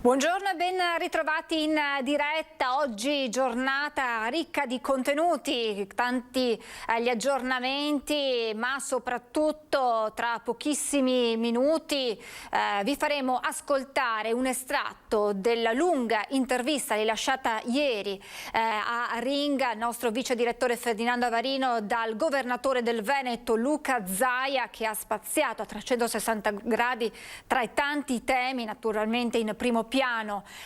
Buongiorno e ben ritrovati in diretta. Oggi giornata ricca di contenuti, tanti gli aggiornamenti, ma soprattutto tra pochissimi minuti vi faremo ascoltare un estratto della lunga intervista rilasciata ieri a Aringa, il nostro vice direttore Ferdinando Avarino, dal governatore del Veneto Luca Zaia, che ha spaziato a 360 gradi tra i tanti temi, naturalmente in primo piano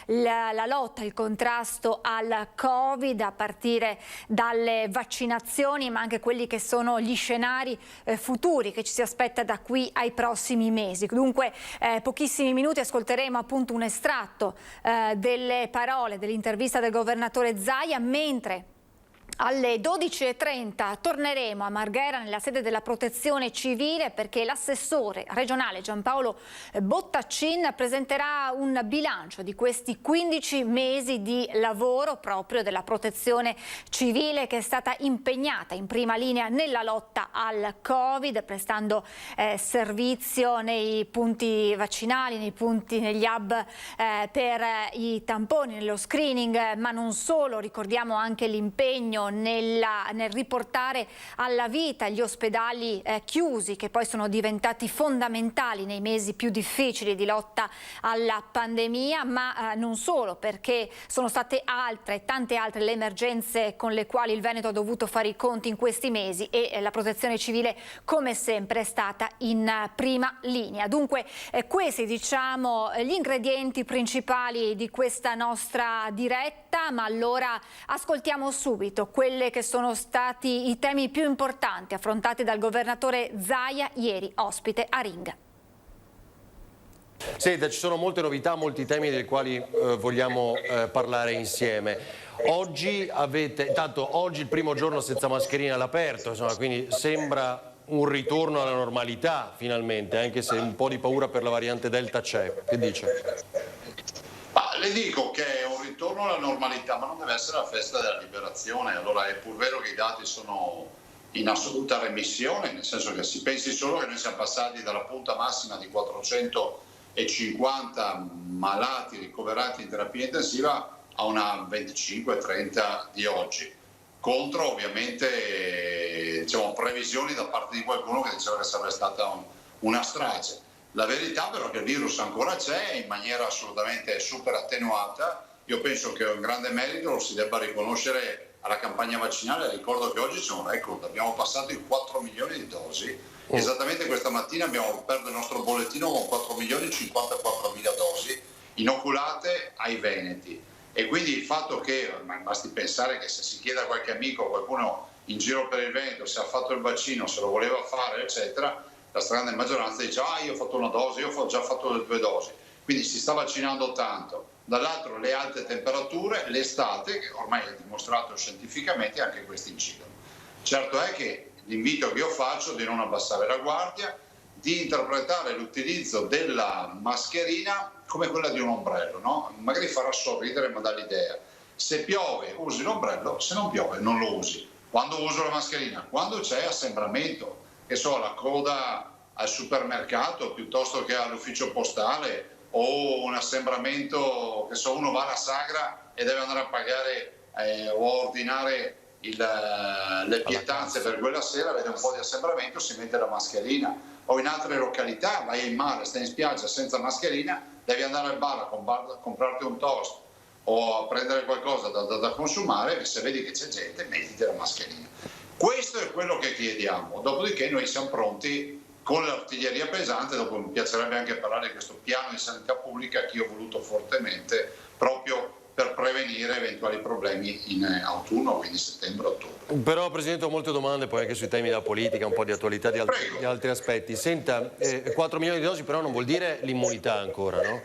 la lotta, il contrasto al Covid, a partire dalle vaccinazioni, ma anche quelli che sono gli scenari futuri che ci si aspetta da qui ai prossimi mesi. Dunque pochissimi minuti ascolteremo appunto un estratto delle parole dell'intervista del governatore Zaia, mentre alle 12:30 torneremo a Marghera nella sede della Protezione Civile, perché l'assessore regionale Giampaolo Bottaccin presenterà un bilancio di questi 15 mesi di lavoro proprio della Protezione Civile, che è stata impegnata in prima linea nella lotta al Covid, prestando servizio nei punti vaccinali, negli hub per i tamponi, nello screening, ma non solo. Ricordiamo anche l'impegno nel riportare alla vita gli ospedali chiusi, che poi sono diventati fondamentali nei mesi più difficili di lotta alla pandemia, ma non solo, perché sono state tante altre le emergenze con le quali il Veneto ha dovuto fare i conti in questi mesi, e la Protezione Civile come sempre è stata in prima linea. Dunque questi, diciamo, gli ingredienti principali di questa nostra diretta, ma allora ascoltiamo subito quelli che sono stati i temi più importanti affrontati dal governatore Zaia ieri, ospite a Aringa. Senta, ci sono molte novità, molti temi dei quali vogliamo parlare insieme. Oggi oggi il primo giorno senza mascherina all'aperto, insomma, quindi sembra un ritorno alla normalità finalmente, anche se un po' di paura per la variante Delta c'è. Che dice? Le dico che è un ritorno alla normalità, ma non deve essere la festa della liberazione. Allora è pur vero che i dati sono in assoluta remissione, nel senso che si pensi solo che noi siamo passati dalla punta massima di 450 malati ricoverati in terapia intensiva a una 25-30 di oggi, contro ovviamente previsioni da parte di qualcuno che diceva che sarebbe stata una strage. La verità però è che il virus ancora c'è in maniera assolutamente super attenuata. Io penso che un grande merito lo si debba riconoscere alla campagna vaccinale. Ricordo che oggi c'è un record, abbiamo passato i 4 milioni di dosi. Esattamente questa mattina abbiamo aperto il nostro bollettino con 4 milioni e 54 mila dosi inoculate ai veneti. E quindi il fatto che, basti pensare che se si chiede a qualche amico, qualcuno in giro per il Veneto, se ha fatto il vaccino, se lo voleva fare, eccetera, la stragrande maggioranza dice io ho fatto una dose, io ho già fatto le 2 dosi, quindi si sta vaccinando tanto. Dall'altro le alte temperature, l'estate, che ormai è dimostrato scientificamente, anche questi incidono. Certo è che l'invito che io faccio è di non abbassare la guardia, di interpretare l'utilizzo della mascherina come quella di un ombrello, no? Magari farà sorridere, ma dà l'idea. Se piove usi l'ombrello, se non piove non lo usi. Quando uso la mascherina? Quando c'è assembramento, che so, la coda al supermercato piuttosto che all'ufficio postale, o un assembramento, che so, uno va alla sagra e deve andare a pagare o ordinare le pietanze per quella sera, vede un po' di assembramento, si mette la mascherina. O in altre località vai in mare, stai in spiaggia senza mascherina, devi andare al bar a comprarti un toast o a prendere qualcosa da consumare, e se vedi che c'è gente mettiti la mascherina. Questo è quello che chiediamo, dopodiché noi siamo pronti con l'artiglieria pesante. Dopo mi piacerebbe anche parlare di questo piano di sanità pubblica che io ho voluto fortemente proprio per prevenire eventuali problemi in autunno, quindi settembre-ottobre. Però Presidente, ho molte domande poi anche sui temi della politica, un po' di attualità di altri aspetti. Senta, 4 milioni di dosi però non vuol dire l'immunità ancora, no?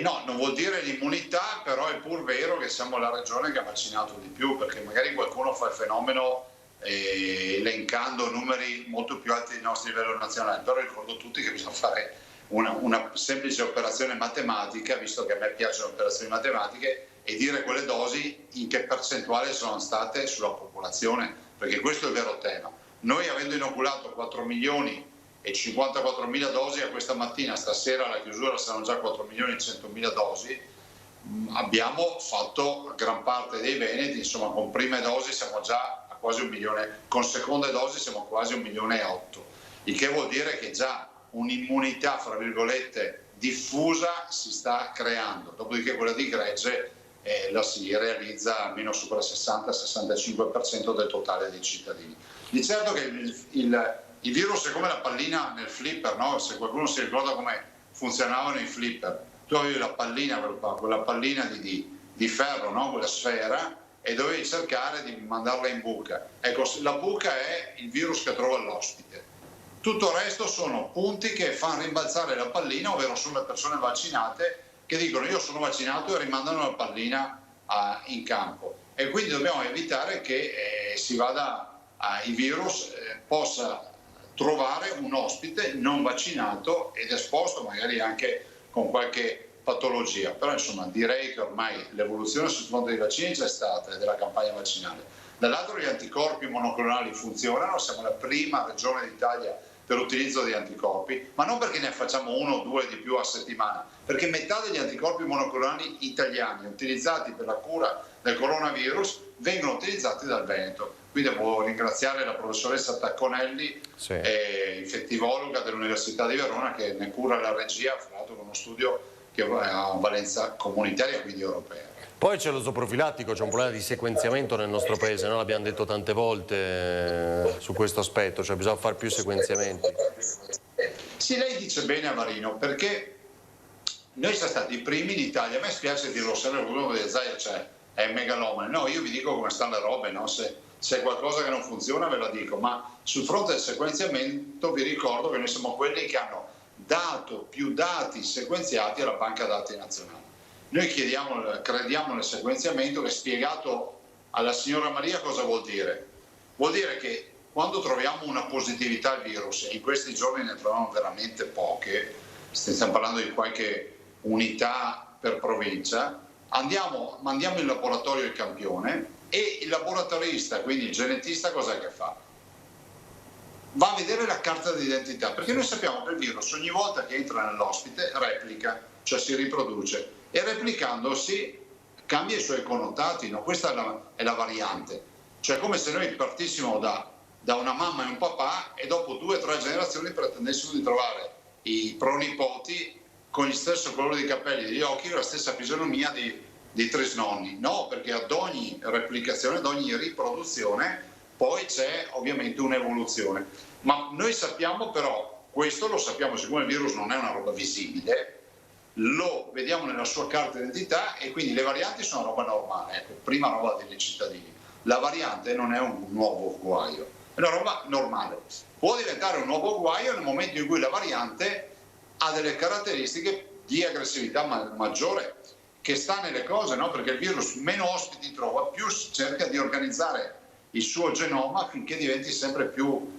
No, non vuol dire l'immunità, però è pur vero che siamo la regione che ha vaccinato di più, perché magari qualcuno fa il fenomeno elencando numeri molto più alti del nostro livello nazionale, però ricordo tutti che bisogna fare una semplice operazione matematica, visto che a me piacciono le operazioni matematiche, e dire quelle dosi in che percentuale sono state sulla popolazione, perché questo è il vero tema. Noi, avendo inoculato 4 milioni e 54.000 dosi a questa mattina, stasera alla chiusura saranno già 4.100.000 dosi, abbiamo fatto gran parte dei veneti, insomma con prime dosi siamo già a quasi 1 milione, con seconde dosi siamo quasi 1,8 milioni, il che vuol dire che già un'immunità, fra virgolette, diffusa si sta creando, dopodiché quella di gregge la si realizza almeno su quel 60-65% del totale dei cittadini. Di certo che il virus è come la pallina nel flipper, no? Se qualcuno si ricorda come funzionavano i flipper, tu avevi la pallina, quella pallina di ferro, no? Quella sfera, e dovevi cercare di mandarla in buca. Ecco, la buca è il virus che trova l'ospite. Tutto il resto sono punti che fanno rimbalzare la pallina, ovvero sono le persone vaccinate che dicono io sono vaccinato e rimandano la pallina in campo. E quindi dobbiamo evitare che il virus possa trovare un ospite non vaccinato ed esposto magari anche con qualche patologia. Però insomma direi che ormai l'evoluzione sul fronte dei vaccini c'è stata e della campagna vaccinale. Dall'altro gli anticorpi monoclonali funzionano, siamo la prima regione d'Italia per utilizzo di anticorpi, ma non perché ne facciamo 1 o 2 di più a settimana, perché metà degli anticorpi monoclonali italiani utilizzati per la cura del coronavirus vengono utilizzati dal Veneto. Qui devo ringraziare la professoressa Tacconelli, sì, infettivologa dell'Università di Verona, che ne cura la regia, fra l'altro con uno studio che ha valenza comunitaria, quindi europea. Poi c'è lo zooprofilattico, c'è un problema di sequenziamento nel nostro paese, no? L'abbiamo detto tante volte su questo aspetto, cioè bisogna fare più sequenziamenti. Sì, lei dice bene Avarino, perché noi siamo stati i primi in Italia, a me spiace dirlo, se uno di Zaia è megalomane, no, io vi dico come stanno le robe, no? Se c'è qualcosa che non funziona ve la dico, ma sul fronte del sequenziamento vi ricordo che noi siamo quelli che hanno dato più dati sequenziati alla banca dati nazionale. Noi crediamo nel sequenziamento, che spiegato alla signora Maria cosa vuol dire. Vuol dire che quando troviamo una positività al virus, e in questi giorni ne troviamo veramente poche, stiamo parlando di qualche unità per provincia, mandiamo in laboratorio il campione e il laboratorista, quindi il genetista, cos'è che fa? Va a vedere la carta d'identità, perché noi sappiamo che il virus ogni volta che entra nell'ospite replica, cioè si riproduce, e replicandosi cambia i suoi connotati, no? Questa è la variante, cioè come se noi partissimo da una mamma e un papà e dopo 2 o 3 generazioni pretendessimo di trovare i pronipoti con gli stesso colore di capelli e di occhi, la stessa fisionomia di trisnonni. No, perché ad ogni replicazione, ad ogni riproduzione poi c'è ovviamente un'evoluzione. Ma noi sappiamo però, questo lo sappiamo, siccome il virus non è una roba visibile, lo vediamo nella sua carta d'identità e quindi le varianti sono roba normale. Ecco, prima roba dei cittadini. La variante non è un nuovo guaio, è una roba normale. Può diventare un nuovo guaio nel momento in cui la variante ha delle caratteristiche di aggressività maggiore, che sta nelle cose, no? Perché il virus meno ospiti trova, più cerca di organizzare il suo genoma affinché diventi sempre più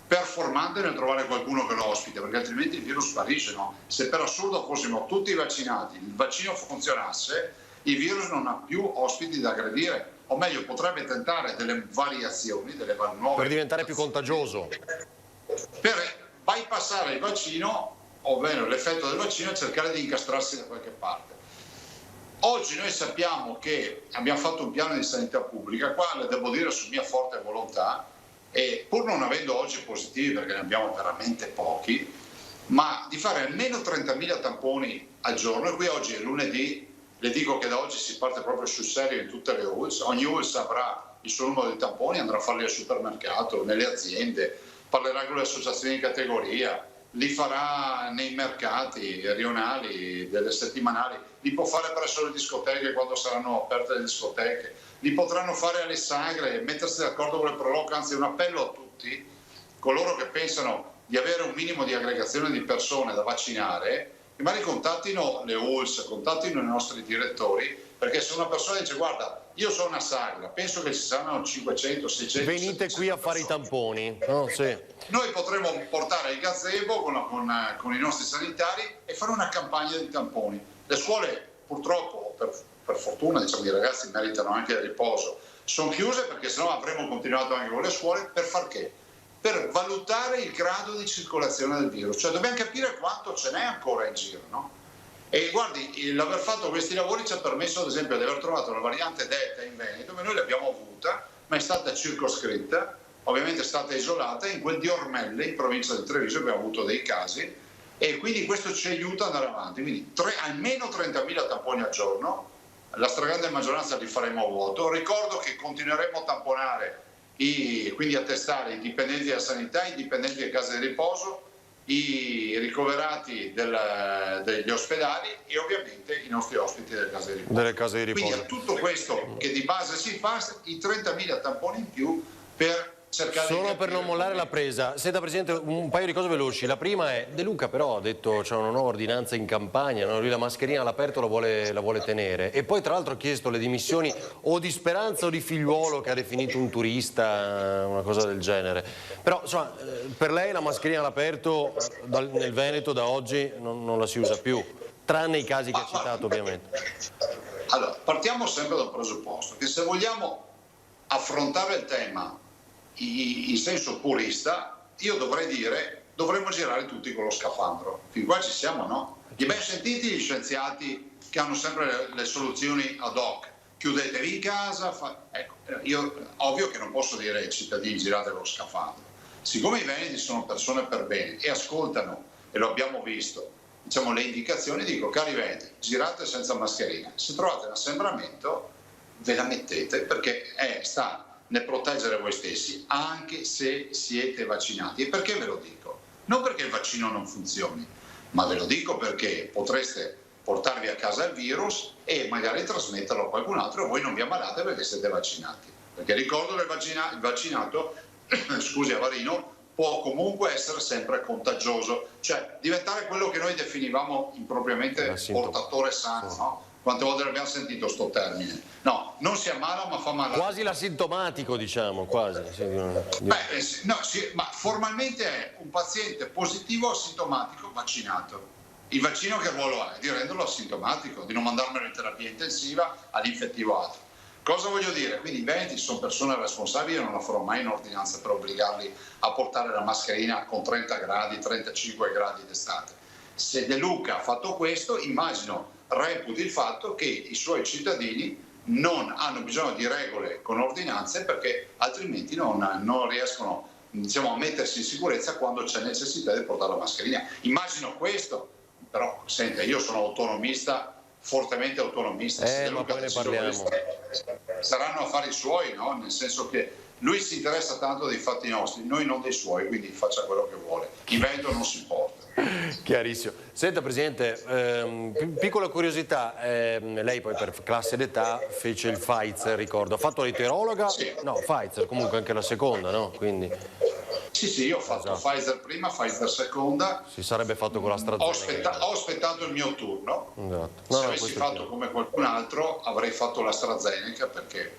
performante nel trovare qualcuno che lo ospita, perché altrimenti il virus sparisce, no? Se per assurdo fossimo tutti vaccinati, il vaccino funzionasse, il virus non ha più ospiti da aggredire, o meglio potrebbe tentare delle variazioni, delle nuove, per diventare più contagioso, per bypassare il vaccino, ovvero l'effetto del vaccino, e cercare di incastrarsi da qualche parte. Oggi noi sappiamo che abbiamo fatto un piano di sanità pubblica, qua le devo dire su mia forte volontà, e pur non avendo oggi positivi, perché ne abbiamo veramente pochi, ma di fare almeno 30.000 tamponi al giorno. E qui oggi è lunedì, le dico che da oggi si parte proprio sul serio in tutte le ULSS, ogni ULSS avrà il suo numero di tamponi, andrà a farli al supermercato, nelle aziende, parlerà con le associazioni di categoria, li farà nei mercati rionali, delle settimanali, li può fare presso le discoteche quando saranno aperte le discoteche, li potranno fare alle sagre, mettersi d'accordo con le prologue. Anzi, un appello a tutti coloro che pensano di avere un minimo di aggregazione di persone da vaccinare, che magari contattino le ULSS, contattino i nostri direttori, perché se una persona dice guarda io sono una sagra, penso che ci saranno 500, 600... Venite 700 qui a fare i tamponi. No, sì. Noi potremo portare il gazebo con i nostri sanitari e fare una campagna di tamponi. Le scuole purtroppo, per fortuna, diciamo, i ragazzi meritano anche il riposo, sono chiuse perché sennò avremmo continuato anche con le scuole. Per far che? per valutare il grado di circolazione del virus, cioè dobbiamo capire quanto ce n'è ancora in giro, no? E guardi, l'aver fatto questi lavori ci ha permesso ad esempio di aver trovato la variante Delta in Veneto, che noi l'abbiamo avuta, ma è stata circoscritta, ovviamente è stata isolata, in quel di Ormelle, in provincia di Treviso, abbiamo avuto dei casi, e quindi questo ci aiuta ad andare avanti. Quindi almeno 30.000 tamponi al giorno, la stragrande maggioranza li faremo a vuoto. Ricordo che continueremo a tamponare, quindi a testare i dipendenti della sanità, i dipendenti delle case di riposo, i ricoverati degli ospedali e ovviamente i nostri ospiti delle case di riposo. Delle case di riposo. Quindi a tutto questo che di base si fa, i 30.000 tamponi in più per cercare solo per non mollare la presa. Senta Presidente, un paio di cose veloci. La prima è, De Luca però ha detto c'è una nuova ordinanza in campagna, no? Lui la mascherina all'aperto la vuole tenere, e poi tra l'altro ha chiesto le dimissioni o di Speranza o di Figliuolo, che ha definito un turista, una cosa del genere. Però insomma, per lei la mascherina all'aperto nel Veneto da oggi non la si usa più, tranne i casi che ha citato ovviamente. Allora, partiamo sempre dal presupposto che se vogliamo affrontare il tema in senso purista, io dovrei dire dovremmo girare tutti con lo scafandro. Fin qua ci siamo, no? Li abbiamo sentiti gli scienziati che hanno sempre le soluzioni ad hoc. Chiudetevi in casa. Ecco, io ovvio che non posso dire ai cittadini girate con lo scafandro. Siccome i veneti sono persone per bene e ascoltano, e lo abbiamo visto, diciamo le indicazioni, dico cari veneti, girate senza mascherina. Se trovate un assembramento ve la mettete, perché sta nel proteggere voi stessi anche se siete vaccinati. E perché ve lo dico? Non perché il vaccino non funzioni, ma ve lo dico perché potreste portarvi a casa il virus e magari trasmetterlo a qualcun altro e voi non vi ammalate perché siete vaccinati. Perché ricordo che il vaccinato scusi Avarino, può comunque essere sempre contagioso, cioè diventare quello che noi definivamo impropriamente portatore sano, no? Quante volte l'abbiamo sentito sto termine? No, non si ammala ma fa male. Quasi l'asintomatico, diciamo, quasi. Ma formalmente è un paziente positivo asintomatico vaccinato. Il vaccino che ruolo ha? Di renderlo asintomatico, di non mandarmelo in terapia intensiva all'infettivo altro. Cosa voglio dire? Quindi i veneti sono persone responsabili, io non la farò mai in ordinanza per obbligarli a portare la mascherina con 30 gradi, 35 gradi d'estate. Se De Luca ha fatto questo, immagino reputi il fatto che i suoi cittadini non hanno bisogno di regole con ordinanze perché altrimenti non riescono, diciamo, a mettersi in sicurezza quando c'è necessità di portare la mascherina. Immagino questo, però senta, io sono autonomista, fortemente autonomista. Ma poi ne parliamo. Saranno affari suoi, no? Nel senso che lui si interessa tanto dei fatti nostri, noi non dei suoi, quindi faccia quello che vuole. In Veneto non si porta. Chiarissimo. Senta Presidente, piccola curiosità, lei poi per classe d'età fece il Pfizer, ricordo. Ha fatto l'eterologa? Sì. No, Pfizer, comunque anche la seconda, no? Quindi... Sì, io ho fatto Pfizer prima, Pfizer seconda. Si sarebbe fatto con l'AstraZeneca. Ho aspettato il mio turno. Esatto. Se avessi fatto come qualcun altro avrei fatto l'AstraZeneca, perché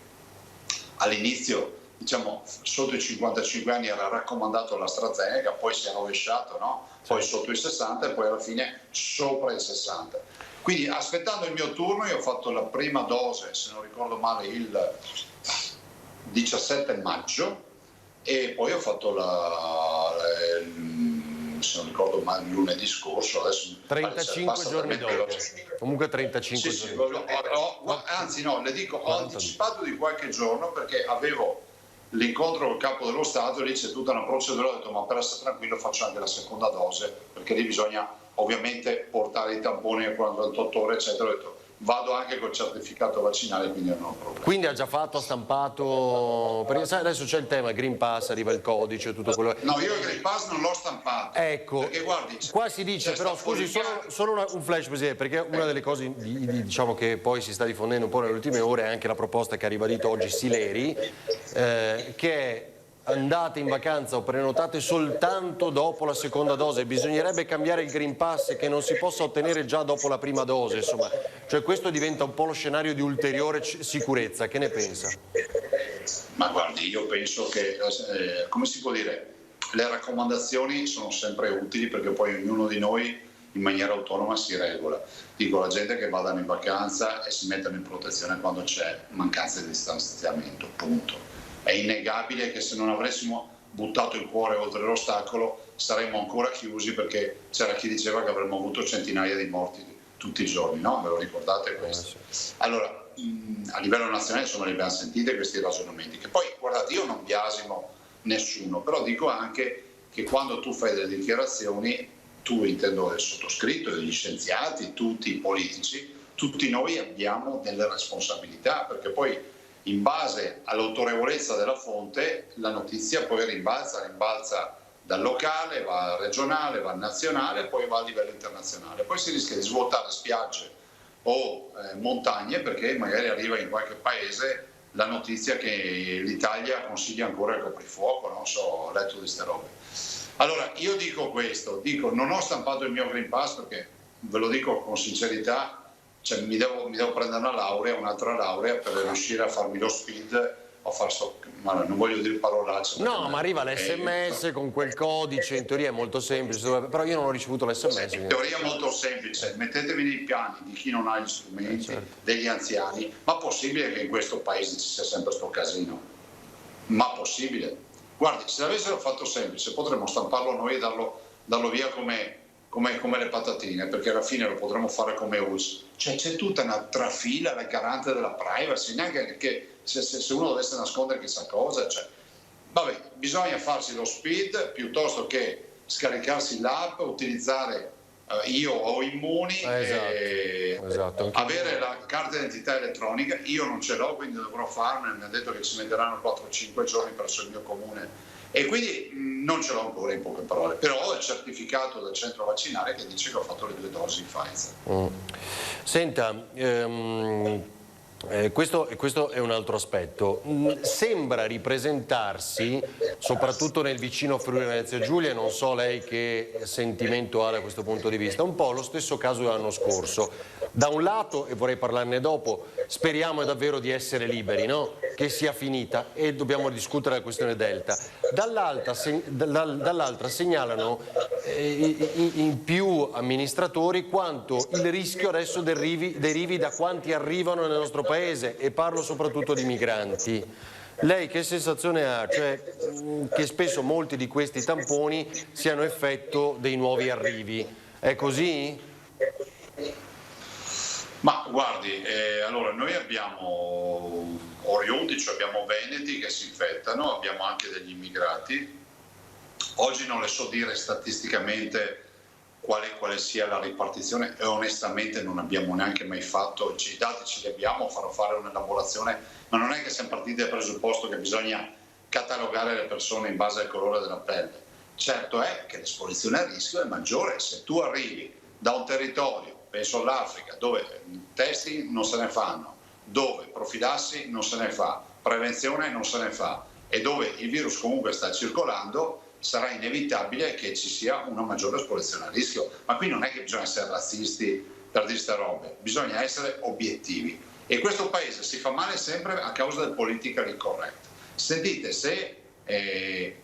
all'inizio, diciamo, sotto i 55 anni era raccomandato l'AstraZeneca, poi si è rovesciato, no? Poi sotto i 60 e poi alla fine sopra i 60. Quindi aspettando il mio turno io ho fatto la prima dose, se non ricordo male, il 17 maggio e poi ho fatto se non ricordo male, lunedì scorso, adesso 35 giorni dopo. Comunque 35 sì, giorni. Anzi no, le dico, ho anticipato di qualche giorno perché avevo l'incontro col capo dello Stato, lì c'è tutta una procedura, ho detto ma per essere tranquillo faccio anche la seconda dose, perché lì bisogna ovviamente portare i tamponi a 48 ore eccetera, ho detto vado anche col certificato vaccinale, quindi non ho problemi. Quindi ha già fatto, ha stampato, perché sai, adesso c'è il tema, Green Pass, arriva il codice, tutto quello. No, io il Green Pass non l'ho stampato. Ecco, perché guardi, qua si dice, però scusi, solo un flash Presidente, perché una delle cose diciamo che poi si sta diffondendo un po' nelle ultime ore è anche la proposta che ha ribadito oggi Sileri, che è andate in vacanza o prenotate soltanto dopo la seconda dose, bisognerebbe cambiare il Green Pass che non si possa ottenere già dopo la prima dose, insomma, cioè questo diventa un po' lo scenario di ulteriore sicurezza, che ne pensa? Ma guardi, io penso che, come si può dire, le raccomandazioni sono sempre utili perché poi ognuno di noi in maniera autonoma si regola. Dico alla gente che vadano in vacanza e si mettano in protezione quando c'è mancanza di distanziamento, punto. È innegabile che se non avessimo buttato il cuore oltre l'ostacolo, saremmo ancora chiusi, perché c'era chi diceva che avremmo avuto centinaia di morti tutti i giorni, no? Ve lo ricordate questo? Allora, a livello nazionale insomma li abbiamo sentiti questi ragionamenti, che poi guardate, io non biasimo nessuno, però dico anche che quando tu fai delle dichiarazioni, tu, intendo il sottoscritto, gli scienziati, tutti i politici, tutti noi abbiamo delle responsabilità, perché poi in base all'autorevolezza della fonte la notizia poi rimbalza dal locale, va al regionale, va al nazionale, poi va a livello internazionale. Poi si rischia di svuotare spiagge o montagne, perché magari arriva in qualche paese la notizia che l'Italia consiglia ancora il coprifuoco, non so, ho letto di ste robe. Allora io dico questo, non ho stampato il mio Green Pass perché, ve lo dico con sincerità, cioè mi devo prendere un'altra laurea per riuscire a farmi lo speed, ma non voglio dire parolacce. No, ma arriva l'SMS con quel codice, in teoria è molto semplice, però io non ho ricevuto l'SMS. In teoria è molto semplice, mettetevi nei piani di chi non ha gli strumenti, certo, degli anziani, ma possibile che in questo paese ci sia sempre sto casino? Ma possibile? Guardi, se l'avessero fatto semplice potremmo stamparlo noi e darlo via come le patatine, perché alla fine lo potremmo fare come ULSS. Cioè c'è tutta una trafila da garante della privacy, neanche che se uno dovesse nascondere chissà cosa, cioè, vabbè, bisogna farsi lo speed piuttosto che scaricarsi l'app, utilizzare Io o Immuni, esatto. Avere la carta d'identità elettronica. Io non ce l'ho, quindi dovrò farne, mi ha detto che ci metteranno 4-5 giorni presso il mio comune e quindi non ce l'ho ancora, in poche parole, però ho il certificato del centro vaccinale che dice che ho fatto le 2 dosi Pfizer. Senta, questo è un altro aspetto. Sembra ripresentarsi, soprattutto nel vicino Friuli Venezia Giulia, non so lei che sentimento ha da questo punto di vista, un po' lo stesso caso dell'anno scorso. Da un lato, e vorrei parlarne dopo, speriamo davvero di essere liberi, no? Che sia finita, e dobbiamo discutere la questione Delta. Dall'altra segnalano in più amministratori quanto il rischio adesso derivi da quanti arrivano nel nostro paese, e parlo soprattutto di migranti. Lei che sensazione ha? Cioè, che spesso molti di questi tamponi siano effetto dei nuovi arrivi. È così? Ma guardi, allora noi abbiamo oriundi, cioè abbiamo veneti che si infettano, abbiamo anche degli immigrati. Oggi non le so dire statisticamente quale sia la ripartizione, e onestamente non abbiamo neanche mai fatto, i dati ce li abbiamo, farò fare un'elaborazione, ma non è che siamo partiti dal presupposto che bisogna catalogare le persone in base al colore della pelle. Certo è che l'esposizione a rischio è maggiore se tu arrivi da un territorio, penso all'Africa, dove testi non se ne fanno, dove profilassi non se ne fa, prevenzione non se ne fa, e dove il virus comunque sta circolando, sarà inevitabile che ci sia una maggiore esposizione a rischio. Ma qui non è che bisogna essere razzisti per dire queste robe, bisogna essere obiettivi. E questo paese si fa male sempre a causa del politically correct. Sentite, se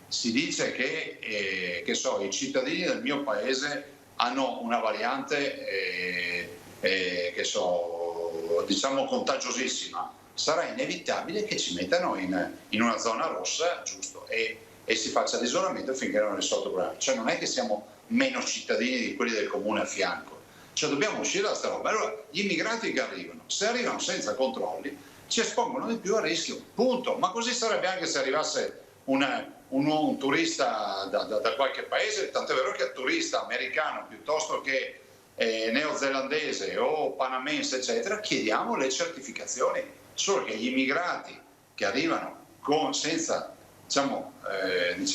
si dice che i cittadini del mio paese hanno una variante diciamo contagiosissima, sarà inevitabile che ci mettano in una zona rossa, giusto, e si faccia l'isolamento finché non è risolto il problema. Cioè non è che siamo meno cittadini di quelli del comune a fianco, cioè dobbiamo uscire da sta roba. Allora gli immigrati che arrivano, se arrivano senza controlli, ci espongono di più a rischio, punto. Ma così sarebbe anche se arrivasse un turista da qualche paese, tant'è vero che il turista americano piuttosto che neozelandese o panamense eccetera, chiediamo le certificazioni, solo che gli immigrati che arrivano senza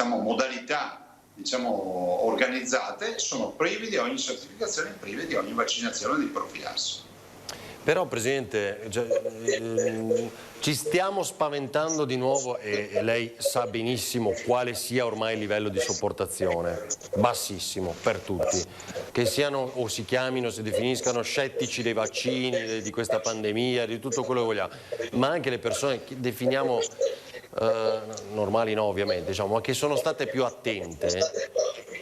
modalità organizzate sono privi di ogni certificazione, privi di ogni vaccinazione di profilassi. Però Presidente, ci stiamo spaventando di nuovo, e lei sa benissimo quale sia ormai il livello di sopportazione, bassissimo per tutti, che siano o si chiamino, si definiscano scettici dei vaccini, di questa pandemia, di tutto quello che vogliamo, ma anche le persone che definiamo normali, no ovviamente, ma che sono state più attente,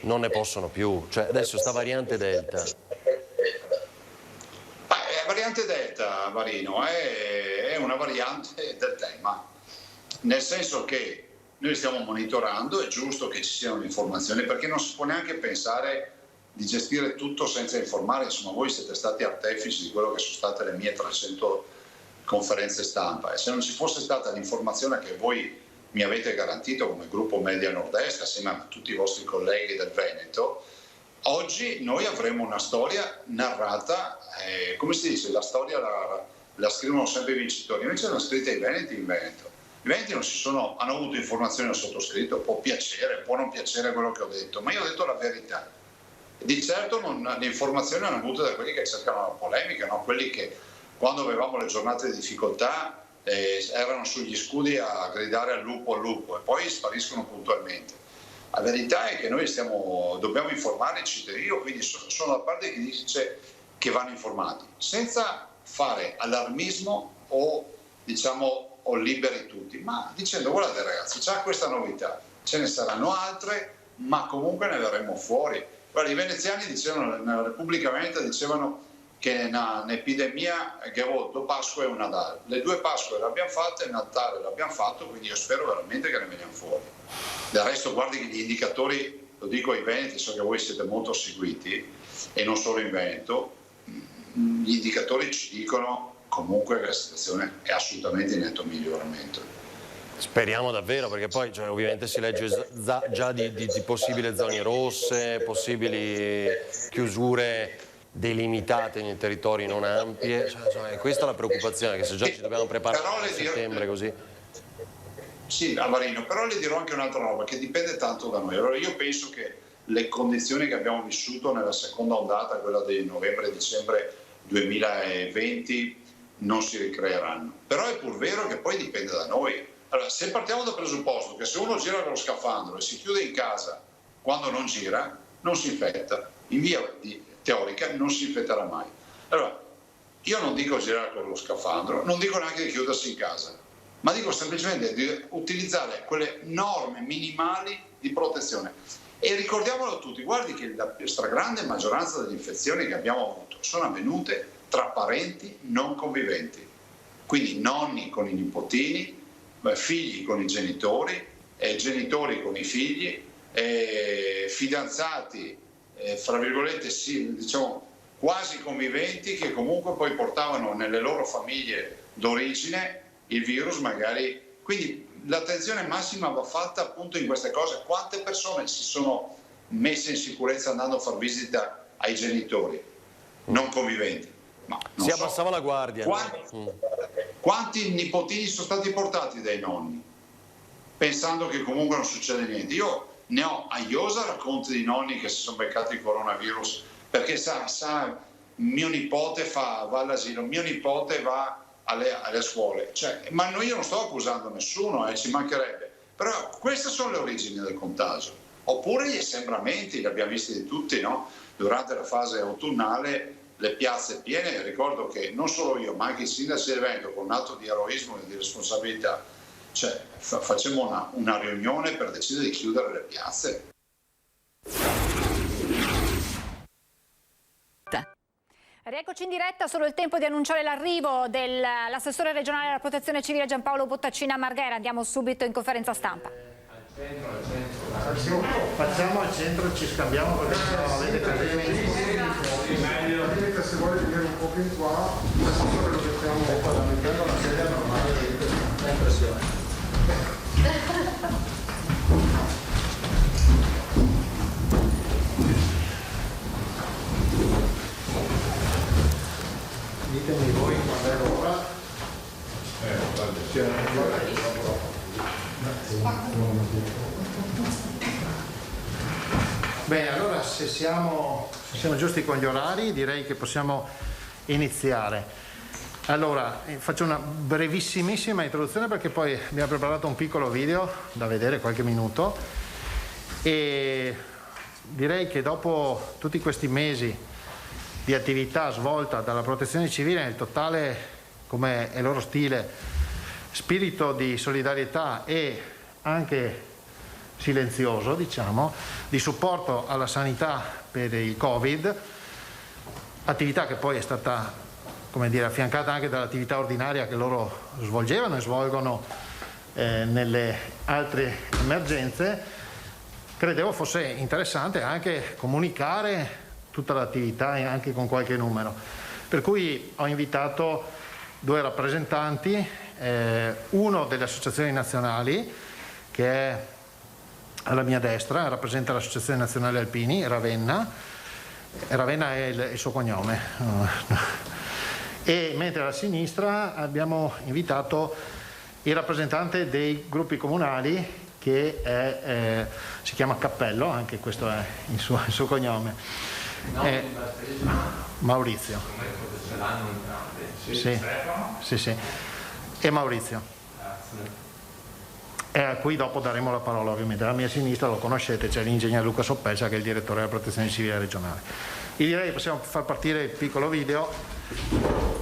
non ne possono più. Cioè adesso sta variante Delta. La variante Delta, Marino, è una variante del tema, nel senso che noi stiamo monitorando, è giusto che ci siano le informazioni, perché non si può neanche pensare di gestire tutto senza informare. Insomma, voi siete stati artefici di quello che sono state le mie 300 conferenze stampa, e se non ci fosse stata l'informazione che voi mi avete garantito come gruppo Media Nord-Est assieme a tutti i vostri colleghi del Veneto, oggi noi avremo una storia narrata, come si dice, la storia la scrivono sempre i vincitori, invece l'hanno scritta i Veneti in Veneto. I Veneti hanno avuto informazioni al sottoscritto, può piacere, può non piacere quello che ho detto, ma io ho detto la verità. Di certo le informazioni hanno avute da quelli che cercano la polemica, no? Quelli che quando avevamo le giornate di difficoltà erano sugli scudi a gridare al lupo e poi spariscono puntualmente. La verità è che noi dobbiamo informare i cittadini, io quindi sono da parte di chi dice che vanno informati, senza fare allarmismo o liberi tutti, ma dicendo: guardate ragazzi, c'è questa novità, ce ne saranno altre, ma comunque ne verremo fuori. Guarda, i veneziani dicevano, nella Repubblica Veneta dicevano che un'epidemia che ha avuto Pasqua e un Natale. Le 2 Pasque le abbiamo fatte, il Natale l'abbiamo fatto, quindi io spero veramente che ne veniamo fuori. Del resto guardi che gli indicatori, lo dico ai veneti, so che voi siete molto seguiti, e non solo in Veneto, gli indicatori ci dicono comunque che la situazione è assolutamente in netto miglioramento. Speriamo davvero, perché poi ovviamente si legge già di possibili zone rosse, possibili chiusure delimitate in territori non ampie, questa è la preoccupazione, che se già ci dobbiamo preparare a settembre così. Sì, Alvarino, però le dirò anche un'altra roba che dipende tanto da noi. Allora io penso che le condizioni che abbiamo vissuto nella seconda ondata, quella di novembre-dicembre 2020, non si ricreeranno. Però è pur vero che poi dipende da noi. Allora, se partiamo dal presupposto che se uno gira con lo scafandro e si chiude in casa quando non gira, non si infetta. In via teorica non si infetterà mai. Allora, io non dico girare con lo scafandro, non dico neanche di chiudersi in casa, ma dico semplicemente di utilizzare quelle norme minimali di protezione. E ricordiamolo tutti, guardi che la stragrande maggioranza delle infezioni che abbiamo avuto sono avvenute tra parenti non conviventi, quindi nonni con i nipotini, figli con i genitori, genitori con i figli, fidanzati, fra virgolette, sì, diciamo quasi conviventi, che comunque poi portavano nelle loro famiglie d'origine il virus magari. Quindi l'attenzione massima va fatta appunto in queste cose. Quante persone si sono messe in sicurezza andando a far visita ai genitori non conviventi? Ma non si abbassava la guardia. Quanti nipotini sono stati portati dai nonni pensando che comunque non succede niente? Io ne ho a iosa racconti di nonni che si sono beccati il coronavirus perché sa mio nipote va all'asilo, mio nipote va alle scuole, ma io non sto accusando nessuno, ci mancherebbe, però queste sono le origini del contagio. Oppure gli assembramenti, li abbiamo visti di tutti, no? Durante la fase autunnale, le piazze piene. Ricordo che non solo io ma anche i sindaci del Veneto, con un atto di eroismo e di responsabilità, facemmo una riunione per decidere di chiudere le piazze. Rieccoci in diretta, solo il tempo di annunciare l'arrivo dell'assessore regionale alla protezione civile Giampaolo Bottacina a Marghera. Andiamo subito in conferenza stampa. Facciamo al centro, ci scambiamo perché sennò avete meglio. Se vuole venire un po' più in qua, l'assessore lo mettiamo all'interno della sedia normale di impressione. Ditemi voi quando è l'ora. Bene, allora se siamo giusti con gli orari direi che possiamo iniziare. Allora, faccio una brevissimissima introduzione perché poi abbiamo preparato un piccolo video da vedere qualche minuto e direi che dopo tutti questi mesi di attività svolta dalla protezione civile nel totale, come è loro stile, spirito di solidarietà e anche silenzioso, diciamo, di supporto alla sanità per il Covid, attività che poi è stata, come dire, affiancata anche dall'attività ordinaria che loro svolgevano e svolgono nelle altre emergenze, credevo fosse interessante anche comunicare tutta l'attività anche con qualche numero. Per cui ho invitato 2 rappresentanti, uno delle associazioni nazionali che è alla mia destra, rappresenta l'Associazione Nazionale Alpini, Ravenna è il suo cognome, e mentre alla sinistra abbiamo invitato il rappresentante dei gruppi comunali che si chiama Cappello, anche questo è il suo cognome, Maurizio. Sì. E Maurizio. A cui dopo daremo la parola ovviamente. Alla mia sinistra lo conoscete, c'è l'ingegner Luca Soppesa che è il direttore della protezione civile regionale. Io direi che possiamo far partire il piccolo video.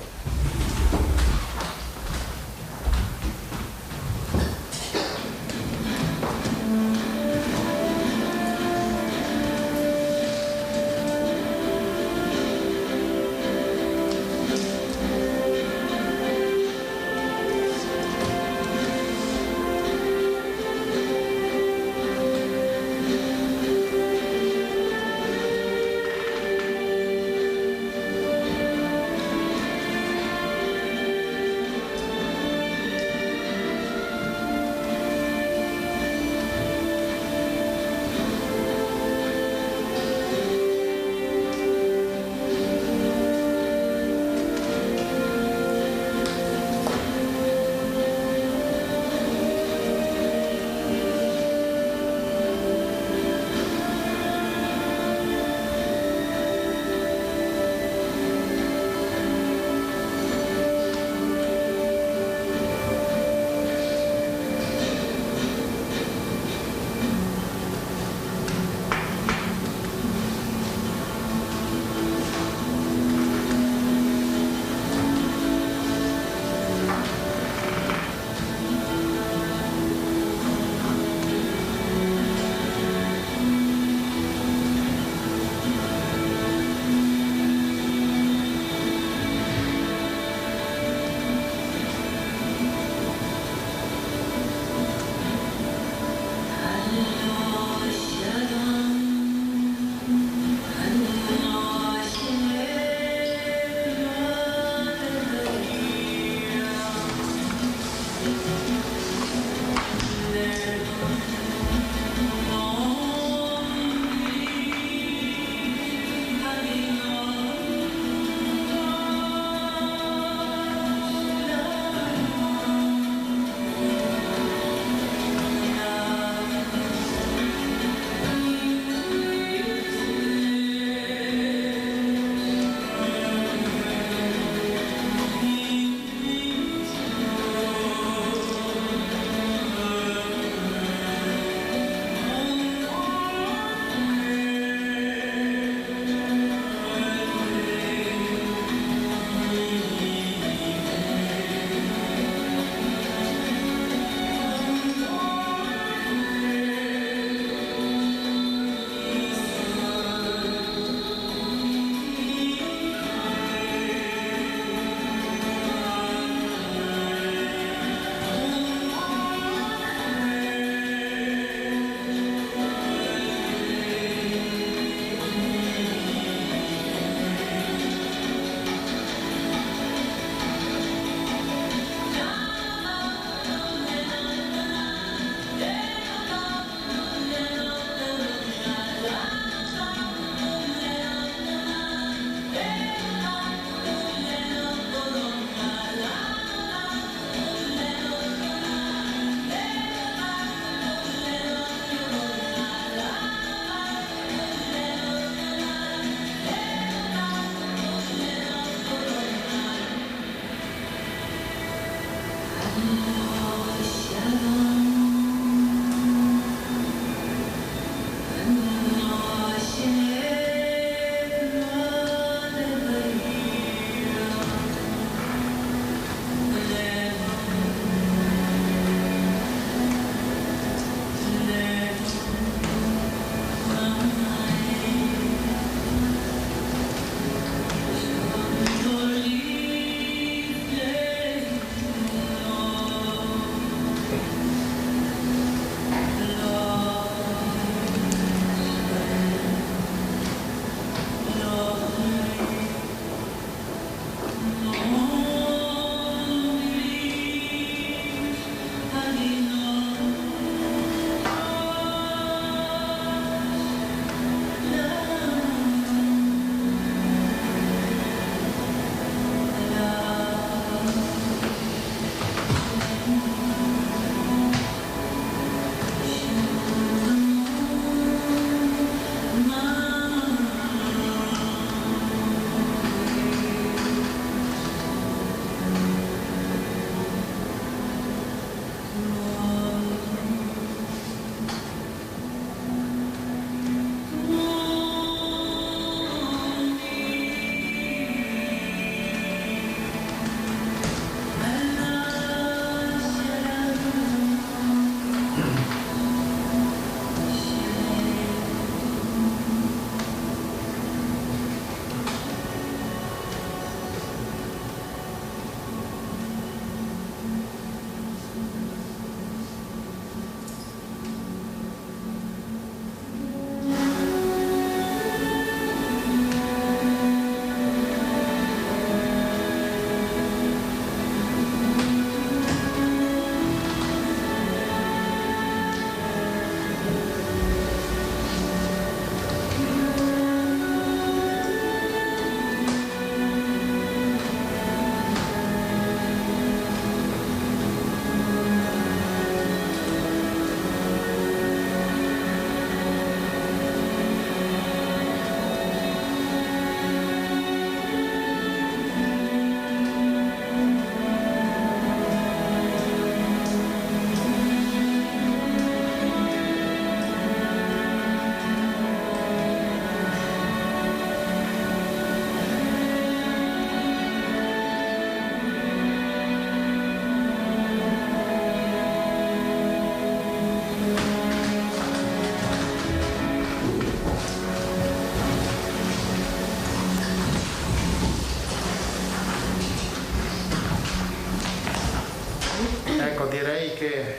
direi che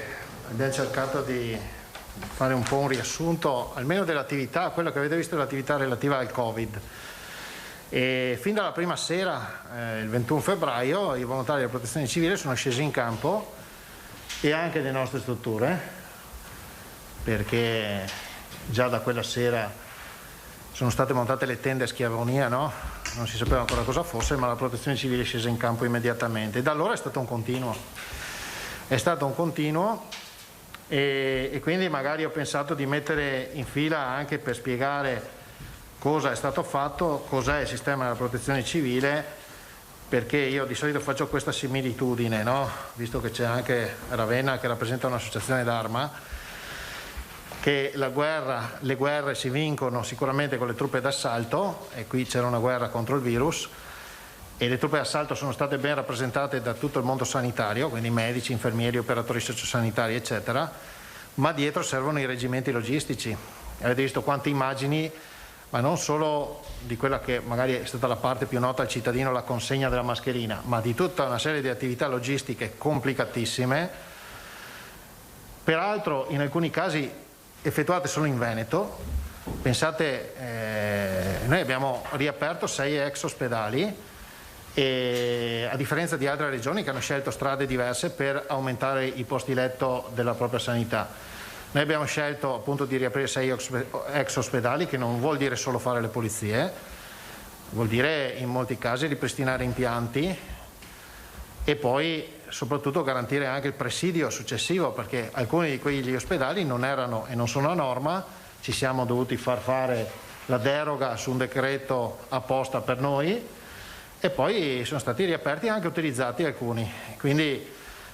abbiamo cercato di fare un po' un riassunto almeno dell'attività, quello che avete visto è l'attività relativa al Covid. E fin dalla prima sera, il 21 febbraio, i volontari della Protezione Civile sono scesi in campo e anche le nostre strutture, perché già da quella sera sono state montate le tende a Schiavonia, no? Non si sapeva ancora cosa fosse, ma la Protezione Civile è scesa in campo immediatamente. E da allora è stato un continuo. È stato un continuo e quindi magari ho pensato di mettere in fila anche per spiegare cosa è stato fatto, cos'è il sistema della Protezione Civile, perché io di solito faccio questa similitudine, no? Visto che c'è anche Ravenna che rappresenta un'associazione d'Arma, che le guerre si vincono sicuramente con le truppe d'assalto, e qui c'era una guerra contro il virus e le truppe d'assalto sono state ben rappresentate da tutto il mondo sanitario, quindi medici, infermieri, operatori sociosanitari eccetera, ma dietro servono i reggimenti logistici. Avete visto quante immagini, ma non solo di quella che magari è stata la parte più nota al cittadino, la consegna della mascherina, ma di tutta una serie di attività logistiche complicatissime, peraltro in alcuni casi effettuate solo in Veneto. Pensate, noi abbiamo riaperto 6 ex ospedali, e a differenza di altre regioni che hanno scelto strade diverse per aumentare i posti letto della propria sanità. Noi abbiamo scelto appunto di riaprire 6 ex ospedali, che non vuol dire solo fare le pulizie, vuol dire in molti casi ripristinare impianti e poi soprattutto garantire anche il presidio successivo, perché alcuni di quegli ospedali non erano e non sono a norma, ci siamo dovuti far fare la deroga su un decreto apposta per noi e poi sono stati riaperti e anche utilizzati alcuni. Quindi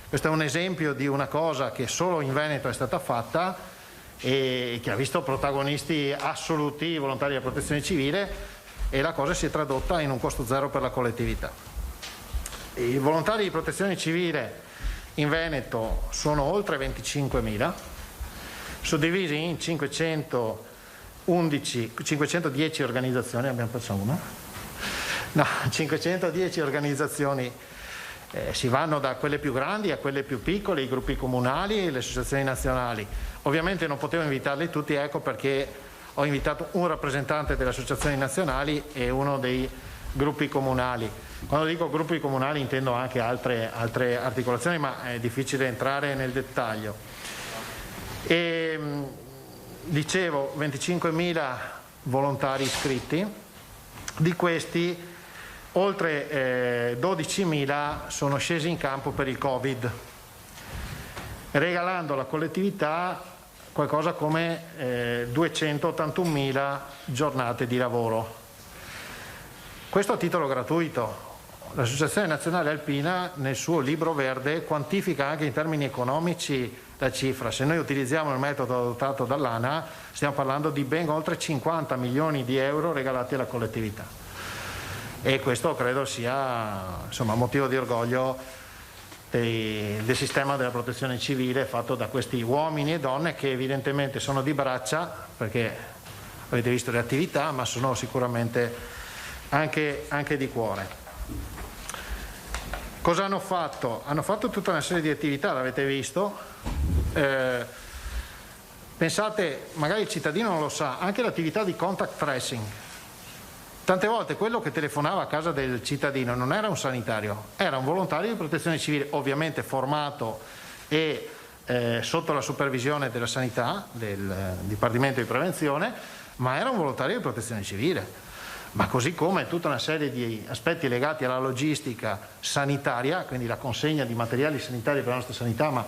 questo è un esempio di una cosa che solo in Veneto è stata fatta e che ha visto protagonisti assoluti i volontari della Protezione Civile, e la cosa si è tradotta in un costo zero per la collettività. I volontari di Protezione Civile in Veneto sono oltre 25.000, suddivisi in 510 organizzazioni, abbiamo perso una? No, 510 organizzazioni, si vanno da quelle più grandi a quelle più piccole, i gruppi comunali e le associazioni nazionali. Ovviamente non potevo invitarli tutti, ecco perché ho invitato un rappresentante delle associazioni nazionali e uno dei gruppi comunali. Quando dico gruppi comunali intendo anche altre articolazioni, ma è difficile entrare nel dettaglio. E, dicevo, 25.000 volontari iscritti, di questi oltre 12.000 sono scesi in campo per il Covid, regalando alla collettività qualcosa come 281.000 giornate di lavoro. Questo a titolo gratuito. L'Associazione Nazionale Alpina nel suo libro verde quantifica anche in termini economici la cifra. Se noi utilizziamo il metodo adottato dall'ANA stiamo parlando di ben oltre 50 milioni di euro regalati alla collettività, e questo credo sia motivo di orgoglio del sistema della Protezione Civile fatto da questi uomini e donne che evidentemente sono di braccia, perché avete visto le attività, ma sono sicuramente anche di cuore. Cosa hanno fatto? Hanno fatto tutta una serie di attività, l'avete visto. Pensate, magari il cittadino non lo sa, anche l'attività di contact tracing. Tante volte quello che telefonava a casa del cittadino non era un sanitario, era un volontario di Protezione Civile, ovviamente formato e sotto la supervisione della sanità, del Dipartimento di Prevenzione, ma era un volontario di Protezione Civile. Ma così come tutta una serie di aspetti legati alla logistica sanitaria, quindi la consegna di materiali sanitari per la nostra sanità, ma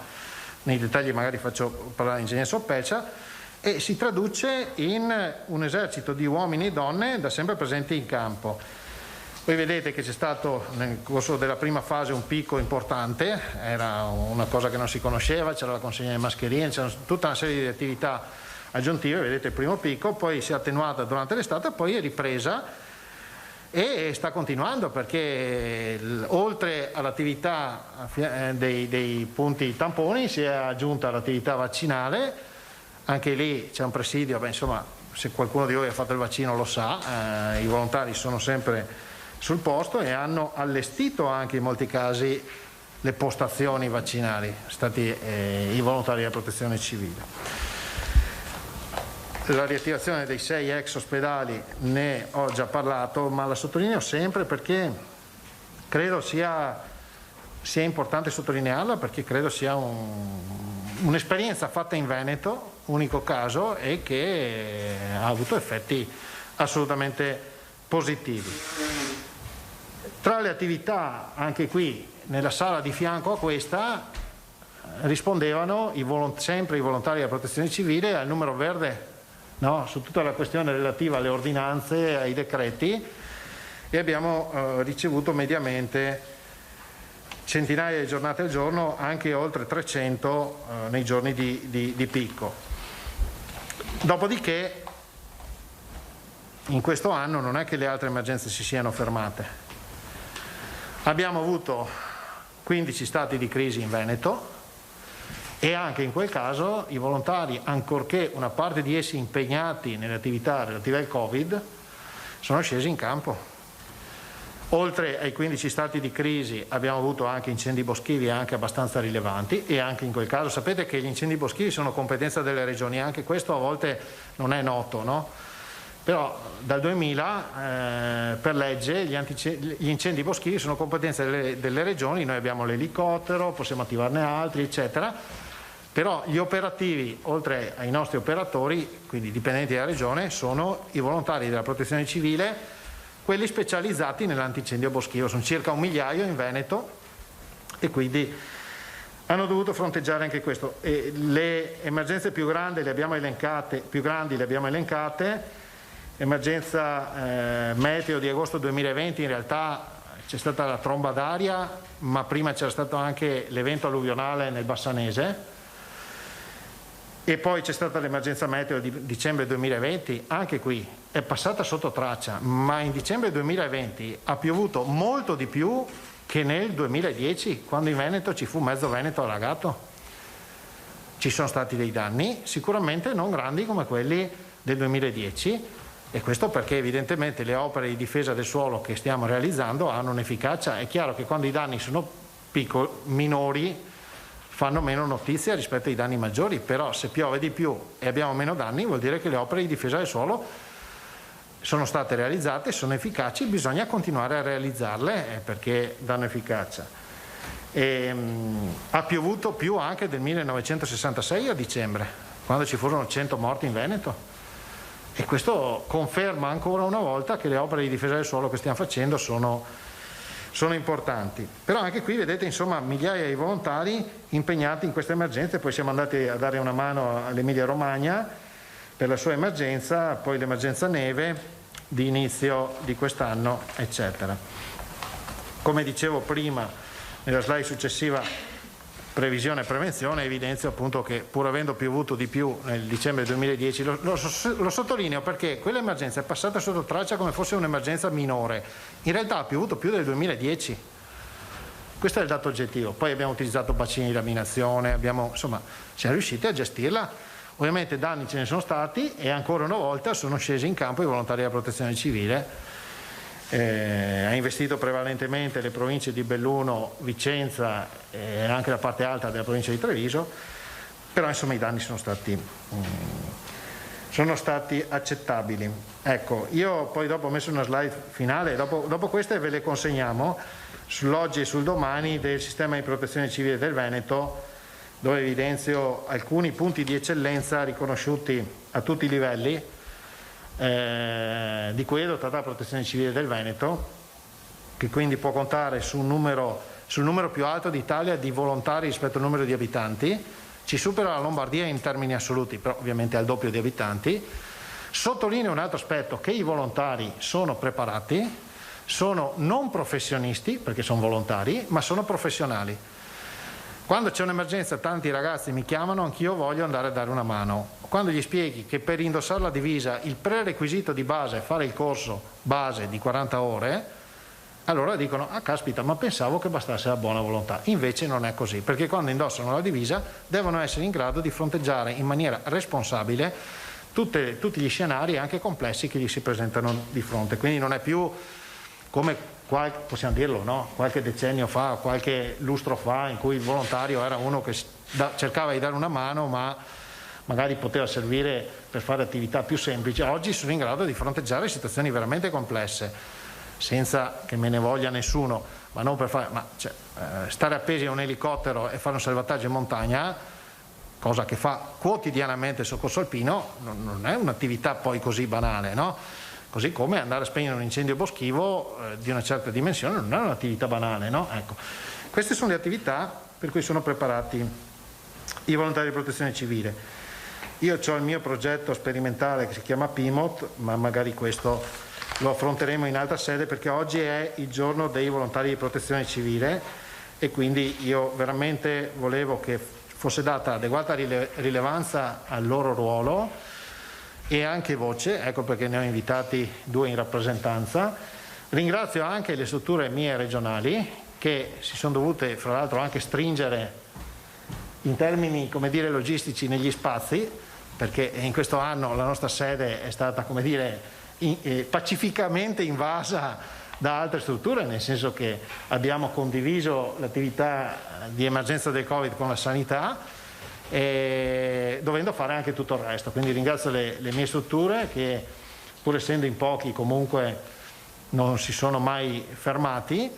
nei dettagli magari faccio parlare l'ingegnere Soppelcia, e si traduce in un esercito di uomini e donne da sempre presenti in campo. Voi vedete che c'è stato nel corso della prima fase un picco importante, era una cosa che non si conosceva, c'era la consegna di mascherine, c'era tutta una serie di attività aggiuntive, vedete il primo picco, poi si è attenuata durante l'estate, poi è ripresa e sta continuando, perché oltre all'attività dei punti tamponi si è aggiunta l'attività vaccinale, anche lì c'è un presidio, se qualcuno di voi ha fatto il vaccino lo sa, i volontari sono sempre sul posto e hanno allestito anche in molti casi le postazioni vaccinali, stati i volontari della protezione civile. La riattivazione dei 6 ex ospedali ne ho già parlato, ma la sottolineo sempre perché credo sia importante sottolinearla, perché credo sia un'esperienza fatta in Veneto, unico caso, e che ha avuto effetti assolutamente positivi. Tra le attività, anche qui nella sala di fianco a questa, rispondevano sempre i volontari della protezione civile al numero verde, no? Su tutta la questione relativa alle ordinanze, ai decreti, e abbiamo ricevuto mediamente centinaia di giornate al giorno, anche oltre 300 nei giorni di picco. Dopodiché in questo anno non è che le altre emergenze si siano fermate. Abbiamo avuto 15 stati di crisi in Veneto, e anche in quel caso i volontari, ancorché una parte di essi impegnati nelle attività relative al Covid, sono scesi in campo. Oltre ai 15 stati di crisi abbiamo avuto anche incendi boschivi anche abbastanza rilevanti, e anche in quel caso sapete che gli incendi boschivi sono competenza delle regioni, anche questo a volte non è noto, no? Però dal 2000 per legge gli incendi boschivi sono competenza delle regioni, noi abbiamo l'elicottero, possiamo attivarne altri, eccetera. Però gli operativi, oltre ai nostri operatori, quindi dipendenti della regione, sono i volontari della protezione civile, quelli specializzati nell'antincendio boschivo. Sono circa 1 migliaio in Veneto, e quindi hanno dovuto fronteggiare anche questo. E le emergenze più grandi le abbiamo elencate. Emergenza meteo di agosto 2020, in realtà c'è stata la tromba d'aria, ma prima c'era stato anche l'evento alluvionale nel Bassanese. E poi c'è stata l'emergenza meteo di dicembre 2020, anche qui è passata sotto traccia, ma in dicembre 2020 ha piovuto molto di più che nel 2010, quando in Veneto ci fu mezzo Veneto allagato. Ci sono stati dei danni, sicuramente non grandi come quelli del 2010, e questo perché evidentemente le opere di difesa del suolo che stiamo realizzando hanno un'efficacia. È chiaro che quando i danni sono minori fanno meno notizia rispetto ai danni maggiori, però se piove di più e abbiamo meno danni vuol dire che le opere di difesa del suolo sono state realizzate, sono efficaci, bisogna continuare a realizzarle perché danno efficacia. Ha piovuto più anche del 1966 a dicembre, quando ci furono 100 morti in Veneto, e questo conferma ancora una volta che le opere di difesa del suolo che stiamo facendo sono importanti. Però anche qui vedete, insomma, migliaia di volontari impegnati in queste emergenze. Poi siamo andati a dare una mano all'Emilia Romagna per la sua emergenza, poi l'emergenza neve di inizio di quest'anno, eccetera. Come dicevo prima nella slide successiva, previsione e prevenzione, evidenzio appunto che pur avendo piovuto di più nel dicembre 2010, lo sottolineo perché quell'emergenza è passata sotto traccia come fosse un'emergenza minore. In realtà ha piovuto più del 2010, questo è il dato oggettivo. Poi abbiamo utilizzato bacini di laminazione, siamo riusciti a gestirla. Ovviamente danni ce ne sono stati, e ancora una volta sono scesi in campo i volontari della protezione civile. Ha investito prevalentemente le province di Belluno, Vicenza e anche la parte alta della provincia di Treviso, però insomma i danni sono stati accettabili. Ecco, io poi dopo ho messo una slide finale, dopo queste ve le consegniamo, sull'oggi e sul domani del sistema di protezione civile del Veneto, dove evidenzio alcuni punti di eccellenza riconosciuti a tutti i livelli, di cui è dotata la protezione civile del Veneto, che quindi può contare sul numero più alto d'Italia di volontari rispetto al numero di abitanti. Ci supera la Lombardia in termini assoluti, però ovviamente al doppio di abitanti. Sottolineo un altro aspetto, che i volontari sono preparati, sono non professionisti perché sono volontari, ma sono professionali. Quando c'è un'emergenza tanti ragazzi mi chiamano, anch'io voglio andare a dare una mano. Quando gli spieghi che per indossare la divisa il prerequisito di base è fare il corso base di 40 ore, allora dicono: ah caspita, ma pensavo che bastasse la buona volontà. Invece non è così, perché quando indossano la divisa devono essere in grado di fronteggiare in maniera responsabile tutti gli scenari anche complessi che gli si presentano di fronte. Quindi non è più come possiamo dirlo, no? Qualche decennio fa, qualche lustro fa, in cui il volontario era uno che cercava di dare una mano, ma magari poteva servire per fare attività più semplici. Oggi sono in grado di fronteggiare situazioni veramente complesse, senza che me ne voglia nessuno, ma non per fare, stare appesi a un elicottero e fare un salvataggio in montagna, cosa che fa quotidianamente il soccorso alpino, non è un'attività poi così banale, no? Così come andare a spegnere un incendio boschivo di una certa dimensione non è un'attività banale, no? Ecco, queste sono le attività per cui sono preparati i volontari di protezione civile. Io ho il mio progetto sperimentale che si chiama PIMOT, ma magari questo lo affronteremo in altra sede, perché oggi è il giorno dei volontari di protezione civile e quindi io veramente volevo che fosse data adeguata rilevanza al loro ruolo e anche voce, ecco perché ne ho invitati 2 in rappresentanza. Ringrazio anche le strutture mie regionali che si sono dovute fra l'altro anche stringere in termini, come dire, logistici negli spazi, perché in questo anno la nostra sede è stata, come dire, pacificamente invasa da altre strutture, nel senso che abbiamo condiviso l'attività di emergenza del Covid con la sanità, dovendo fare anche tutto il resto. Quindi ringrazio le mie strutture che, pur essendo in pochi, comunque non si sono mai fermati,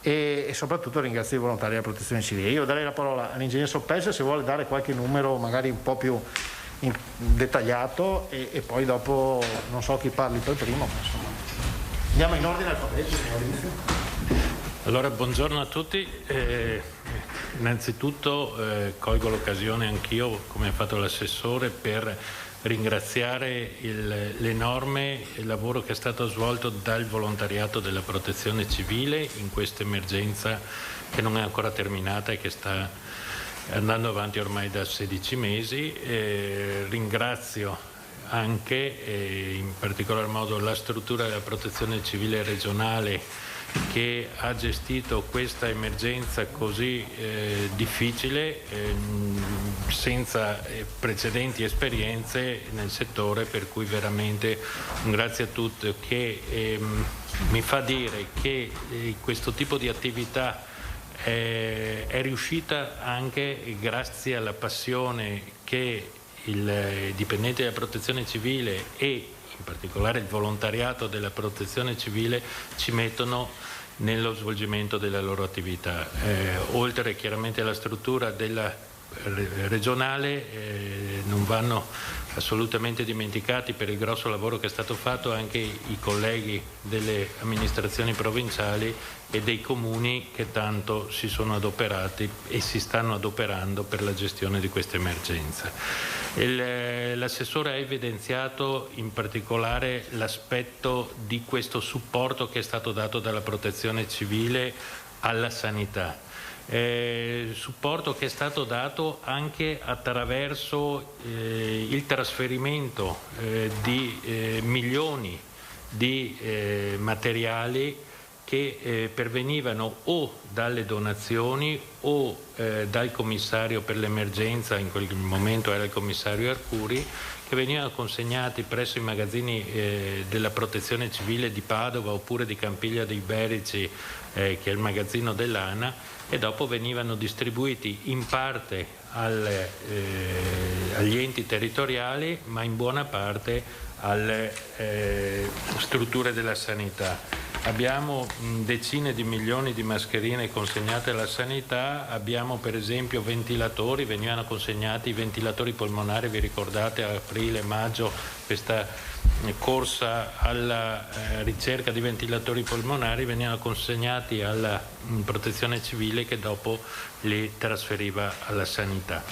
e soprattutto ringrazio i volontari della protezione civile. Io darei la parola all'ingegner Soppesa se vuole dare qualche numero magari un po' più dettagliato e poi dopo non so chi parli per primo, ma insomma andiamo in ordine alfabetico. Allora, buongiorno a tutti. Innanzitutto colgo l'occasione anch'io, come ha fatto l'assessore, per ringraziare l'enorme lavoro che è stato svolto dal volontariato della protezione civile in questa emergenza che non è ancora terminata e che sta andando avanti ormai da 16 mesi. Ringrazio anche in particolar modo la struttura della protezione civile regionale che ha gestito questa emergenza così difficile, senza precedenti esperienze nel settore, per cui veramente un grazie a tutti, che mi fa dire che questo tipo di attività è riuscita anche grazie alla passione che i dipendenti della protezione civile e in particolare il volontariato della protezione civile ci mettono nello svolgimento della loro attività. Oltre chiaramente alla struttura della regionale, non vanno assolutamente dimenticati, per il grosso lavoro che è stato fatto, anche i colleghi delle amministrazioni provinciali e dei comuni che tanto si sono adoperati e si stanno adoperando per la gestione di questa emergenza. L'assessore ha evidenziato in particolare l'aspetto di questo supporto che è stato dato dalla protezione civile alla sanità. Supporto che è stato dato anche attraverso il trasferimento di milioni di materiali che pervenivano o dalle donazioni o dal commissario per l'emergenza, in quel momento era il commissario Arcuri, che venivano consegnati presso i magazzini della protezione civile di Padova oppure di Campiglia dei Berici, che è il magazzino dell'ANA, e dopo venivano distribuiti in parte agli enti territoriali, ma in buona parte alle strutture della sanità. Abbiamo decine di milioni di mascherine consegnate alla sanità, abbiamo per esempio ventilatori, venivano consegnati i ventilatori polmonari, vi ricordate a aprile, maggio, questa corsa alla ricerca di ventilatori polmonari, venivano consegnati alla protezione civile che dopo li trasferiva alla sanità.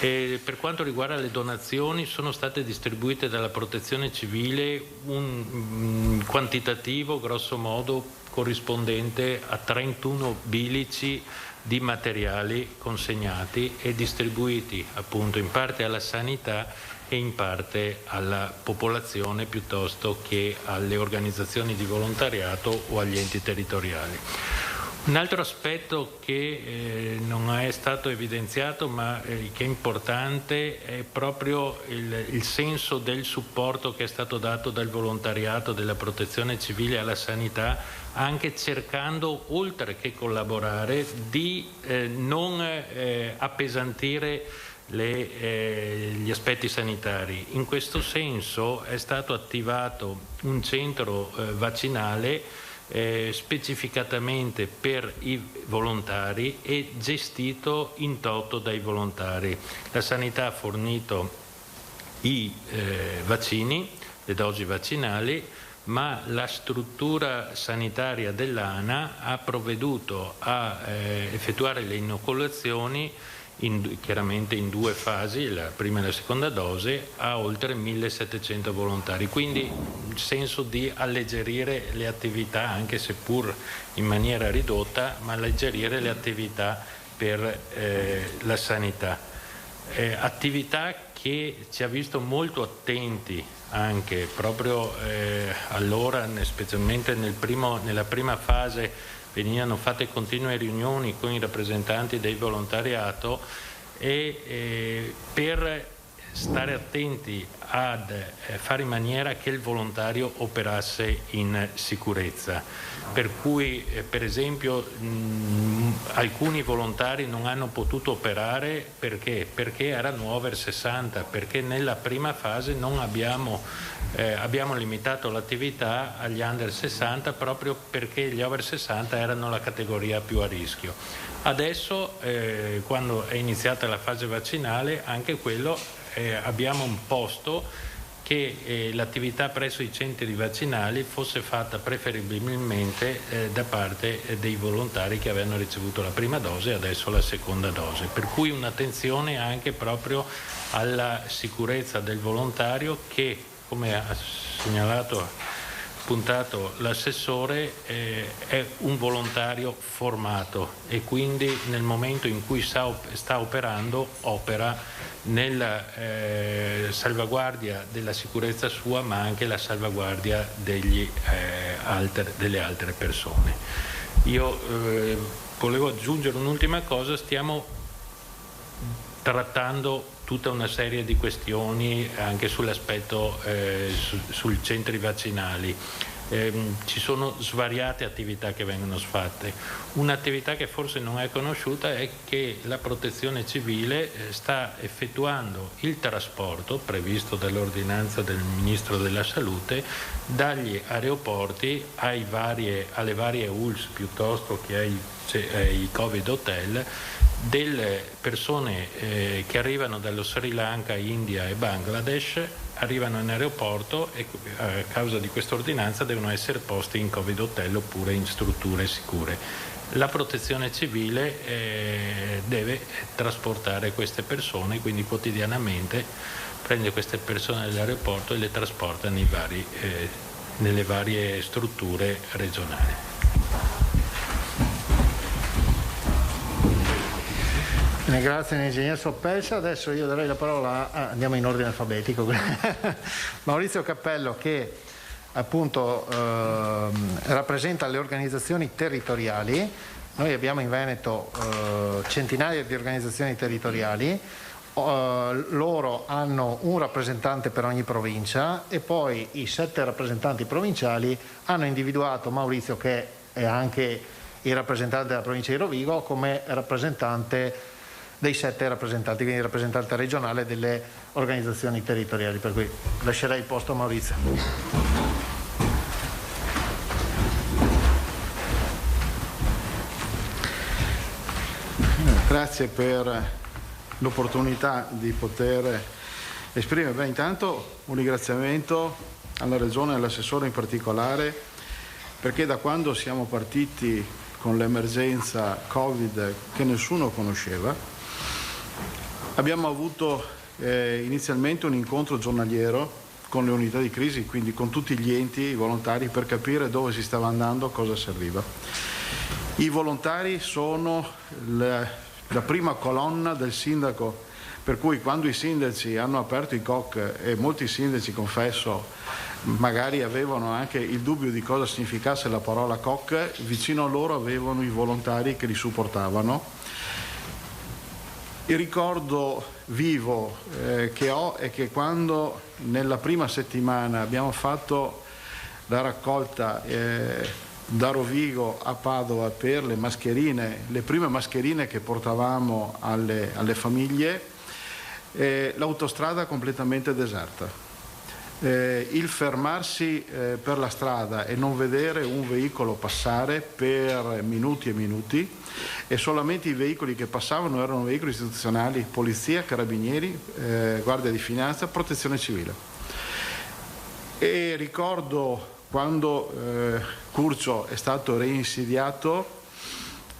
E per quanto riguarda le donazioni, sono state distribuite dalla protezione civile un quantitativo grosso modo corrispondente a 31 bilici di materiali consegnati e distribuiti appunto in parte alla sanità e in parte alla popolazione piuttosto che alle organizzazioni di volontariato o agli enti territoriali. Un altro aspetto che non è stato evidenziato ma che è importante è proprio il senso del supporto che è stato dato dal volontariato della Protezione Civile alla sanità, anche cercando, oltre che collaborare, di non appesantire gli aspetti sanitari. In questo senso è stato attivato un centro vaccinale specificatamente per i volontari e gestito in toto dai volontari. La sanità ha fornito i vaccini, le dosi vaccinali, ma la struttura sanitaria dell'ANA ha provveduto a effettuare le inoculazioni chiaramente in 2 fasi, la prima e la seconda dose, a oltre 1700 volontari. Quindi il senso di alleggerire le attività, anche seppur in maniera ridotta, ma alleggerire le attività per la sanità. Attività che ci ha visto molto attenti anche proprio allora, specialmente nella prima fase, venivano fatte continue riunioni con i rappresentanti del volontariato per stare attenti ad fare in maniera che il volontario operasse in sicurezza. Per cui per esempio alcuni volontari non hanno potuto operare perché erano over 60, perché nella prima fase non abbiamo limitato l'attività agli under 60 proprio perché gli over 60 erano la categoria più a rischio. Adesso quando è iniziata la fase vaccinale anche quello abbiamo imposto che l'attività presso i centri vaccinali fosse fatta preferibilmente da parte dei volontari che avevano ricevuto la prima dose e adesso la seconda dose. Per cui un'attenzione anche proprio alla sicurezza del volontario che, come ha segnalato, puntato l'assessore, è un volontario formato e quindi nel momento in cui sta operando opera nella salvaguardia della sicurezza sua ma anche la salvaguardia delle altre persone. Io volevo aggiungere un'ultima cosa, stiamo trattando tutta una serie di questioni anche sull'aspetto sui centri vaccinali. Ci sono svariate attività che vengono fatte. Un'attività che forse non è conosciuta è che la Protezione Civile sta effettuando il trasporto previsto dall'ordinanza del Ministro della Salute dagli aeroporti alle varie ULSS piuttosto che ai Covid hotel delle persone che arrivano dallo Sri Lanka, India e Bangladesh, arrivano in aeroporto e a causa di questa ordinanza devono essere posti in Covid hotel oppure in strutture sicure. La Protezione Civile deve trasportare queste persone, quindi quotidianamente prende queste persone dall'aeroporto e le trasporta nelle varie strutture regionali. Grazie all'ingegner Soppelsa. Adesso io darei la parola andiamo in ordine alfabetico. Maurizio Cappello, che appunto rappresenta le organizzazioni territoriali. Noi abbiamo in Veneto centinaia di organizzazioni territoriali, loro hanno un rappresentante per ogni provincia e poi i 7 rappresentanti provinciali hanno individuato Maurizio, che è anche il rappresentante della provincia di Rovigo, come rappresentante dei 7 rappresentanti, quindi rappresentante regionale delle organizzazioni territoriali, per cui lascerei il posto a Maurizio. Grazie per l'opportunità di poter esprimere. Intanto un ringraziamento alla Regione e all'assessore in particolare, perché da quando siamo partiti con l'emergenza Covid che nessuno conosceva, abbiamo avuto inizialmente un incontro giornaliero con le unità di crisi, quindi con tutti gli enti, i volontari, per capire dove si stava andando, cosa serviva. I volontari sono la prima colonna del sindaco per cui quando i sindaci hanno aperto i COC, e molti sindaci, confesso, magari avevano anche il dubbio di cosa significasse la parola COC, vicino a loro avevano i volontari che li supportavano. Il ricordo vivo che ho è che quando nella prima settimana abbiamo fatto la raccolta da Rovigo a Padova per le mascherine, le prime mascherine che portavamo alle famiglie, l'autostrada completamente deserta. Il fermarsi per la strada e non vedere un veicolo passare per minuti e minuti, e solamente i veicoli che passavano erano veicoli istituzionali, polizia, carabinieri, guardia di finanza, protezione civile. E ricordo quando Curcio è stato reinsediato,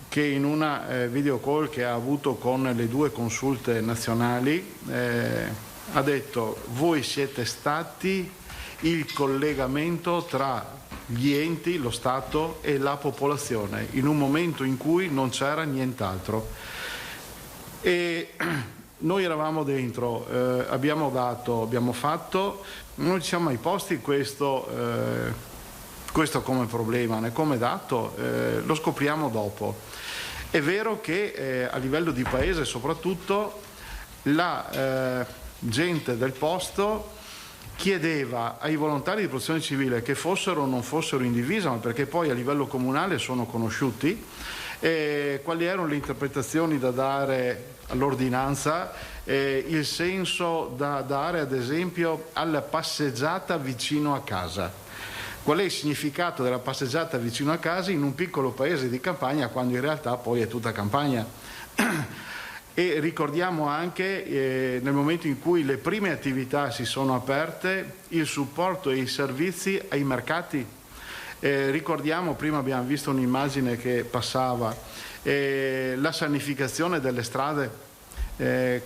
che in una video call che ha avuto con le 2 consulte nazionali ha detto: voi siete stati il collegamento tra gli enti, lo Stato e la popolazione in un momento in cui non c'era nient'altro. E noi eravamo dentro, abbiamo dato, abbiamo fatto, non ci siamo mai posti questo come problema né come dato, lo scopriamo dopo. È vero che a livello di paese soprattutto la gente del posto chiedeva ai volontari di protezione civile, che fossero o non fossero in divisa, ma perché poi a livello comunale sono conosciuti, quali erano le interpretazioni da dare all'ordinanza, il senso da dare ad esempio alla passeggiata vicino a casa. Qual è il significato della passeggiata vicino a casa in un piccolo paese di campagna, quando in realtà poi è tutta campagna? E ricordiamo anche nel momento in cui le prime attività si sono aperte, il supporto e i servizi ai mercati. Ricordiamo, prima abbiamo visto un'immagine che passava, la sanificazione delle strade,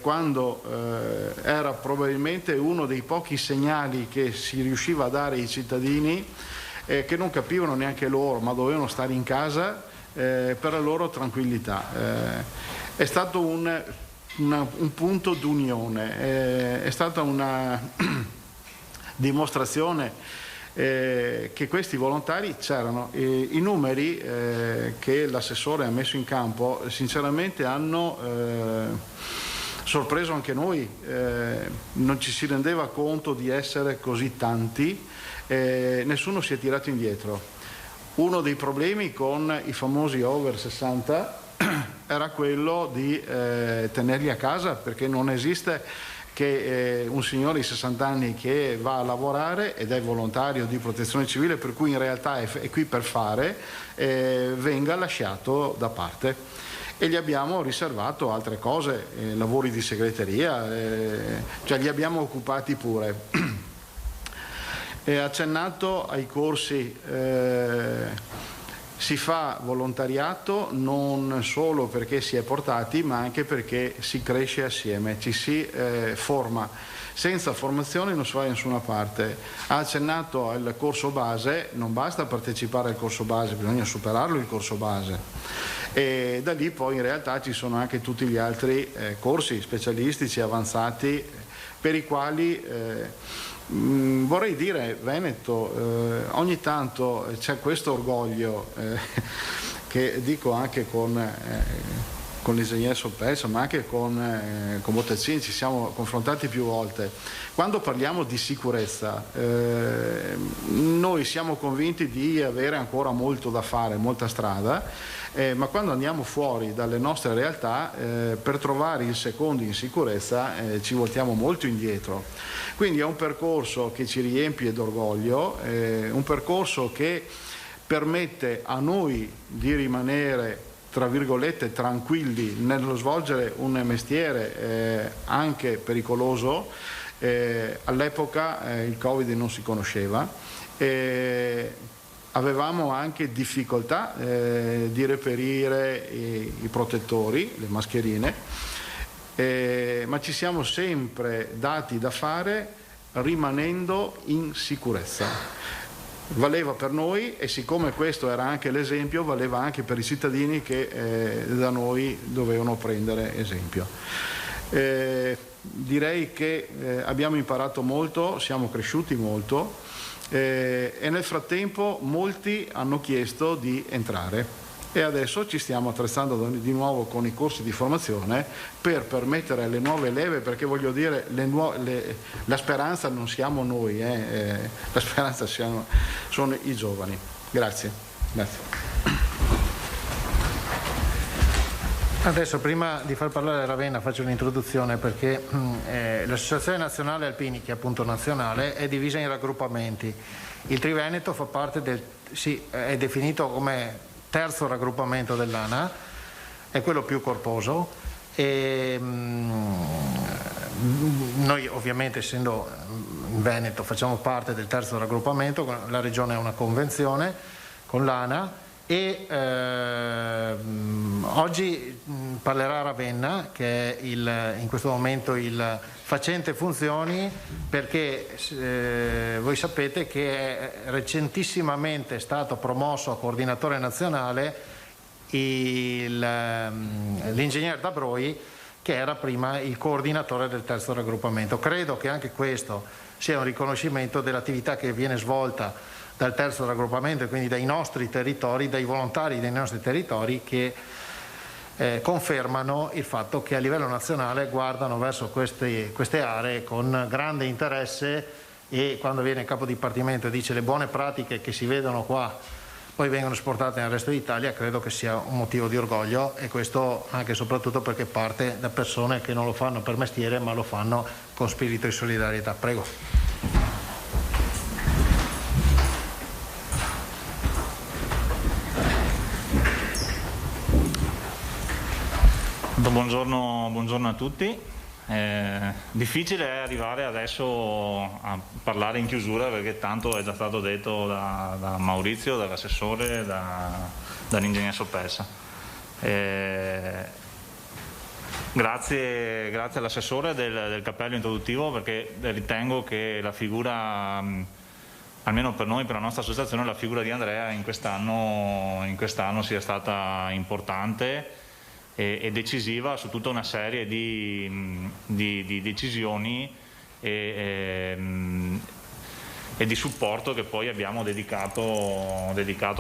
quando era probabilmente uno dei pochi segnali che si riusciva a dare ai cittadini, che non capivano neanche loro, ma dovevano stare in casa per la loro tranquillità. È stato un punto d'unione, è stata una dimostrazione che questi volontari c'erano. I numeri che l'assessore ha messo in campo sinceramente hanno sorpreso anche noi, non ci si rendeva conto di essere così tanti, nessuno si è tirato indietro. Uno dei problemi con i famosi over 60 era quello di tenerli a casa, perché non esiste che un signore di 60 anni che va a lavorare ed è volontario di protezione civile, per cui in realtà è qui per fare, venga lasciato da parte. E gli abbiamo riservato altre cose, lavori di segreteria, cioè li abbiamo occupati pure. Accennato ai corsi, si fa volontariato non solo perché si è portati, ma anche perché si cresce assieme, ci si forma. Senza formazione non si va da nessuna parte. Ha accennato al corso base, non basta partecipare al corso base, bisogna superarlo il corso base. E da lì poi in realtà ci sono anche tutti gli altri corsi specialistici avanzati, per i quali vorrei dire, Veneto, ogni tanto c'è questo orgoglio che dico anche con l'ingegnere Soppelso, ma anche con Bottaccini, ci siamo confrontati più volte. Quando parliamo di sicurezza, noi siamo convinti di avere ancora molto da fare, molta strada, ma quando andiamo fuori dalle nostre realtà, per trovare il secondo in sicurezza ci voltiamo molto indietro. Quindi è un percorso che ci riempie d'orgoglio, un percorso che permette a noi di rimanere, tra virgolette, tranquilli nello svolgere un mestiere anche pericoloso. All'epoca il Covid non si conosceva, avevamo anche difficoltà di reperire i protettori, le mascherine, ma ci siamo sempre dati da fare rimanendo in sicurezza. Valeva per noi, e siccome questo era anche l'esempio, valeva anche per i cittadini che da noi dovevano prendere esempio. Direi che abbiamo imparato molto, siamo cresciuti molto e nel frattempo molti hanno chiesto di entrare. E adesso ci stiamo attrezzando di nuovo con i corsi di formazione per permettere alle nuove leve, perché voglio dire, la speranza non siamo noi, la speranza sono i giovani. Grazie. Adesso, prima di far parlare Ravenna, faccio un'introduzione, perché l'Associazione Nazionale Alpini, che è appunto nazionale, è divisa in raggruppamenti. Il Triveneto fa parte è definito come terzo raggruppamento dell'ANA, è quello più corposo, e noi ovviamente, essendo in Veneto, facciamo parte del terzo raggruppamento. La regione ha una convenzione con l'ANA e oggi parlerà Ravenna, che è in questo momento il facente funzioni, perché voi sapete che è recentissimamente stato promosso a coordinatore nazionale l'ingegner Dabroi, che era prima il coordinatore del terzo raggruppamento. Credo che anche questo sia un riconoscimento dell'attività che viene svolta dal terzo raggruppamento, e quindi dai nostri territori, dai volontari dei nostri territori, che confermano il fatto che a livello nazionale guardano verso queste aree con grande interesse, e quando viene il capo dipartimento e dice le buone pratiche che si vedono qua poi vengono esportate nel resto d'Italia, credo che sia un motivo di orgoglio, e questo anche e soprattutto perché parte da persone che non lo fanno per mestiere ma lo fanno con spirito di solidarietà. Prego. Buongiorno a tutti. Difficile è arrivare adesso a parlare in chiusura, perché tanto è già stato detto da Maurizio, dall'assessore, dall'ingegner Soppelsa. Grazie all'assessore del cappello introduttivo, perché ritengo che la figura, almeno per noi, per la nostra associazione, la figura di Andrea in quest'anno sia stata importante e decisiva su tutta una serie di decisioni e di supporto che poi abbiamo dedicato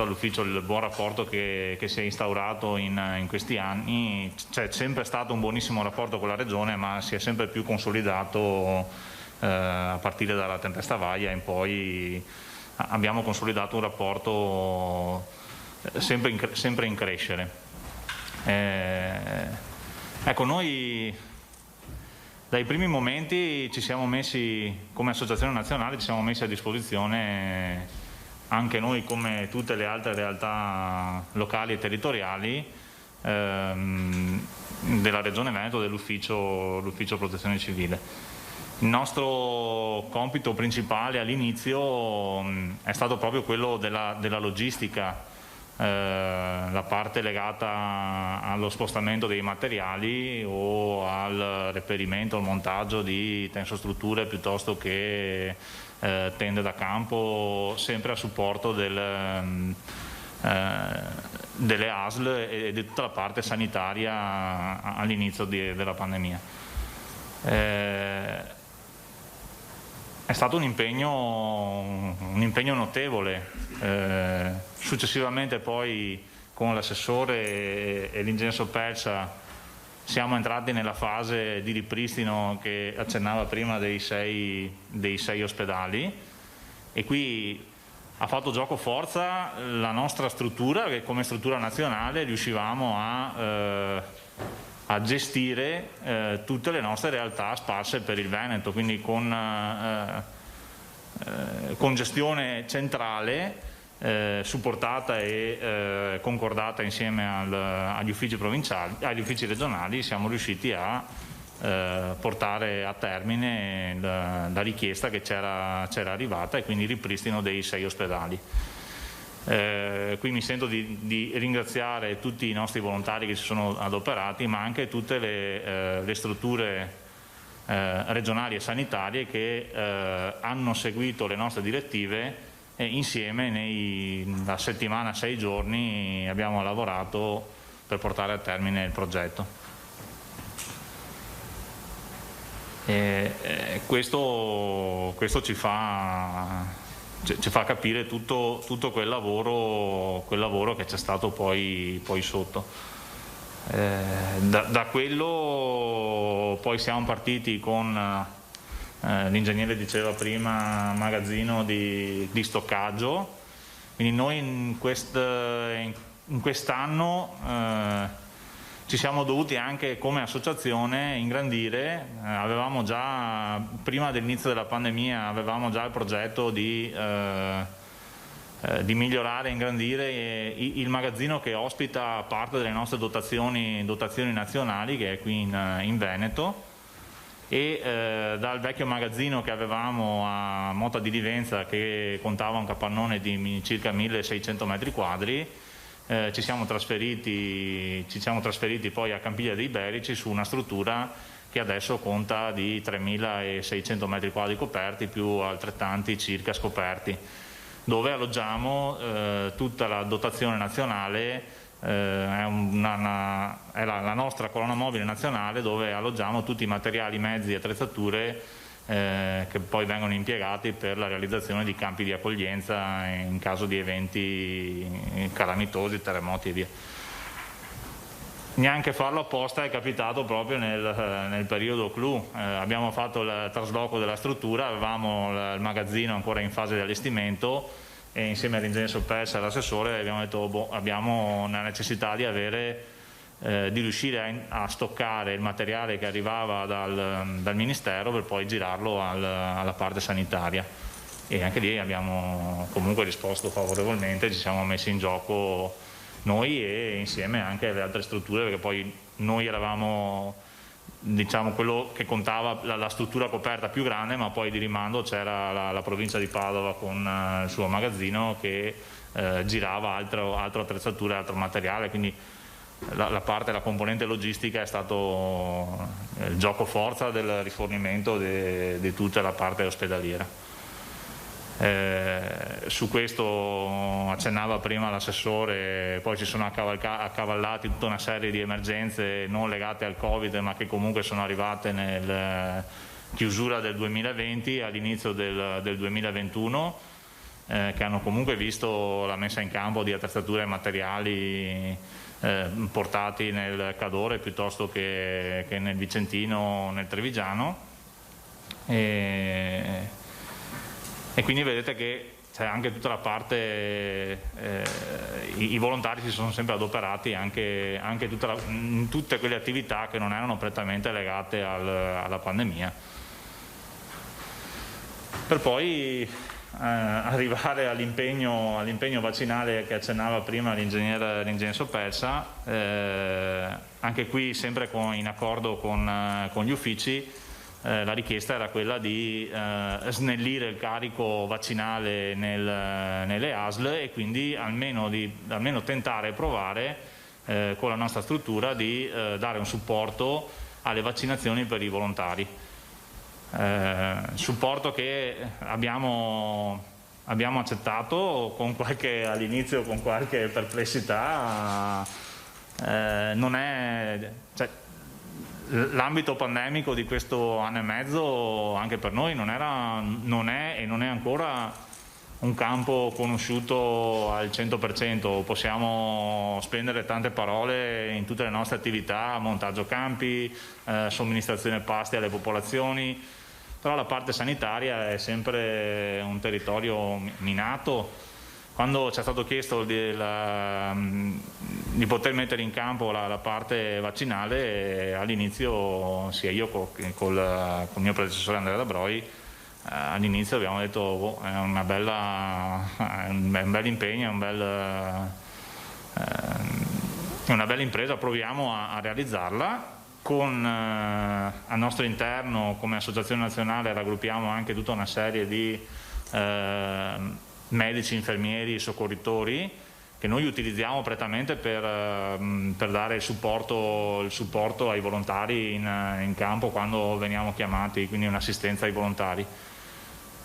all'ufficio. Il buon rapporto che si è instaurato in questi anni, c'è sempre stato un buonissimo rapporto con la Regione, ma si è sempre più consolidato a partire dalla tempesta Vaia in poi. Abbiamo consolidato un rapporto sempre in crescere. Ecco, noi dai primi momenti ci siamo messi, come associazione nazionale, ci siamo messi a disposizione, anche noi come tutte le altre realtà locali e territoriali della Regione Veneto, dell'ufficio protezione civile. Il nostro compito principale all'inizio è stato proprio quello della logistica, la parte legata allo spostamento dei materiali o al reperimento, al montaggio di tensostrutture piuttosto che tende da campo, sempre a supporto delle ASL e di tutta la parte sanitaria all'inizio della pandemia. È stato un impegno notevole. Successivamente poi con l'assessore e l'ingegner Soppelsa siamo entrati nella fase di ripristino che accennava prima dei sei ospedali, e qui ha fatto gioco forza la nostra struttura, che come struttura nazionale riuscivamo a gestire tutte le nostre realtà sparse per il Veneto, quindi con gestione centrale, supportata e concordata insieme agli uffici provinciali, agli uffici regionali. Siamo riusciti a portare a termine la richiesta che c'era arrivata, e quindi il ripristino dei 6 ospedali. Qui mi sento di ringraziare tutti i nostri volontari che si sono adoperati, ma anche tutte le strutture regionali e sanitarie che hanno seguito le nostre direttive, e insieme la settimana, 6 giorni, abbiamo lavorato per portare a termine il progetto. Questo ci fa capire tutto quel lavoro che c'è stato poi sotto. Da quello poi siamo partiti con l'ingegnere diceva prima magazzino di stoccaggio, quindi noi in quest'anno ci siamo dovuti anche come associazione ingrandire. Avevamo già, prima dell'inizio della pandemia, avevamo già il progetto di migliorare e ingrandire il magazzino che ospita parte delle nostre dotazioni nazionali, che è qui in Veneto, e dal vecchio magazzino che avevamo a Motta di Livenza, che contava un capannone di circa 1600 metri quadri, ci siamo trasferiti poi a Campiglia dei Iberici su una struttura che adesso conta di 3600 metri quadri coperti più altrettanti circa scoperti, dove alloggiamo tutta la dotazione nazionale, è la nostra colonna mobile nazionale, dove alloggiamo tutti i materiali, mezzi e attrezzature che poi vengono impiegati per la realizzazione di campi di accoglienza in caso di eventi calamitosi, terremoti e via. Neanche farlo apposta è capitato proprio nel periodo clou. Abbiamo fatto il trasloco della struttura, avevamo il magazzino ancora in fase di allestimento e insieme all'ingegnere Sopelsa e all'assessore abbiamo detto abbiamo una necessità di riuscire a stoccare il materiale che arrivava dal Ministero per poi girarlo alla parte sanitaria, e anche lì abbiamo comunque risposto favorevolmente, ci siamo messi in gioco noi e insieme anche alle altre strutture, perché poi noi eravamo, diciamo, quello che contava la struttura coperta più grande, ma poi di rimando c'era la provincia di Padova con il suo magazzino che girava altra attrezzatura e altro materiale, quindi la componente logistica è stato il gioco forza del rifornimento di tutta la parte ospedaliera. Su questo accennava prima l'assessore, poi si sono accavallati tutta una serie di emergenze non legate al Covid, ma che comunque sono arrivate nel chiusura del 2020 all'inizio del 2021, che hanno comunque visto la messa in campo di attrezzature e materiali portati nel Cadore piuttosto che nel Vicentino, nel Trevigiano, e quindi vedete che c'è anche tutta la parte, i volontari si sono sempre adoperati anche in tutte quelle attività che non erano prettamente legate alla pandemia, per poi arrivare all'impegno vaccinale che accennava prima l'ingegnere Sopelsa. Anche qui sempre in accordo con gli uffici, la richiesta era quella di snellire il carico vaccinale nelle ASL e quindi almeno tentare e provare con la nostra struttura di dare un supporto alle vaccinazioni per i volontari. Supporto che abbiamo accettato all'inizio con qualche perplessità. L'ambito pandemico di questo anno e mezzo anche per noi non è ancora un campo conosciuto al 100%, possiamo spendere tante parole in tutte le nostre attività, montaggio campi, somministrazione pasti alle popolazioni, però la parte sanitaria è sempre un territorio minato. Quando ci è stato chiesto di poter mettere in campo la parte vaccinale, all'inizio sia io col mio predecessore Andrea D'Abroi, all'inizio abbiamo detto è un bel impegno, è una bella impresa, proviamo a realizzarla. Al nostro interno come associazione nazionale raggruppiamo anche tutta una serie di medici, infermieri, soccorritori che noi utilizziamo prettamente per dare il supporto ai volontari in campo quando veniamo chiamati, quindi un'assistenza ai volontari.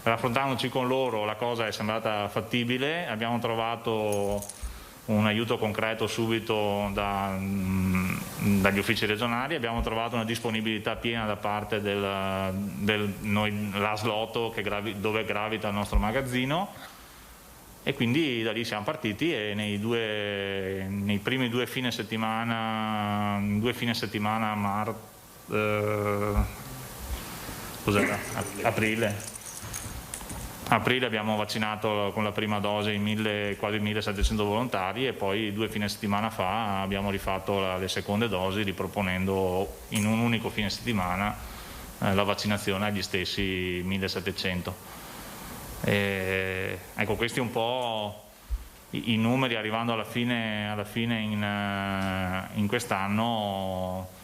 Raffrontandoci con loro la cosa è sembrata fattibile, abbiamo trovato un aiuto concreto subito dagli uffici regionali. Abbiamo trovato una disponibilità piena da parte l'Aslotto dove gravita il nostro magazzino, e quindi da lì siamo partiti, e nei primi due fine settimana aprile abbiamo vaccinato con la prima dose quasi 1700 volontari, e poi 2 fine settimana fa abbiamo rifatto le seconde dosi, riproponendo in un unico fine settimana la vaccinazione agli stessi 1700. Ecco, questi un po' i numeri arrivando alla fine in quest'anno.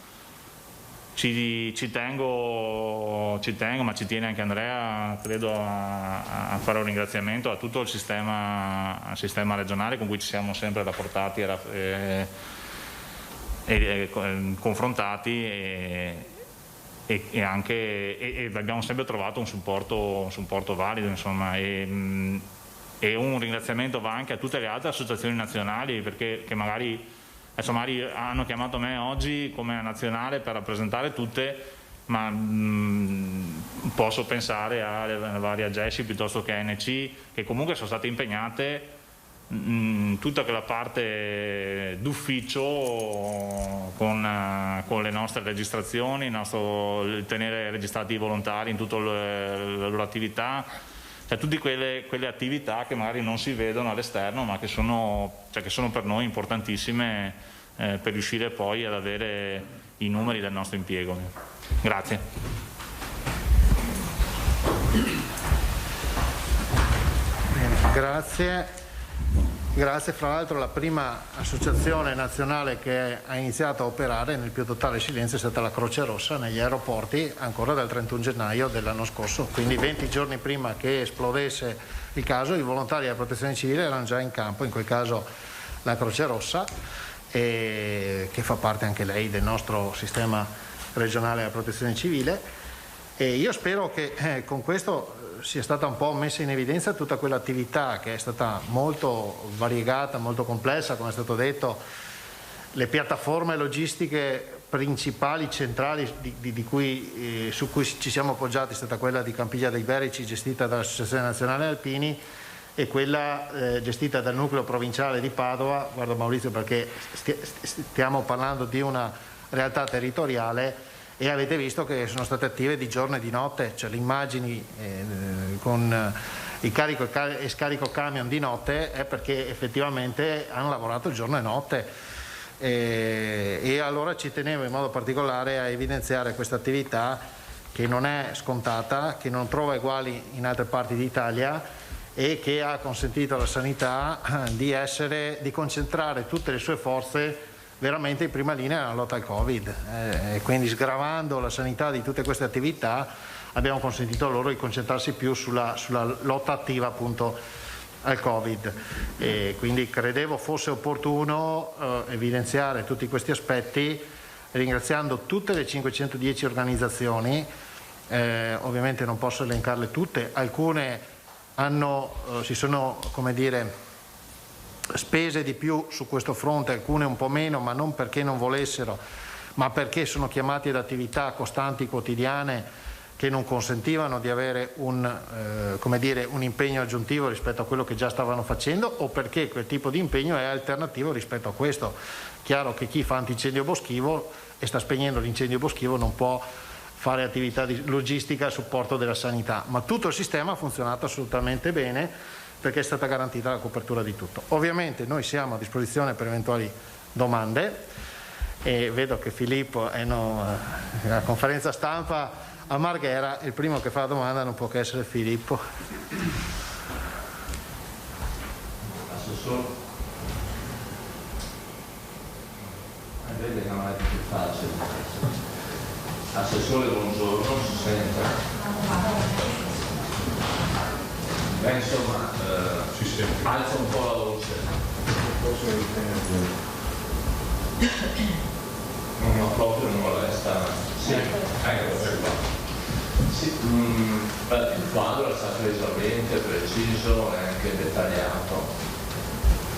Ci tengo, ma ci tiene anche Andrea, credo, a fare un ringraziamento a tutto il sistema regionale con cui ci siamo sempre rapportati e confrontati, e abbiamo sempre trovato un supporto valido, insomma, e un ringraziamento va anche a tutte le altre associazioni nazionali, perché che magari hanno chiamato me oggi come nazionale per rappresentare tutte, ma posso pensare alle varie AGESI piuttosto che ANC, che comunque sono state impegnate tutta quella parte d'ufficio con le nostre registrazioni, il tenere registrati i volontari in tutta la loro attività, cioè tutte quelle attività che magari non si vedono all'esterno, ma che sono per noi importantissime per riuscire poi ad avere i numeri del nostro impiego. Grazie. Bene, grazie. Fra l'altro la prima associazione nazionale che ha iniziato a operare nel più totale silenzio è stata la Croce Rossa negli aeroporti, ancora dal 31 gennaio dell'anno scorso, quindi 20 giorni prima che esplodesse il caso i volontari della protezione civile erano già in campo, in quel caso la Croce Rossa, che fa parte anche lei del nostro sistema regionale della protezione civile, e io spero che con questo sia stata un po' messa in evidenza tutta quell'attività che è stata molto variegata, molto complessa, come è stato detto. Le piattaforme logistiche principali, centrali su cui ci siamo appoggiati è stata quella di Campiglia dei Berici, gestita dall'Associazione Nazionale Alpini, e quella gestita dal nucleo provinciale di Padova. Guarda Maurizio, perché stiamo parlando di una realtà territoriale, e avete visto che sono state attive di giorno e di notte, cioè le immagini con il carico e scarico camion di notte è perché effettivamente hanno lavorato giorno e notte, e allora ci tenevo in modo particolare a evidenziare questa attività che non è scontata, che non trova uguali in altre parti d'Italia, e che ha consentito alla sanità di concentrare tutte le sue forze veramente in prima linea nella lotta al Covid, e quindi sgravando la sanità di tutte queste attività abbiamo consentito loro di concentrarsi più sulla lotta attiva appunto al Covid, e quindi credevo fosse opportuno evidenziare tutti questi aspetti, ringraziando tutte le 510 organizzazioni. Ovviamente non posso elencarle tutte, alcune si sono, come dire, spese di più su questo fronte, alcune un po' meno, ma non perché non volessero, ma perché sono chiamati ad attività costanti quotidiane che non consentivano di avere un impegno aggiuntivo rispetto a quello che già stavano facendo, o perché quel tipo di impegno è alternativo rispetto a questo. Chiaro che chi fa antincendio boschivo e sta spegnendo l'incendio boschivo non può fare attività di logistica a supporto della sanità, ma tutto il sistema ha funzionato assolutamente bene, perché è stata garantita la copertura di tutto. Ovviamente noi siamo a disposizione per eventuali domande, e vedo che Filippo è alla conferenza stampa a Marghera, il primo che fa la domanda non può che essere Filippo. Vede, non è più facile. Assessore, buongiorno, si sente? Insomma, alza un po' la voce. No, proprio non resta. Sì, ecco qua. Sì, il quadro è stato esauriente, preciso e anche dettagliato.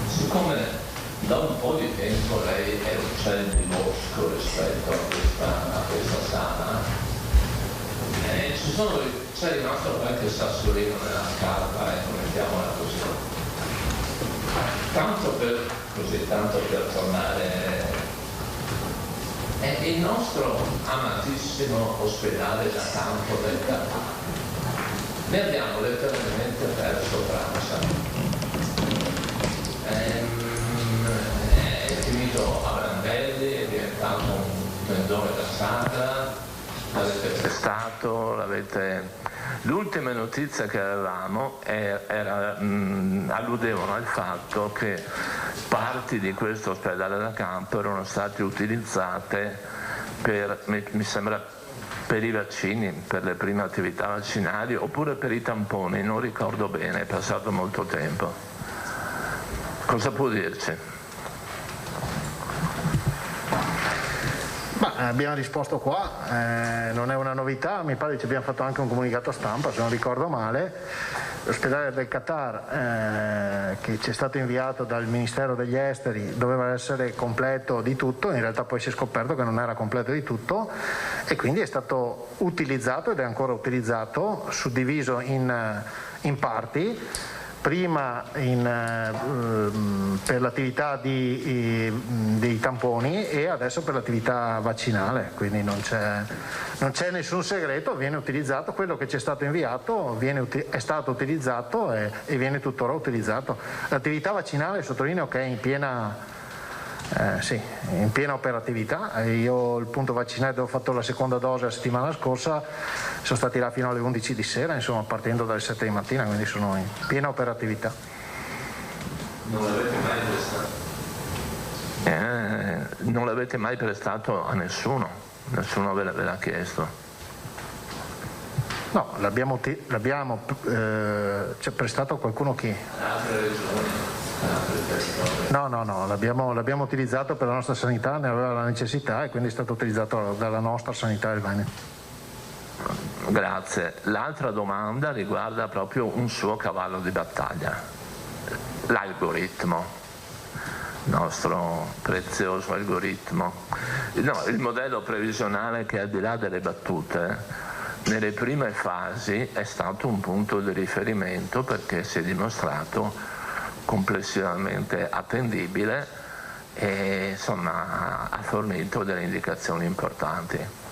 Siccome Da un po' di tempo lei è uccello di bosco rispetto a questa sala. C'è rimasto qualche sassolino nella scarpa, mettiamola così. Tanto per tornare. È il nostro amatissimo ospedale da campo del Qatar. Ne abbiamo letteralmente perso traccia. È finito a Brandelli, è diventato un mendone da sagra, l'avete prestato, Le ultime notizie che avevamo alludevano al fatto che parti di questo ospedale da campo erano state utilizzate mi sembra, per i vaccini, per le prime attività vaccinali oppure per i tamponi, non ricordo bene, è passato molto tempo. Cosa può dirci? Abbiamo risposto qua, non è una novità, mi pare che abbiamo fatto anche un comunicato stampa, se non ricordo male. L'ospedale del Qatar che ci è stato inviato dal Ministero degli Esteri doveva essere completo di tutto, in realtà poi si è scoperto che non era completo di tutto e quindi è stato utilizzato ed è ancora utilizzato, suddiviso in parti. Prima per l'attività dei tamponi e adesso per l'attività vaccinale, quindi non c'è nessun segreto, viene utilizzato quello che ci è stato inviato, è stato utilizzato e viene tuttora utilizzato. L'attività vaccinale, sottolineo che è in piena operatività. Io il punto vaccinale dove ho fatto la seconda dose la settimana scorsa, sono stati là fino alle 11 di sera, insomma, partendo dalle 7 di mattina, quindi sono in piena operatività. Non l'avete mai prestato? Non l'avete mai prestato a nessuno ve l'ha chiesto? No, l'abbiamo prestato a qualcuno chi? Altre regioni? No, l'abbiamo utilizzato per la nostra sanità, ne aveva la necessità e quindi è stato utilizzato dalla nostra sanità del Veneto. Grazie. L'altra domanda riguarda proprio un suo cavallo di battaglia, l'algoritmo, il nostro prezioso algoritmo. No, il modello previsionale che al di là delle battute nelle prime fasi è stato un punto di riferimento perché si è dimostrato complessivamente attendibile e insomma ha fornito delle indicazioni importanti.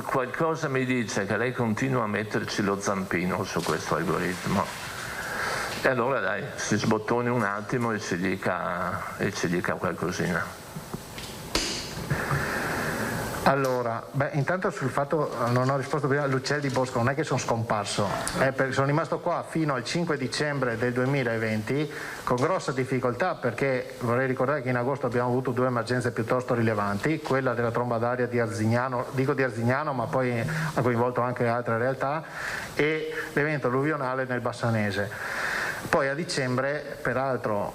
Qualcosa mi dice che lei continua a metterci lo zampino su questo algoritmo e allora dai, si sbottoni un attimo e ci dica qualcosina. Allora, intanto sul fatto, non ho risposto prima, l'uccello di bosco non è che sono scomparso, sono rimasto qua fino al 5 dicembre del 2020 con grossa difficoltà perché vorrei ricordare che in agosto abbiamo avuto 2 emergenze piuttosto rilevanti, quella della tromba d'aria di Arzignano, dico di Arzignano ma poi ha coinvolto anche altre realtà, e l'evento alluvionale nel Bassanese. Poi a dicembre, peraltro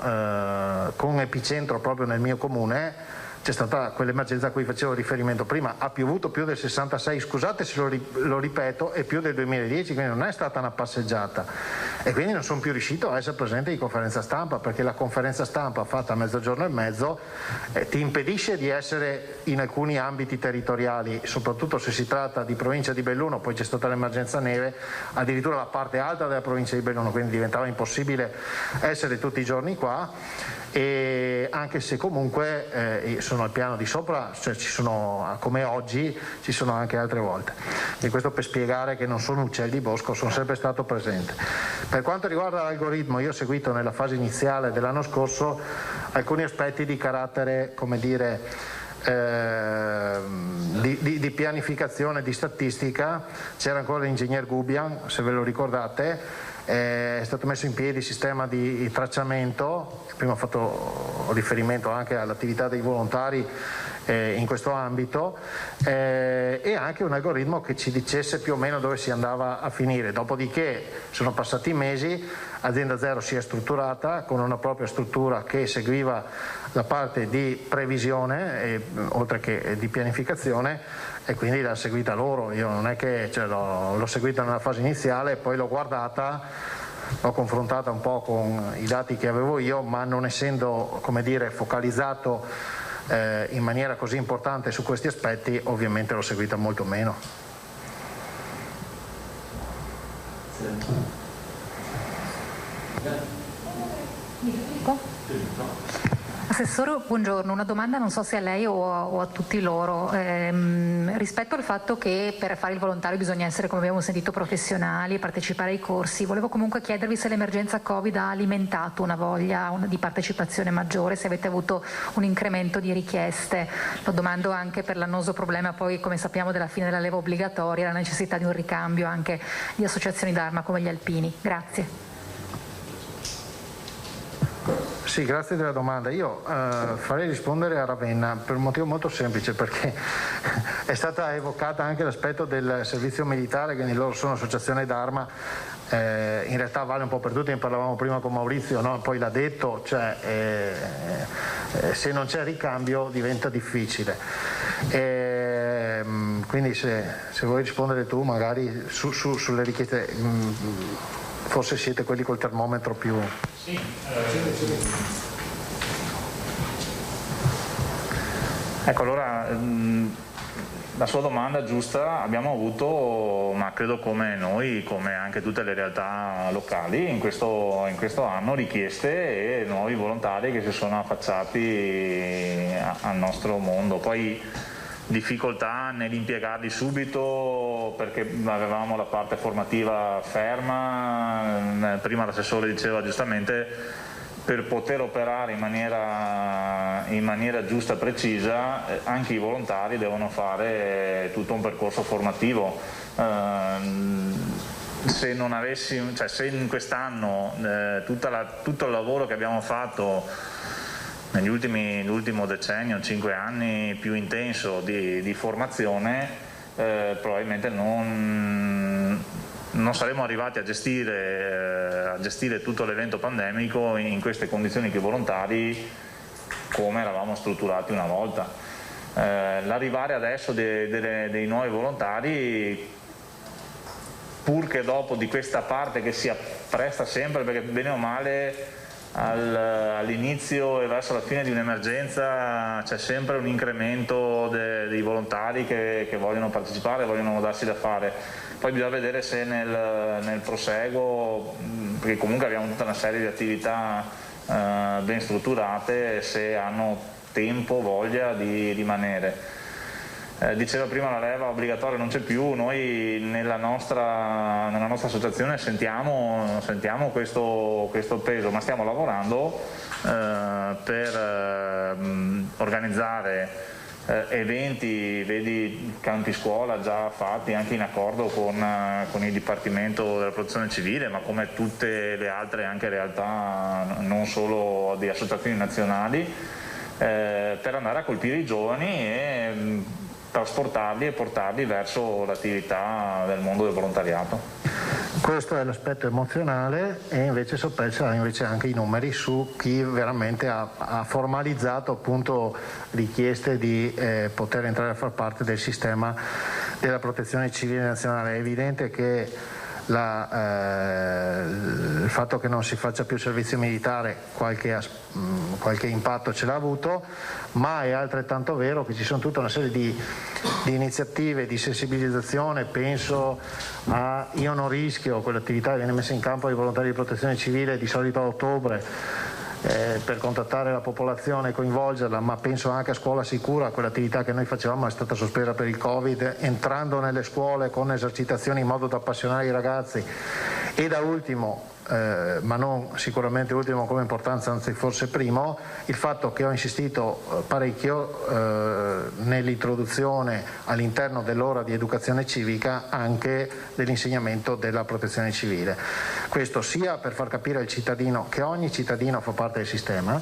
con epicentro proprio nel mio comune, c'è stata quell'emergenza a cui facevo riferimento prima, ha piovuto più del 66, scusate se lo ripeto, e più del 2010, quindi non è stata una passeggiata e quindi non sono più riuscito a essere presente in conferenza stampa perché la conferenza stampa fatta a mezzogiorno e mezzo ti impedisce di essere in alcuni ambiti territoriali, soprattutto se si tratta di provincia di Belluno, poi c'è stata l'emergenza neve, addirittura la parte alta della provincia di Belluno, quindi diventava impossibile essere tutti i giorni qua. E anche se comunque sono al piano di sopra, cioè ci sono, come oggi, ci sono anche altre volte. E questo per spiegare che non sono uccelli di bosco, sono sempre stato presente. Per quanto riguarda l'algoritmo, io ho seguito nella fase iniziale dell'anno scorso alcuni aspetti di carattere, come dire, di pianificazione, di statistica. C'era ancora l'ingegner Gubian, se ve lo ricordate. È stato messo in piedi il sistema di tracciamento, prima ho fatto riferimento anche all'attività dei volontari in questo ambito, e anche un algoritmo che ci dicesse più o meno dove si andava a finire. Dopodiché sono passati mesi, Azienda Zero si è strutturata con una propria struttura che seguiva la parte di previsione oltre che di pianificazione, e quindi l'ha seguita loro. Io non è che l'ho seguita nella fase iniziale e poi l'ho guardata l'ho confrontata un po' con i dati che avevo io, ma non essendo, come dire, focalizzato in maniera così importante su questi aspetti, ovviamente l'ho seguita molto meno. Assessore, buongiorno, una domanda non so se a lei o a tutti loro, rispetto al fatto che per fare il volontario bisogna essere, come abbiamo sentito, professionali e partecipare ai corsi. Volevo comunque chiedervi se l'emergenza Covid ha alimentato una voglia di partecipazione maggiore, se avete avuto un incremento di richieste. Lo domando anche per l'annoso problema poi, come sappiamo, della fine della leva obbligatoria, la necessità di un ricambio anche di associazioni d'arma come gli alpini. Grazie. Sì, grazie della domanda. Io farei rispondere a Ravenna per un motivo molto semplice, perché è stata evocata anche l'aspetto del servizio militare, quindi loro sono associazione d'arma, in realtà vale un po' per tutti, ne parlavamo prima con Maurizio, no? Poi l'ha detto, cioè, se non c'è ricambio diventa difficile. Quindi se vuoi rispondere tu magari sulle richieste, forse siete quelli col termometro più... Sì. Ecco, allora la sua domanda è giusta. Abbiamo avuto, ma credo come noi, come anche tutte le realtà locali, in questo anno richieste e nuovi volontari che si sono affacciati al nostro mondo. Poi difficoltà nell'impiegarli subito perché avevamo la parte formativa ferma. Prima l'assessore diceva giustamente, per poter operare in maniera giusta e precisa anche i volontari devono fare tutto un percorso formativo. Se non avessimo, cioè se in quest'anno tutto il lavoro che abbiamo fatto nell'ultimo decennio, 5 anni più intenso di formazione, probabilmente non saremmo arrivati a gestire tutto l'evento pandemico in queste condizioni che volontari come eravamo strutturati una volta. L'arrivare adesso dei nuovi volontari, pur che dopo di questa parte che si appresta sempre, perché bene o male all'inizio e verso la fine di un'emergenza c'è sempre un incremento dei volontari che vogliono partecipare, vogliono darsi da fare. Poi bisogna vedere se nel proseguo, perché comunque abbiamo tutta una serie di attività ben strutturate, se hanno tempo, voglia di rimanere. Diceva prima la leva obbligatoria non c'è più, noi nella nostra associazione sentiamo questo peso, ma stiamo lavorando per organizzare eventi, vedi campi scuola già fatti anche in accordo con il Dipartimento della Protezione Civile, ma come tutte le altre anche realtà non solo di associazioni nazionali, per andare a colpire i giovani e trasportarli e portarli verso l'attività del mondo del volontariato. Questo è l'aspetto emozionale, e invece Soppelsa ha invece anche i numeri su chi veramente ha formalizzato appunto richieste di poter entrare a far parte del sistema della protezione civile nazionale. È evidente che il fatto che non si faccia più servizio militare qualche impatto ce l'ha avuto, ma è altrettanto vero che ci sono tutta una serie di iniziative di sensibilizzazione. Penso a Io non rischio, quell'attività che viene messa in campo dai volontari di protezione civile di solito a ottobre, per contattare la popolazione e coinvolgerla, ma penso anche a Scuola Sicura, quell'attività che noi facevamo è stata sospesa per il Covid, entrando nelle scuole con esercitazioni in modo da appassionare i ragazzi. E da ultimo, ma non sicuramente ultimo come importanza, anzi forse primo, il fatto che ho insistito parecchio nell'introduzione all'interno dell'ora di educazione civica anche dell'insegnamento della protezione civile. Questo sia per far capire al cittadino che ogni cittadino fa parte del sistema,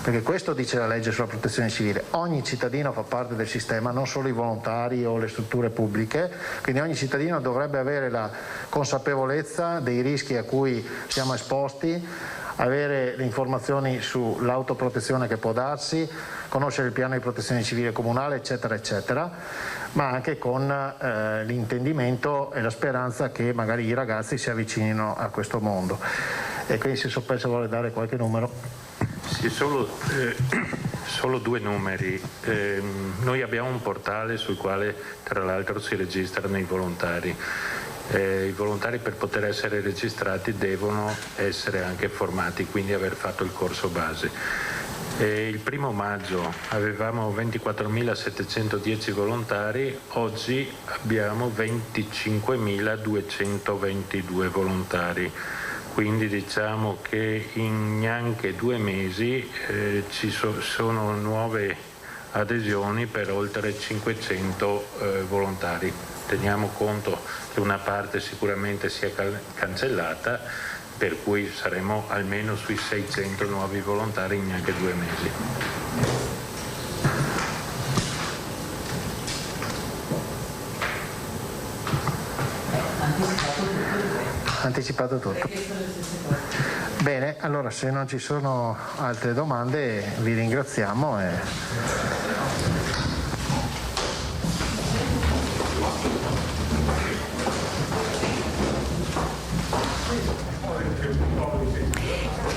perché questo dice la legge sulla protezione civile: ogni cittadino fa parte del sistema, non solo i volontari o le strutture pubbliche, quindi ogni cittadino dovrebbe avere la consapevolezza dei rischi a cui siamo esposti, avere le informazioni sull'autoprotezione che può darsi, conoscere il piano di protezione civile comunale, eccetera, eccetera, ma anche con l'intendimento e la speranza che magari i ragazzi si avvicinino a questo mondo. E quindi se Soppel vuole dare qualche numero. Sì, solo 2 numeri. Noi abbiamo un portale sul quale tra l'altro si registrano i volontari. I volontari per poter essere registrati devono essere anche formati, quindi aver fatto il corso base. Il 1° maggio avevamo 24.710 volontari, oggi abbiamo 25.222 volontari. Quindi diciamo che in neanche 2 mesi ci sono nuove adesioni per oltre 500 volontari. Teniamo conto che una parte sicuramente si è cancellata, per cui saremo almeno sui 600 nuovi volontari in neanche 2 mesi. Anticipato tutto. Bene, allora se non ci sono altre domande vi ringraziamo e...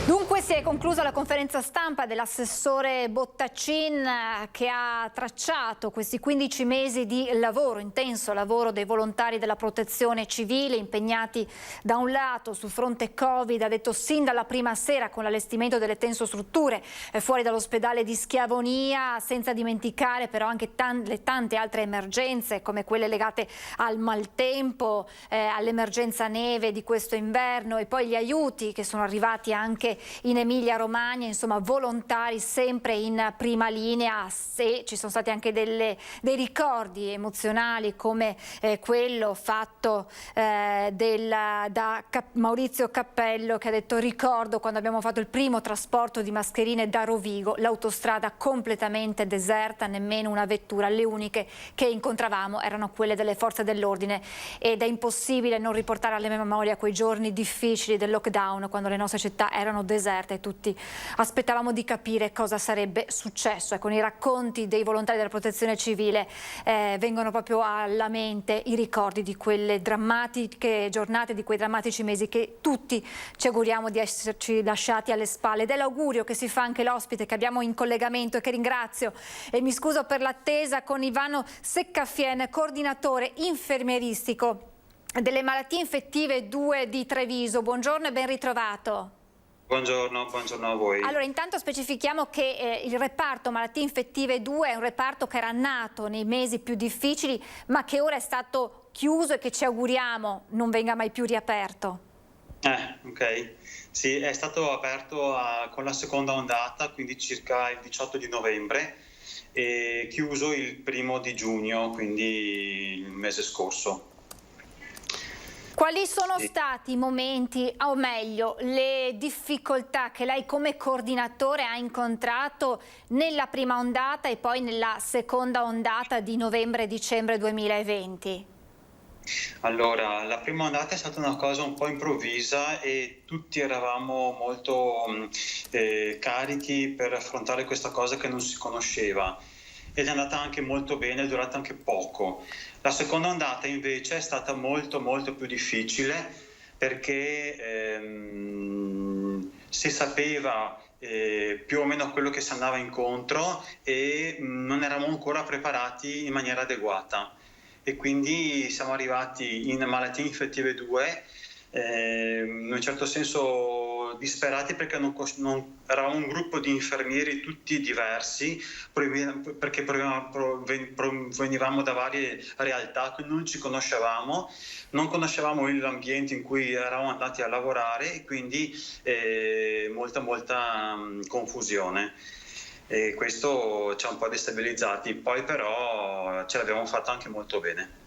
Dunque si è conclusa la conferenza stampa dell'assessore Bottacin che ha tracciato questi 15 mesi di lavoro, intenso lavoro dei volontari della protezione civile impegnati da un lato sul fronte Covid, ha detto sin dalla prima sera con l'allestimento delle tensostrutture fuori dall'ospedale di Schiavonia, senza dimenticare però anche le tante altre emergenze come quelle legate al maltempo, all'emergenza neve di questo inverno e poi gli aiuti che sono arrivati anche in Emilia-Romagna, insomma volontari sempre in prima linea. Se ci sono stati anche dei ricordi emozionali come quello fatto da Maurizio Cappello, che ha detto: ricordo quando abbiamo fatto il primo trasporto di mascherine da Rovigo, l'autostrada completamente deserta, nemmeno una vettura, le uniche che incontravamo erano quelle delle forze dell'ordine ed è impossibile non riportare alla memoria quei giorni difficili del lockdown quando le nostre città erano deserte e tutti aspettavamo di capire cosa sarebbe successo. Con i racconti dei volontari della protezione civile vengono proprio alla mente i ricordi di quelle drammatiche giornate, di quei drammatici mesi che tutti ci auguriamo di esserci lasciati alle spalle. Ed è l'augurio che si fa anche l'ospite che abbiamo in collegamento e che ringrazio e mi scuso per l'attesa, con Ivano Seccafien, coordinatore infermieristico delle malattie infettive 2 di Treviso. Buongiorno e ben ritrovato. Buongiorno a voi. Allora, intanto specifichiamo che il reparto malattie infettive 2 è un reparto che era nato nei mesi più difficili, ma che ora è stato chiuso e che ci auguriamo non venga mai più riaperto. Ok. Sì, è stato aperto con la seconda ondata, quindi circa il 18 di novembre, e chiuso il 1° di giugno, quindi il mese scorso. Quali sono stati i momenti, o meglio, le difficoltà che lei come coordinatore ha incontrato nella prima ondata e poi nella seconda ondata di novembre-dicembre 2020? Allora, la prima ondata è stata una cosa un po' improvvisa e tutti eravamo molto carichi per affrontare questa cosa che non si conosceva. Ed è andata anche molto bene, è durata anche poco. La seconda ondata invece è stata molto più difficile perché si sapeva più o meno a quello che si andava incontro e non eravamo ancora preparati in maniera adeguata. E quindi siamo arrivati in malattie infettive 2 in un certo senso disperati perché eravamo un gruppo di infermieri tutti diversi, perché venivamo da varie realtà, quindi non ci conoscevamo, non conoscevamo l'ambiente in cui eravamo andati a lavorare e quindi molta confusione. E questo ci ha un po' destabilizzati, poi però ce l'abbiamo fatta anche molto bene.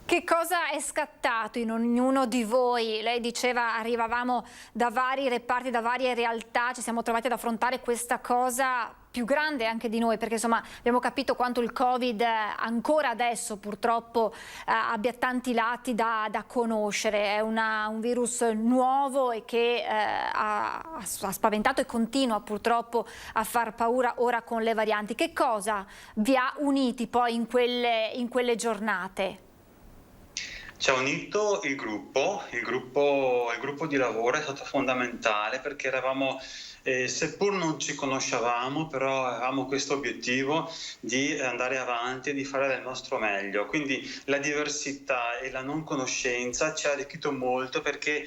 Che cosa è scattato in ognuno di voi? Lei diceva arrivavamo da vari reparti, da varie realtà, ci siamo trovati ad affrontare questa cosa più grande anche di noi, perché insomma abbiamo capito quanto il Covid ancora adesso purtroppo abbia tanti lati da conoscere. È un virus nuovo e che ha spaventato e continua purtroppo a far paura ora con le varianti. Che cosa vi ha uniti poi in quelle giornate? Ci ha unito il gruppo di lavoro è stato fondamentale, perché eravamo, seppur non ci conoscevamo, però avevamo questo obiettivo di andare avanti e di fare del nostro meglio. Quindi la diversità e la non conoscenza ci ha arricchito molto, perché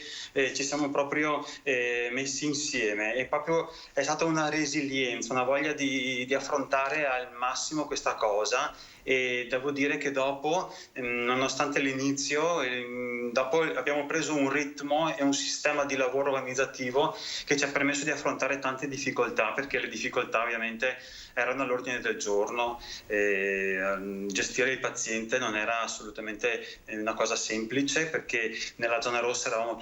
ci siamo proprio messi insieme, e proprio è stata una resilienza, una voglia di affrontare al massimo questa cosa. E devo dire che dopo, nonostante l'inizio, dopo abbiamo preso un ritmo e un sistema di lavoro organizzativo che ci ha permesso di affrontare tante difficoltà, perché le difficoltà ovviamente erano all'ordine del giorno. Gestire il paziente non era assolutamente una cosa semplice, perché nella zona rossa erano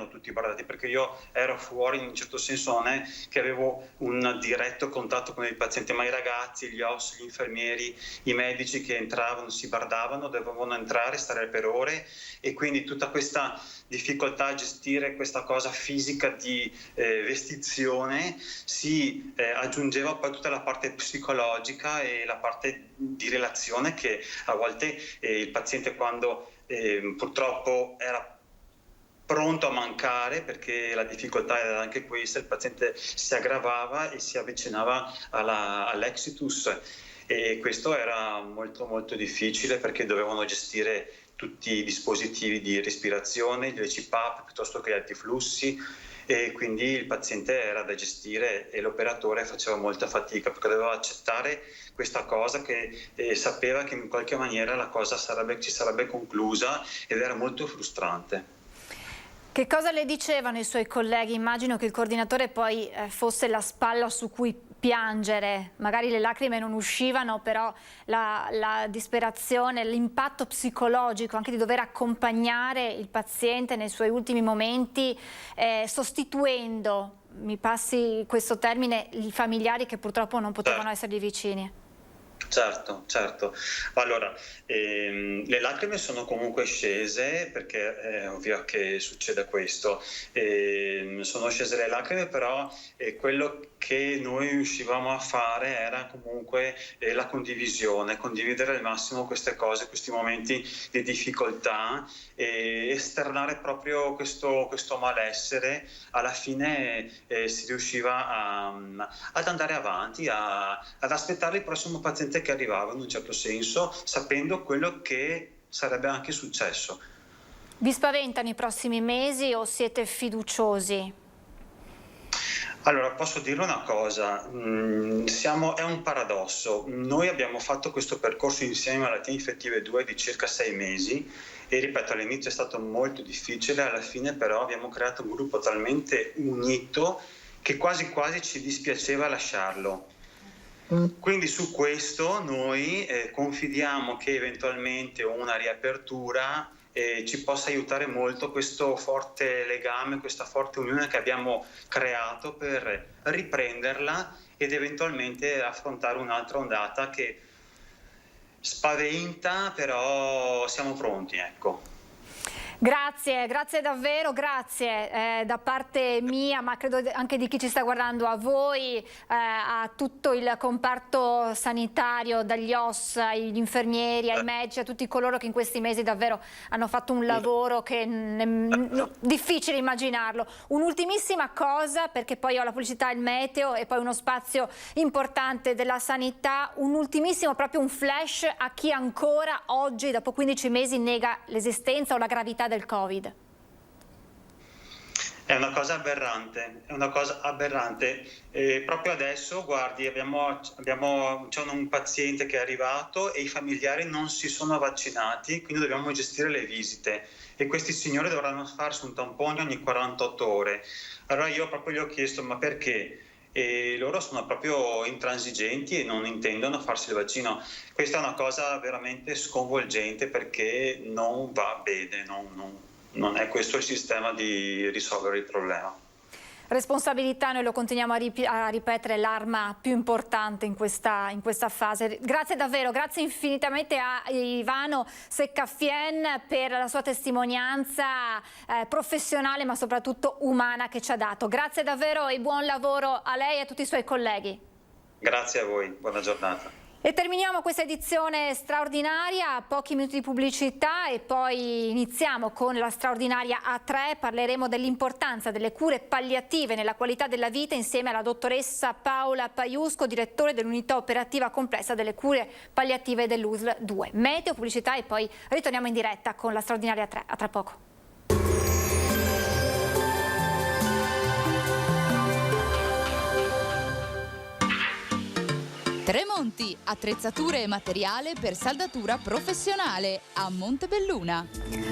tutti guardati, perché io ero fuori, in un certo senso non è che avevo un diretto contatto con il paziente, ma i ragazzi, gli OSS, gli infermieri, i medici che entravano, si bardavano, dovevano entrare, stare per ore, e quindi tutta questa difficoltà a gestire questa cosa fisica di vestizione si aggiungeva poi tutta la parte psicologica e la parte di relazione, che a volte il paziente, quando purtroppo era pronto a mancare, perché la difficoltà era anche questa, il paziente si aggravava e si avvicinava all'exitus. E questo era molto molto difficile, perché dovevano gestire tutti i dispositivi di respirazione, le CPAP piuttosto che gli alti flussi, e quindi il paziente era da gestire e l'operatore faceva molta fatica, perché doveva accettare questa cosa, che sapeva che in qualche maniera la cosa ci sarebbe conclusa, ed era molto frustrante. Che cosa le dicevano i suoi colleghi? Immagino che il coordinatore poi fosse la spalla su cui piangere, magari le lacrime non uscivano, però la disperazione, l'impatto psicologico anche di dover accompagnare il paziente nei suoi ultimi momenti, sostituendo, mi passi questo termine, i familiari che purtroppo non potevano essergli vicini. Certo. Allora, le lacrime sono comunque scese, perché è ovvio che succede questo. Sono scese le lacrime, però quello che noi riuscivamo a fare era comunque la condivisione, condividere al massimo queste cose, questi momenti di difficoltà, e esternare proprio questo malessere. Alla fine si riusciva ad andare avanti, ad aspettare il prossimo paziente che arrivava, in un certo senso, sapendo quello che sarebbe anche successo. Vi spaventano i prossimi mesi o siete fiduciosi? Allora, posso dire una cosa, è un paradosso. Noi abbiamo fatto questo percorso insieme a Malattie Infettive 2 di circa 6 mesi, e ripeto, all'inizio è stato molto difficile, alla fine però abbiamo creato un gruppo talmente unito che quasi quasi ci dispiaceva lasciarlo. Quindi su questo noi confidiamo che eventualmente una riapertura ci possa aiutare molto, questo forte legame, questa forte unione che abbiamo creato, per riprenderla ed eventualmente affrontare un'altra ondata che spaventa, però siamo pronti, ecco. Grazie davvero, grazie da parte mia, ma credo anche di chi ci sta guardando, a voi, a tutto il comparto sanitario, dagli OSS, agli infermieri, ai medici, a tutti coloro che in questi mesi davvero hanno fatto un lavoro che è difficile immaginarlo. Un'ultimissima cosa, perché poi ho la pubblicità, il meteo e poi uno spazio importante della sanità, un ultimissimo, proprio un flash a chi ancora oggi, dopo 15 mesi, nega l'esistenza o la gravità del Covid. È una cosa aberrante, proprio adesso, guardi, c'è un paziente che è arrivato e i familiari non si sono vaccinati, quindi dobbiamo gestire le visite, e questi signori dovranno farsi un tampone ogni 48 ore. Allora io proprio gli ho chiesto, ma perché? E loro sono proprio intransigenti e non intendono farsi il vaccino. Questa è una cosa veramente sconvolgente, perché non va bene, non è questo il sistema di risolvere il problema. Responsabilità, noi lo continuiamo a ripetere, l'arma più importante in questa fase. Grazie davvero, grazie infinitamente a Ivano Seccaffien per la sua testimonianza professionale ma soprattutto umana che ci ha dato. Grazie davvero e buon lavoro a lei e a tutti i suoi colleghi. Grazie a voi, buona giornata. E terminiamo questa edizione straordinaria, pochi minuti di pubblicità e poi iniziamo con la straordinaria A3, parleremo dell'importanza delle cure palliative nella qualità della vita insieme alla dottoressa Paola Paiusco, direttore dell'unità operativa complessa delle cure palliative dell'USL 2. Meteo, pubblicità e poi ritorniamo in diretta con la straordinaria A3, a tra poco. Tremonti, attrezzature e materiale per saldatura professionale a Montebelluna.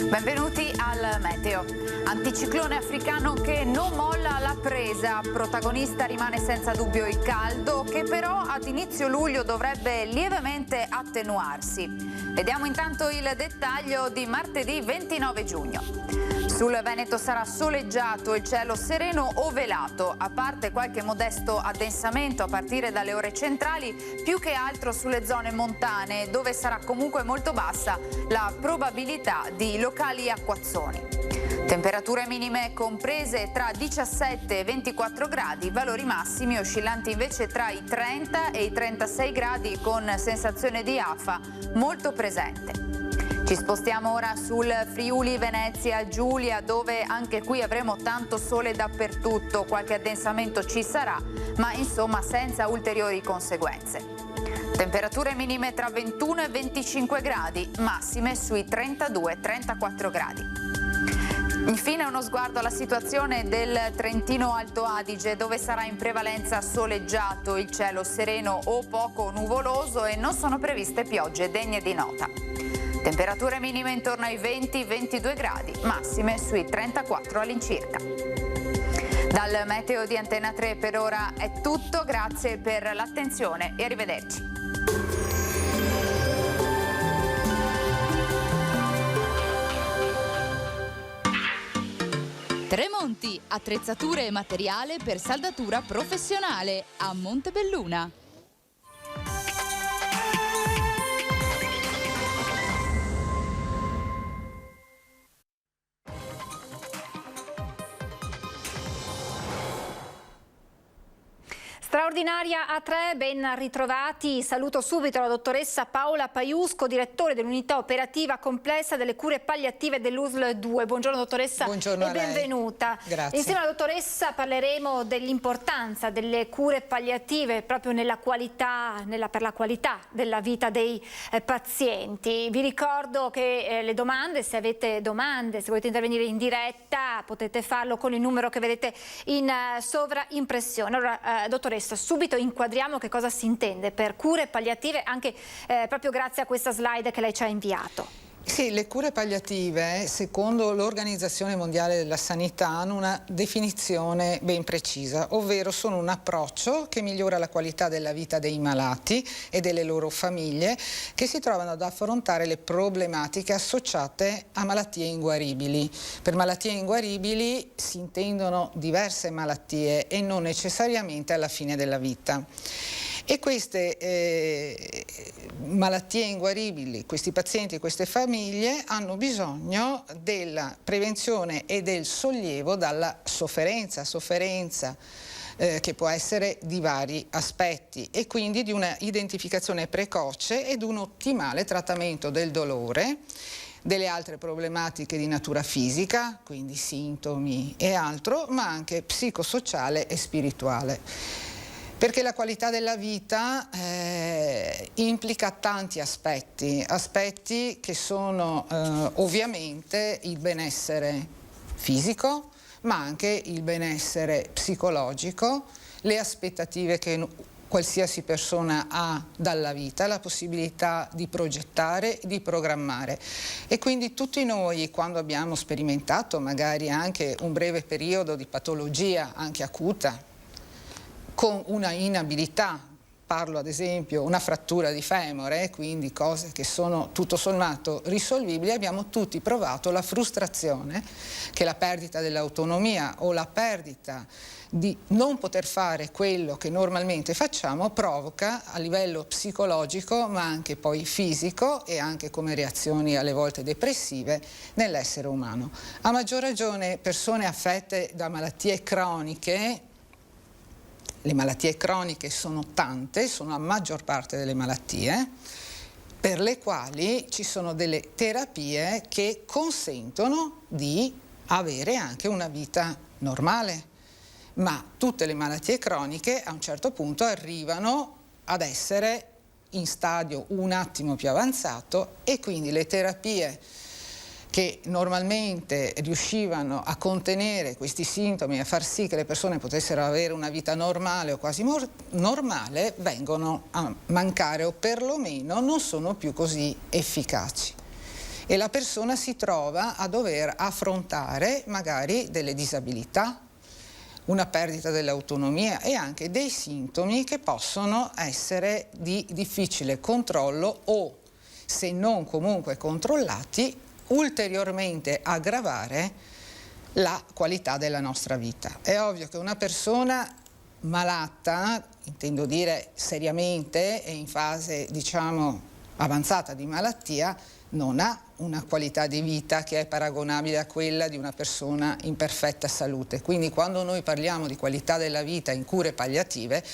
Benvenuti al meteo. Anticiclone africano che non molla la presa. Protagonista rimane senza dubbio il caldo, che però ad inizio luglio dovrebbe lievemente attenuarsi. Vediamo intanto il dettaglio di martedì 29 giugno. Sul Veneto sarà soleggiato, il cielo sereno o velato, a parte qualche modesto addensamento a partire dalle ore centrali, più che altro sulle zone montane, dove sarà comunque molto bassa la probabilità di locali acquazzoni. Temperature minime comprese tra 17 e 24 gradi, valori massimi oscillanti invece tra i 30 e i 36 gradi con sensazione di afa molto presente. Ci spostiamo ora sul Friuli Venezia Giulia, dove anche qui avremo tanto sole dappertutto, qualche addensamento ci sarà, ma insomma senza ulteriori conseguenze. Temperature minime tra 21 e 25 gradi, massime sui 32-34 gradi. Infine uno sguardo alla situazione del Trentino Alto Adige, dove sarà in prevalenza soleggiato, il cielo sereno o poco nuvoloso e non sono previste piogge degne di nota. Temperature minime intorno ai 20-22 gradi, massime sui 34 all'incirca. Dal meteo di Antena 3 per ora è tutto, grazie per l'attenzione e arrivederci. Tremonti, attrezzature e materiale per saldatura professionale a Montebelluna. Straordinaria A3, ben ritrovati. Saluto subito la dottoressa Paola Paiusco, direttore dell'unità operativa complessa delle cure palliative dell'USL 2. Buongiorno dottoressa. Buongiorno e benvenuta. Grazie. Insieme alla dottoressa parleremo dell'importanza delle cure palliative proprio nella qualità, per la qualità della vita dei pazienti. Vi ricordo che le domande, se avete domande, se volete intervenire in diretta, potete farlo con il numero che vedete in sovraimpressione. Allora, dottoressa, subito inquadriamo che cosa si intende per cure palliative, anche proprio grazie a questa slide che lei ci ha inviato. Sì, le cure palliative, secondo l'Organizzazione Mondiale della Sanità, hanno una definizione ben precisa, ovvero sono un approccio che migliora la qualità della vita dei malati e delle loro famiglie che si trovano ad affrontare le problematiche associate a malattie inguaribili. Per malattie inguaribili si intendono diverse malattie e non necessariamente alla fine della vita. E queste malattie inguaribili, questi pazienti e queste famiglie hanno bisogno della prevenzione e del sollievo dalla sofferenza che può essere di vari aspetti, e quindi di una identificazione precoce ed un ottimale trattamento del dolore, delle altre problematiche di natura fisica, quindi sintomi e altro, ma anche psicosociale e spirituale. Perché la qualità della vita implica tanti aspetti che sono ovviamente il benessere fisico, ma anche il benessere psicologico, le aspettative che qualsiasi persona ha dalla vita, la possibilità di progettare, di programmare. E quindi tutti noi, quando abbiamo sperimentato magari anche un breve periodo di patologia, anche acuta, con una inabilità parlo ad esempio una frattura di femore, quindi cose che sono tutto sommato risolvibili, abbiamo tutti provato la frustrazione che la perdita dell'autonomia o la perdita di non poter fare quello che normalmente facciamo provoca a livello psicologico, ma anche poi fisico e anche come reazioni alle volte depressive nell'essere umano. A maggior ragione persone affette da malattie croniche. Le malattie croniche sono tante, sono la maggior parte delle malattie, per le quali ci sono delle terapie che consentono di avere anche una vita normale. Ma tutte le malattie croniche a un certo punto arrivano ad essere in stadio un attimo più avanzato e quindi le terapie che normalmente riuscivano a contenere questi sintomi e a far sì che le persone potessero avere una vita normale o quasi normale vengono a mancare o perlomeno non sono più così efficaci. E la persona si trova a dover affrontare magari delle disabilità, una perdita dell'autonomia e anche dei sintomi che possono essere di difficile controllo o, se non comunque controllati, ulteriormente aggravare la qualità della nostra vita. È ovvio che una persona malata, intendo dire seriamente e in fase diciamo avanzata di malattia, non ha una qualità di vita che è paragonabile a quella di una persona in perfetta salute. Quindi quando noi parliamo di qualità della vita in cure palliative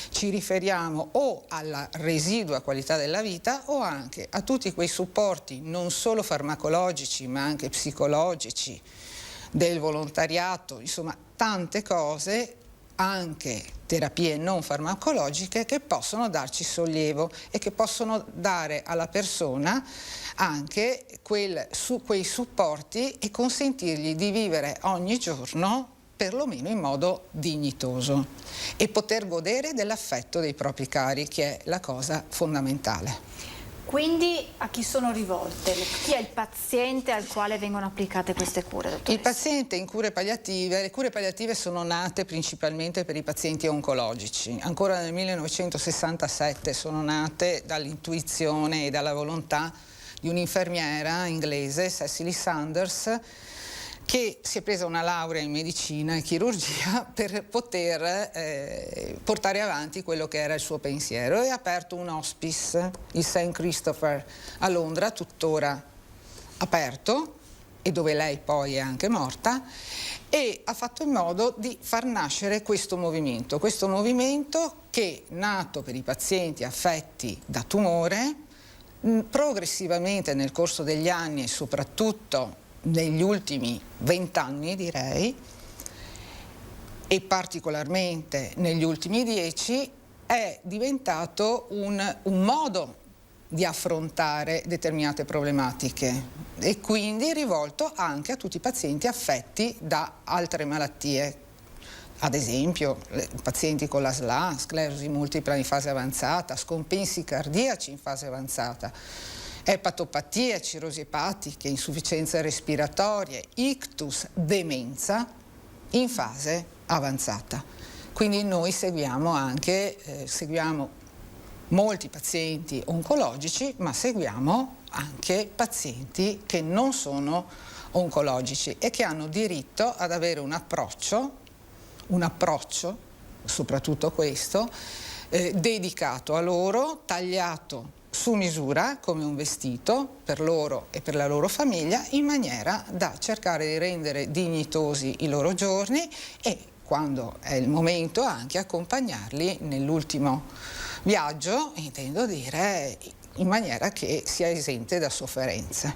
ci riferiamo o alla residua qualità della vita o anche a tutti quei supporti non solo farmacologici ma anche psicologici, del volontariato, insomma tante cose, anche terapie non farmacologiche che possono darci sollievo e che possono dare alla persona anche quei supporti e consentirgli di vivere ogni giorno perlomeno in modo dignitoso e poter godere dell'affetto dei propri cari, che è la cosa fondamentale. Quindi a chi sono rivolte? Chi è il paziente al quale vengono applicate queste cure, dottoressa? Il paziente in cure palliative, le cure palliative sono nate principalmente per i pazienti oncologici. Ancora nel 1967 sono nate dall'intuizione e dalla volontà di un'infermiera inglese, Cecily Saunders, che si è presa una laurea in medicina e chirurgia per poter portare avanti quello che era il suo pensiero e ha aperto un hospice, il St. Christopher a Londra, tuttora aperto e dove lei poi è anche morta, e ha fatto in modo di far nascere questo movimento che, nato per i pazienti affetti da tumore, progressivamente nel corso degli anni e soprattutto negli ultimi 20 anni direi, e particolarmente negli ultimi 10, è diventato un modo di affrontare determinate problematiche e quindi rivolto anche a tutti i pazienti affetti da altre malattie, ad esempio pazienti con la SLA, sclerosi multipla in fase avanzata, scompensi cardiaci in fase avanzata, epatopatie, cirrosi epatiche, insufficienze respiratorie, ictus, demenza in fase avanzata. Quindi noi seguiamo molti pazienti oncologici, ma seguiamo anche pazienti che non sono oncologici e che hanno diritto ad avere un approccio, soprattutto questo, dedicato a loro, tagliato su misura come un vestito per loro e per la loro famiglia, in maniera da cercare di rendere dignitosi i loro giorni e, quando è il momento, anche accompagnarli nell'ultimo viaggio, intendo dire, in maniera che sia esente da sofferenze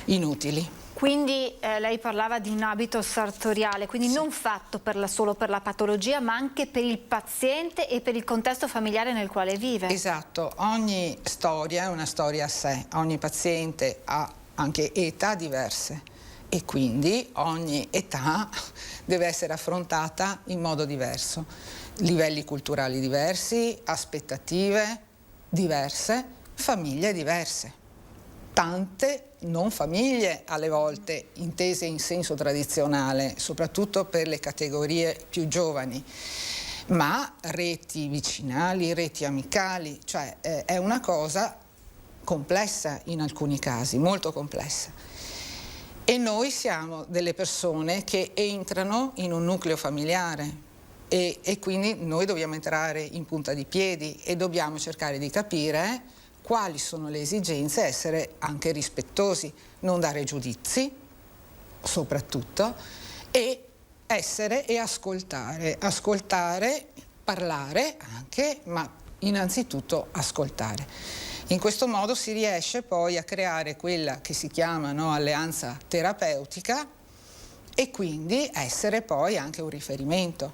inutili. Quindi lei parlava di un abito sartoriale, quindi sì, non fatto solo per la patologia, ma anche per il paziente e per il contesto familiare nel quale vive. Esatto, ogni storia è una storia a sé, ogni paziente ha anche età diverse e quindi ogni età deve essere affrontata in modo diverso. Livelli culturali diversi, aspettative diverse, famiglie diverse. Tante non famiglie alle volte intese in senso tradizionale, soprattutto per le categorie più giovani, ma reti vicinali, reti amicali, cioè è una cosa complessa in alcuni casi, molto complessa. E noi siamo delle persone che entrano in un nucleo familiare e quindi noi dobbiamo entrare in punta di piedi e dobbiamo cercare di capire quali sono le esigenze, essere anche rispettosi, non dare giudizi soprattutto, e essere e ascoltare, parlare anche, ma innanzitutto ascoltare. In questo modo si riesce poi a creare quella che si chiama, no, alleanza terapeutica e quindi essere poi anche un riferimento.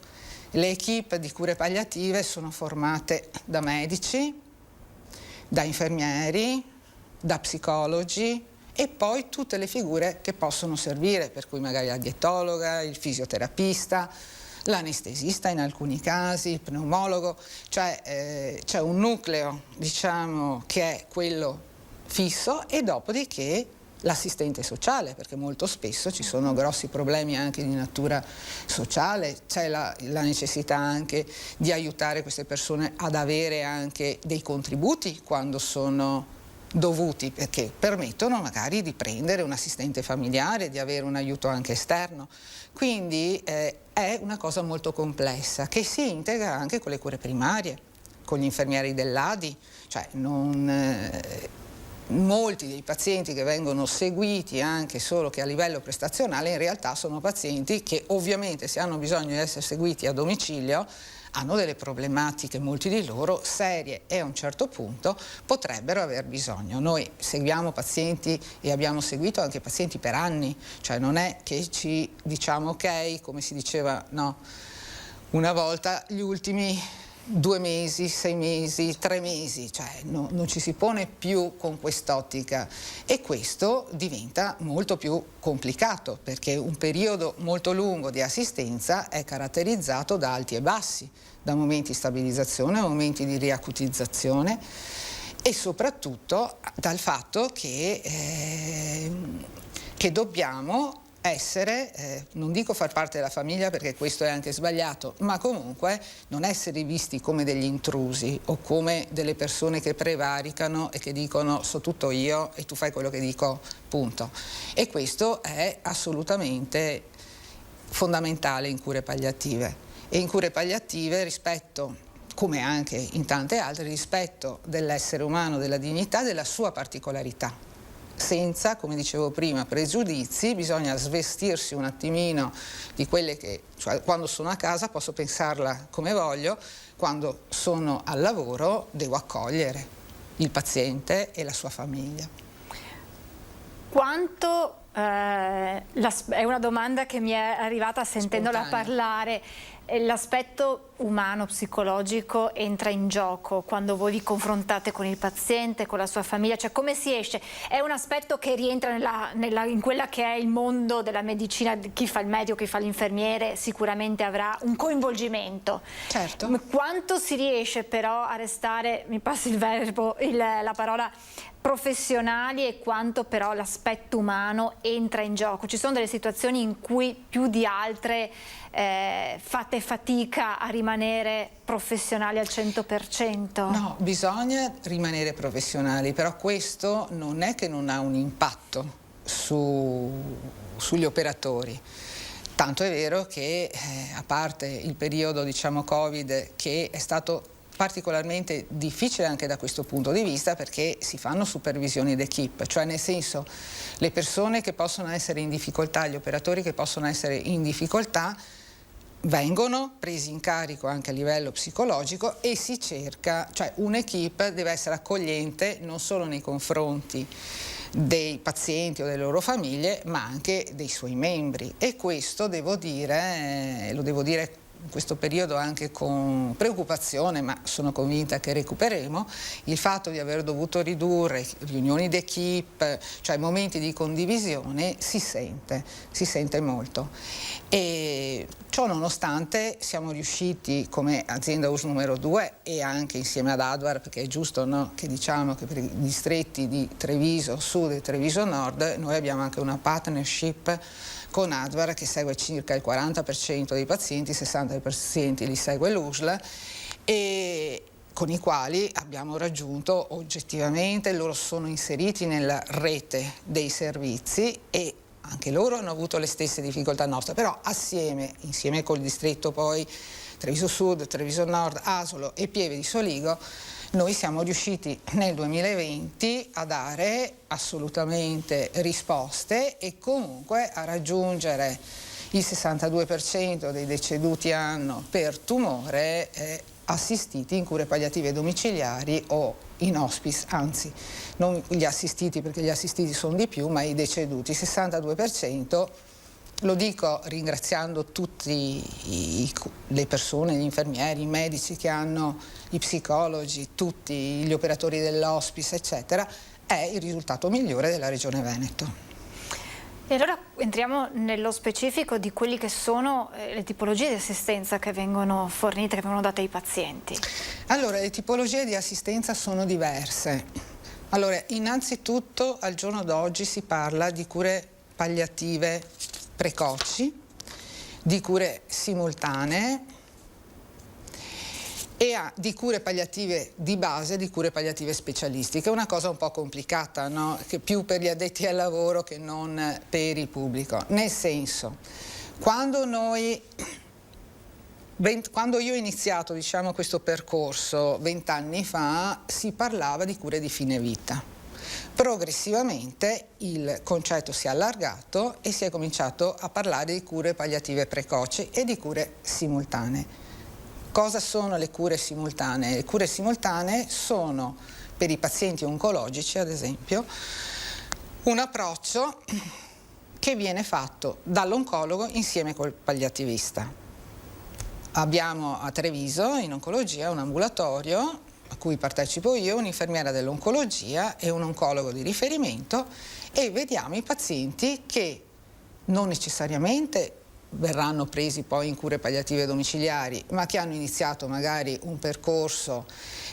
Le equip di cure palliative sono formate da medici, da infermieri, da psicologi e poi tutte le figure che possono servire, per cui magari la dietologa, il fisioterapista, l'anestesista in alcuni casi, il pneumologo, cioè c'è un nucleo, diciamo, che è quello fisso e dopodiché l'assistente sociale, perché molto spesso ci sono grossi problemi anche di natura sociale, c'è la necessità anche di aiutare queste persone ad avere anche dei contributi quando sono dovuti, perché permettono magari di prendere un assistente familiare, di avere un aiuto anche esterno. Quindi è una cosa molto complessa che si integra anche con le cure primarie, con gli infermieri dell'ADI, cioè molti dei pazienti che vengono seguiti anche solo che a livello prestazionale in realtà sono pazienti che ovviamente se hanno bisogno di essere seguiti a domicilio hanno delle problematiche, molti di loro serie, e a un certo punto potrebbero aver bisogno. Noi seguiamo pazienti e abbiamo seguito anche pazienti per anni, cioè non è che ci diciamo ok, come si diceva una volta, gli ultimi 2 mesi, 6 mesi, 3 mesi, cioè non ci si pone più con quest'ottica e questo diventa molto più complicato perché un periodo molto lungo di assistenza è caratterizzato da alti e bassi, da momenti di stabilizzazione, da momenti di riacutizzazione e soprattutto dal fatto che dobbiamo essere, non dico far parte della famiglia perché questo è anche sbagliato, ma comunque non essere visti come degli intrusi o come delle persone che prevaricano e che dicono so tutto io e tu fai quello che dico, punto. E questo è assolutamente fondamentale in cure palliative. E in cure palliative rispetto, come anche in tante altre, rispetto dell'essere umano, della dignità, della sua particolarità. Senza, come dicevo prima, pregiudizi, bisogna svestirsi un attimino di quelle che, cioè quando sono a casa posso pensarla come voglio, quando sono al lavoro devo accogliere il paziente e la sua famiglia. Quanto, è una domanda che mi è arrivata sentendola parlare, l'aspetto umano, psicologico entra in gioco quando voi vi confrontate con il paziente, con la sua famiglia, cioè come si esce? È un aspetto che rientra in quella che è il mondo della medicina, chi fa il medico, chi fa l'infermiere sicuramente avrà un coinvolgimento. Certo. Quanto si riesce però a restare, mi passi il verbo, la parola, professionali e quanto però l'aspetto umano entra in gioco? Ci sono delle situazioni in cui più di altre fate fatica a rimanere professionali al 100%? No, bisogna rimanere professionali, però questo non è che non ha un impatto sugli operatori. Tanto è vero che a parte il periodo, diciamo, Covid, che è stato particolarmente difficile anche da questo punto di vista perché si fanno supervisioni d'equipe, cioè nel senso le persone che possono essere in difficoltà, gli operatori che possono essere in difficoltà vengono presi in carico anche a livello psicologico e si cerca, cioè un'equipe deve essere accogliente non solo nei confronti dei pazienti o delle loro famiglie ma anche dei suoi membri e questo devo dire, lo devo dire in questo periodo anche con preoccupazione, ma sono convinta che recupereremo, il fatto di aver dovuto ridurre riunioni d'equipe, cioè momenti di condivisione, si sente molto. E ciò nonostante siamo riusciti come azienda US numero 2 e anche insieme ad Advar, perché è giusto, no, che diciamo che per i distretti di Treviso Sud e Treviso Nord noi abbiamo anche una partnership con Advar, che segue circa il 40% dei pazienti, il 60% li segue l'USL, e con i quali abbiamo raggiunto oggettivamente, loro sono inseriti nella rete dei servizi e anche loro hanno avuto le stesse difficoltà nostre, però insieme col distretto poi Treviso Sud, Treviso Nord, Asolo e Pieve di Soligo, noi siamo riusciti nel 2020 a dare assolutamente risposte e comunque a raggiungere il 62% dei deceduti anno per tumore assistiti in cure palliative domiciliari o in hospice, anzi non gli assistiti, perché gli assistiti sono di più, ma i deceduti, 62%. Lo dico ringraziando tutte le persone, gli infermieri, i medici che hanno, i psicologi, tutti gli operatori dell'hospice, eccetera, è il risultato migliore della Regione Veneto. E allora entriamo nello specifico di quelli che sono le tipologie di assistenza che vengono fornite, che vengono date ai pazienti. Allora, le tipologie di assistenza sono diverse. Allora, innanzitutto al giorno d'oggi si parla di cure palliative precoci, di cure simultanee e di cure palliative di base, di cure palliative specialistiche. È una cosa un po' complicata, no? Che più per gli addetti al lavoro che non per il pubblico. Nel senso, quando io ho iniziato, diciamo, questo percorso 20 anni fa, si parlava di cure di fine vita. Progressivamente il concetto si è allargato e si è cominciato a parlare di cure palliative precoci e di cure simultanee. Cosa sono le cure simultanee? Le cure simultanee sono, per i pazienti oncologici ad esempio, un approccio che viene fatto dall'oncologo insieme col palliativista. Abbiamo a Treviso in oncologia un ambulatorio a cui partecipo io, un'infermiera dell'oncologia e un oncologo di riferimento, e vediamo i pazienti che non necessariamente verranno presi poi in cure palliative domiciliari, ma che hanno iniziato magari un percorso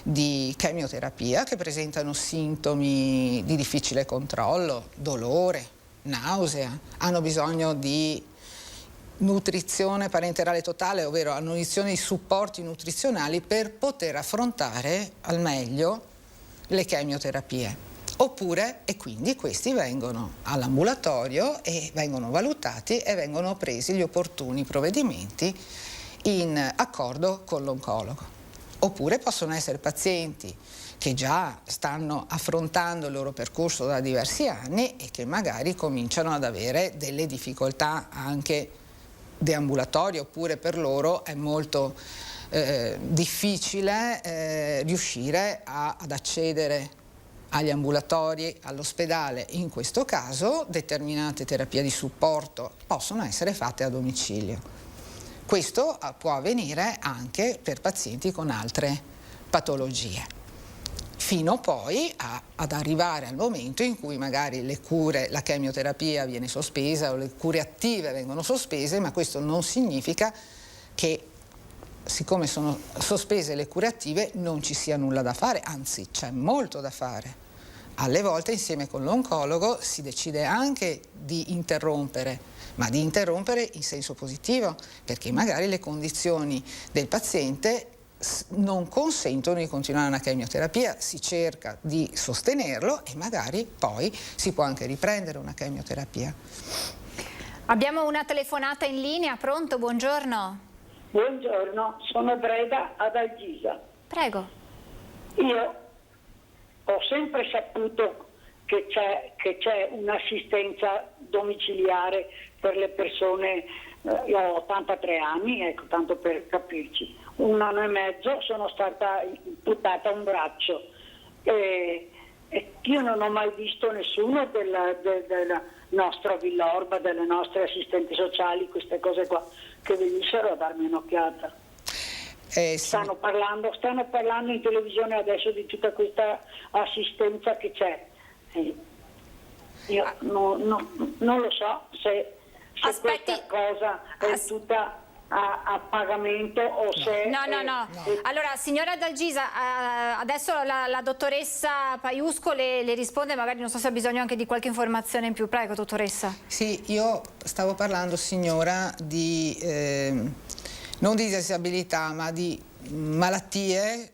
di chemioterapia, che presentano sintomi di difficile controllo, dolore, nausea, hanno bisogno di nutrizione parenterale totale, ovvero annuizione di supporti nutrizionali per poter affrontare al meglio le chemioterapie. Oppure, e quindi questi vengono all'ambulatorio e vengono valutati e vengono presi gli opportuni provvedimenti in accordo con l'oncologo. Oppure possono essere pazienti che già stanno affrontando il loro percorso da diversi anni e che magari cominciano ad avere delle difficoltà anche deambulatorie, oppure per loro è molto difficile riuscire ad accedere agli ambulatori, all'ospedale. In questo caso determinate terapie di supporto possono essere fatte a domicilio. Questo può avvenire anche per pazienti con altre patologie, fino poi ad arrivare al momento in cui magari le cure, la chemioterapia viene sospesa o le cure attive vengono sospese, ma questo non significa che, siccome sono sospese le cure attive, non ci sia nulla da fare, anzi c'è molto da fare. Alle volte insieme con l'oncologo si decide anche di interrompere, ma di interrompere in senso positivo, perché magari le condizioni del paziente non consentono di continuare una chemioterapia, si cerca di sostenerlo e magari poi si può anche riprendere una chemioterapia. Abbiamo una telefonata in linea, pronto? Buongiorno. Buongiorno, sono Breda ad Algisa. Prego. Io ho sempre saputo che c'è un'assistenza domiciliare per le persone, io ho 83 anni, ecco, tanto per capirci. 1 anno e mezzo sono stata imputata a un braccio e io non ho mai visto nessuno della nostra Villorba, delle nostre assistenti sociali, queste cose qua, che venissero a darmi un'occhiata. Sì. Stanno parlando in televisione adesso di tutta questa assistenza che c'è. Io non lo so se questa cosa è tutta a pagamento o se... No. Allora, signora Dalgisa, adesso la dottoressa Paiusco le risponde, magari non so se ha bisogno anche di qualche informazione in più. Prego, dottoressa. Sì, io stavo parlando, signora, di non di disabilità, ma di malattie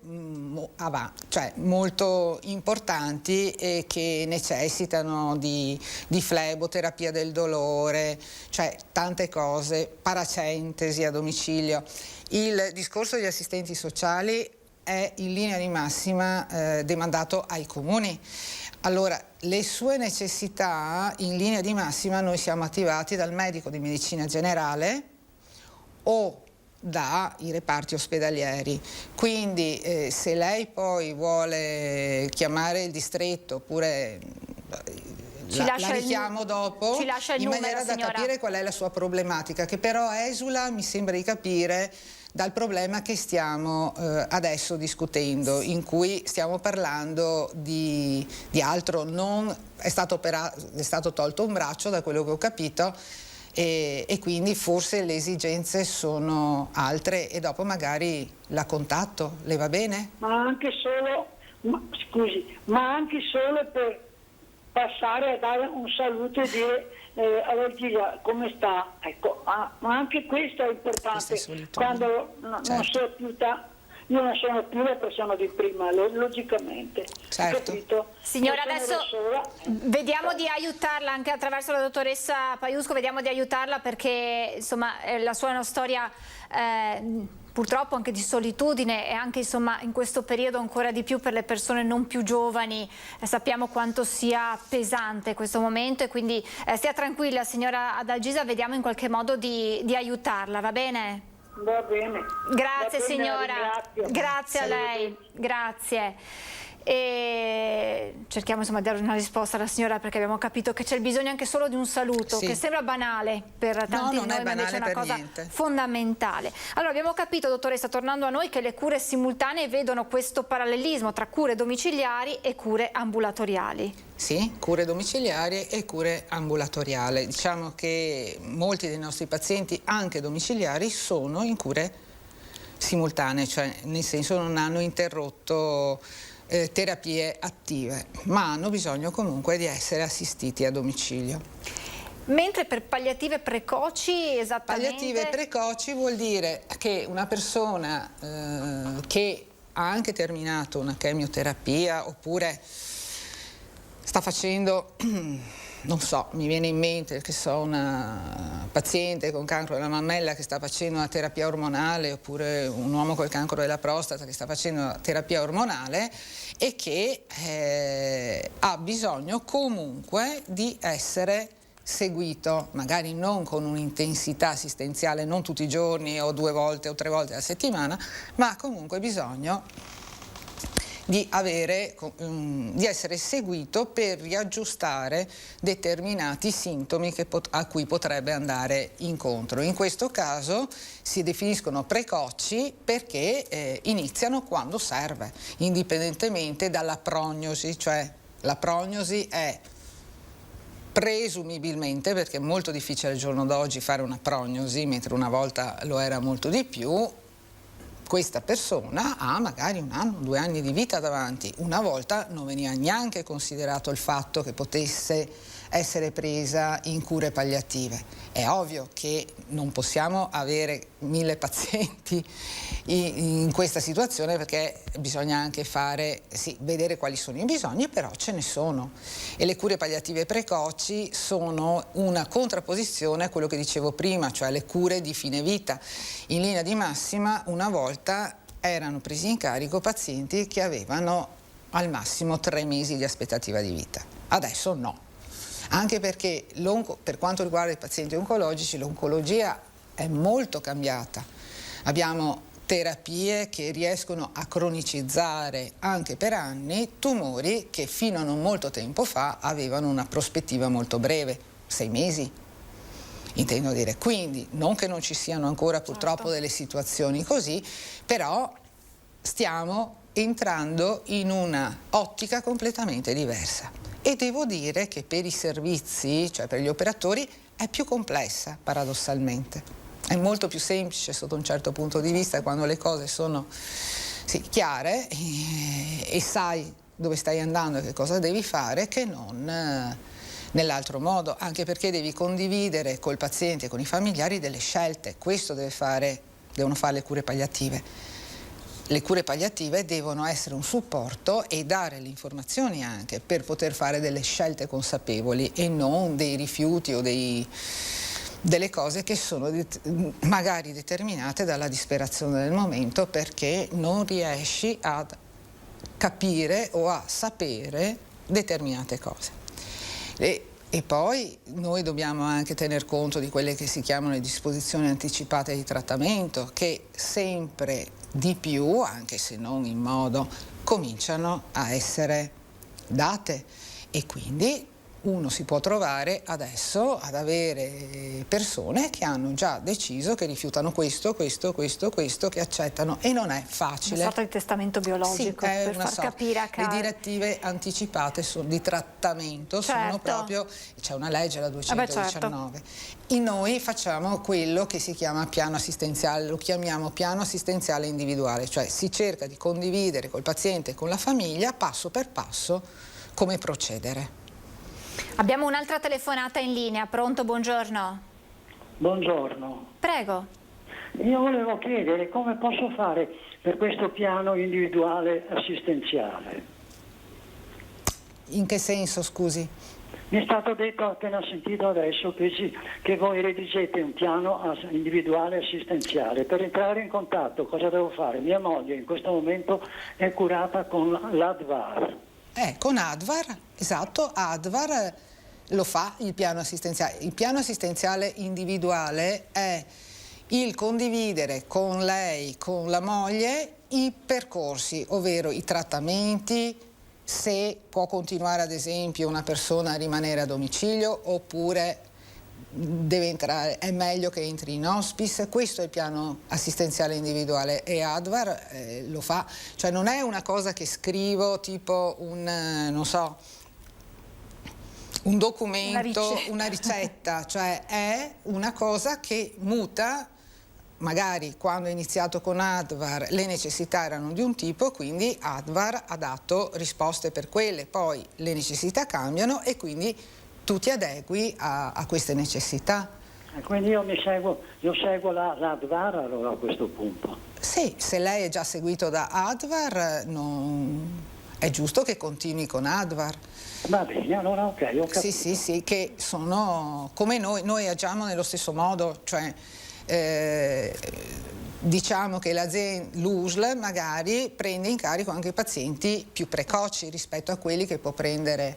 cioè molto importanti e che necessitano di fleboterapia del dolore, cioè tante cose, paracentesi a domicilio. Il discorso degli assistenti sociali è in linea di massima demandato ai comuni. Allora, le sue necessità in linea di massima noi siamo attivati dal medico di medicina generale o dai reparti ospedalieri, quindi se lei poi vuole chiamare il distretto oppure la richiamo dopo in maniera da capire qual è la sua problematica, che però esula, mi sembra di capire, dal problema che stiamo adesso discutendo, in cui stiamo parlando di altro. Non è stato tolto un braccio, da quello che ho capito, e quindi forse le esigenze sono altre, e dopo magari la contatto. Le va bene? Ma anche solo per passare a dare un saluto e dire allora Giulia, come sta? Ecco, ma anche questo è importante quando non so più io non sono più la persona di prima, logicamente. Certo. Capito? Signora, adesso vediamo di aiutarla anche attraverso la dottoressa Paiusco, vediamo di aiutarla perché insomma la sua è una storia purtroppo anche di solitudine, e anche insomma in questo periodo ancora di più per le persone non più giovani. Sappiamo quanto sia pesante questo momento, e quindi stia tranquilla signora Dalgisa, vediamo in qualche modo di aiutarla, va bene? Va bene. Grazie signora, grazie a lei, grazie. E cerchiamo insomma di dare una risposta alla signora, perché abbiamo capito che c'è bisogno anche solo di un saluto, che sembra banale per tanti di noi, ma invece è una cosa fondamentale. Allora, abbiamo capito, dottoressa, tornando a noi, che le cure simultanee vedono questo parallelismo tra cure domiciliari e cure ambulatoriali. Sì, cure domiciliari e cure ambulatoriali. Diciamo che molti dei nostri pazienti, anche domiciliari, sono in cure simultanee, cioè nel senso non hanno interrotto terapie attive, ma hanno bisogno comunque di essere assistiti a domicilio. Mentre per palliative precoci, esattamente? Palliative precoci vuol dire che una persona che ha anche terminato una chemioterapia, oppure sta facendo, non so, mi viene in mente che so una paziente con cancro della mammella che sta facendo una terapia ormonale, oppure un uomo col cancro della prostata che sta facendo una terapia ormonale e che ha bisogno comunque di essere seguito, magari non con un'intensità assistenziale, non tutti i giorni o 2 volte o 3 volte alla settimana, ma comunque bisogno di essere seguito per riaggiustare determinati sintomi a cui potrebbe andare incontro. In questo caso si definiscono precoci perché iniziano quando serve, indipendentemente dalla prognosi, cioè la prognosi è presumibilmente, perché è molto difficile al giorno d'oggi fare una prognosi, mentre una volta lo era molto di più. Questa persona ha magari 1 anno, 2 anni di vita davanti. Una volta non veniva neanche considerato il fatto che potesse essere presa in cure palliative. È ovvio che non possiamo avere 1000 pazienti in questa situazione, perché bisogna anche vedere quali sono i bisogni, però ce ne sono. E le cure palliative precoci sono una contrapposizione a quello che dicevo prima, cioè le cure di fine vita. In linea di massima, una volta erano presi in carico pazienti che avevano al massimo 3 mesi di aspettativa di vita. Adesso no. Anche perché per quanto riguarda i pazienti oncologici, l'oncologia è molto cambiata. Abbiamo terapie che riescono a cronicizzare anche per anni tumori che fino a non molto tempo fa avevano una prospettiva molto breve, 6 mesi. Intendo dire, quindi non che non ci siano ancora purtroppo delle situazioni così, però stiamo entrando in una ottica completamente diversa. E devo dire che per i servizi, cioè per gli operatori, è più complessa paradossalmente. È molto più semplice sotto un certo punto di vista quando le cose sono chiare e sai dove stai andando e che cosa devi fare, che non nell'altro modo, anche perché devi condividere col paziente e con i familiari delle scelte. Questo devono fare le cure palliative. Le cure palliative devono essere un supporto e dare le informazioni anche per poter fare delle scelte consapevoli e non dei rifiuti o delle cose che sono magari determinate dalla disperazione del momento, perché non riesci a capire o a sapere determinate cose. E poi noi dobbiamo anche tener conto di quelle che si chiamano le disposizioni anticipate di trattamento, che sempre di più, anche se non in modo, cominciano a essere date, e quindi uno si può trovare adesso ad avere persone che hanno già deciso che rifiutano questo, che accettano, e non è facile. Una sorta di testamento biologico, sì, per far capire a Le direttive anticipate di trattamento sono proprio, c'è una legge, la 219. E noi facciamo quello che si chiama piano assistenziale, lo chiamiamo piano assistenziale individuale, cioè si cerca di condividere col paziente e con la famiglia passo per passo come procedere. Abbiamo un'altra telefonata in linea. Pronto? Buongiorno. Buongiorno. Prego. Io volevo chiedere come posso fare per questo piano individuale assistenziale. In che senso, scusi? Mi è stato detto, appena sentito adesso, che voi redigete un piano individuale assistenziale. Per entrare in contatto cosa devo fare? Mia moglie in questo momento è curata con l'ADVAR. Con ADVAR, esatto, ADVAR lo fa il piano assistenziale. Il piano assistenziale individuale è il condividere con lei, con la moglie, i percorsi, ovvero i trattamenti, se può continuare ad esempio una persona a rimanere a domicilio oppure è meglio che entri in hospice. Questo è il piano assistenziale individuale e ADVAR lo fa, cioè non è una cosa che scrivo tipo un documento, una ricetta, cioè è una cosa che muta. Magari quando ho iniziato con ADVAR le necessità erano di un tipo, quindi ADVAR ha dato risposte per quelle, poi le necessità cambiano e quindi tu ti adegui a queste necessità. Quindi io seguo l'ADVAR allora a questo punto. Sì, se lei è già seguito da ADVAR è giusto che continui con ADVAR. Va bene, allora ok, ho capito. Sì, che sono come noi agiamo nello stesso modo, cioè diciamo che l'USL magari prende in carico anche i pazienti più precoci rispetto a quelli che può prendere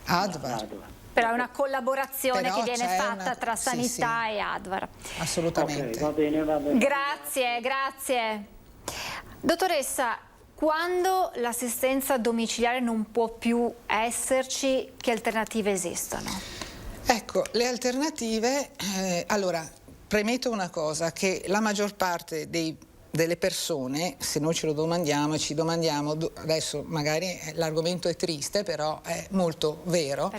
ADVAR. Però è una collaborazione che viene fatta tra sanità e ADVAR. Assolutamente. Okay, va bene. Grazie. Dottoressa, quando l'assistenza domiciliare non può più esserci, che alternative esistono? Ecco, le alternative, allora, premetto una cosa, che la maggior parte delle persone, se noi ce lo domandiamo e ci domandiamo, adesso magari l'argomento è triste, però è molto vero,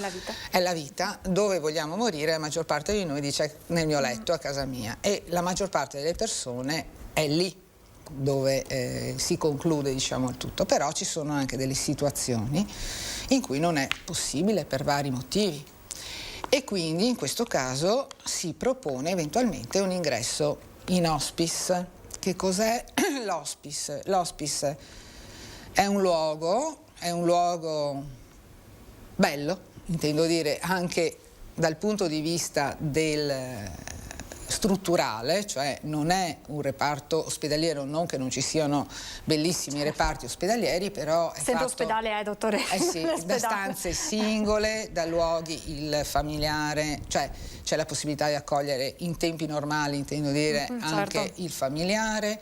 è la vita, dove vogliamo morire, la maggior parte di noi dice nel mio letto a casa mia, e la maggior parte delle persone è lì dove si conclude, diciamo, il tutto. Però ci sono anche delle situazioni in cui non è possibile per vari motivi. E quindi in questo caso si propone eventualmente un ingresso in hospice. Che cos'è l'hospice? L'hospice è un luogo bello, intendo dire, anche dal punto di vista strutturale, cioè non è un reparto ospedaliero, non che non ci siano bellissimi reparti ospedalieri, però è fatto... ospedale è, dottore? Sì, da stanze singole, da luoghi il familiare, cioè c'è la possibilità di accogliere in tempi normali, intendo dire, anche il familiare.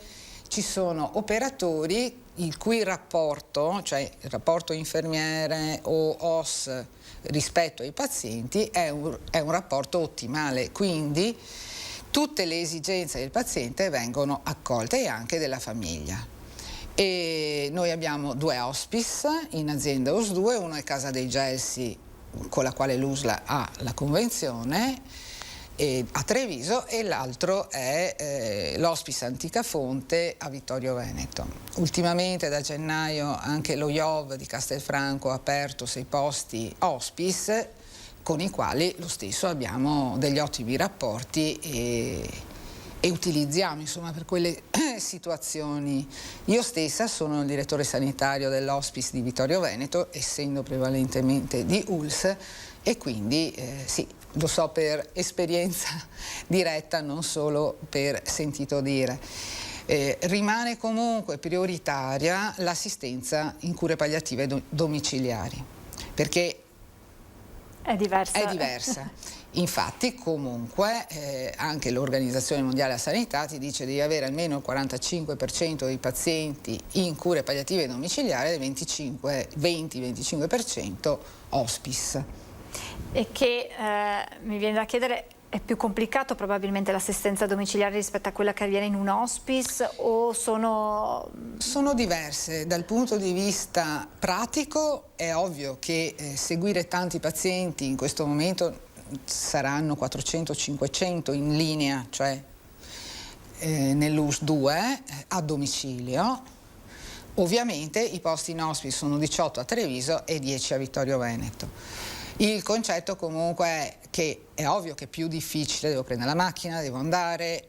Ci sono operatori il cui rapporto, cioè il rapporto infermiere o OS rispetto ai pazienti è un rapporto ottimale, quindi tutte le esigenze del paziente vengono accolte e anche della famiglia. E noi abbiamo 2 hospice in azienda OS2, uno è Casa dei Gelsi con la quale l'USL ha la convenzione, a Treviso, e l'altro è l'Hospice Antica Fonte a Vittorio Veneto. Ultimamente da gennaio anche lo IOV di Castelfranco ha aperto 6 posti hospice con i quali lo stesso abbiamo degli ottimi rapporti e utilizziamo insomma per quelle situazioni. Io stessa sono il direttore sanitario dell'Hospice di Vittorio Veneto, essendo prevalentemente di ULSS, e quindi sì, lo so per esperienza diretta, non solo per sentito dire. Rimane comunque prioritaria l'assistenza in cure palliative domiciliari, perché è diversa. Infatti comunque anche l'Organizzazione Mondiale della Sanità ti dice di avere almeno il 45% dei pazienti in cure palliative domiciliari e il 20-25% hospice. E che mi viene da chiedere, è più complicato probabilmente l'assistenza domiciliare rispetto a quella che avviene in un hospice, o sono diverse? Dal punto di vista pratico è ovvio che seguire tanti pazienti in questo momento saranno 400-500 in linea, cioè nell'US 2 a domicilio. Ovviamente i posti in hospice sono 18 a Treviso e 10 a Vittorio Veneto. Il concetto comunque è che è ovvio che è più difficile, devo prendere la macchina, devo andare,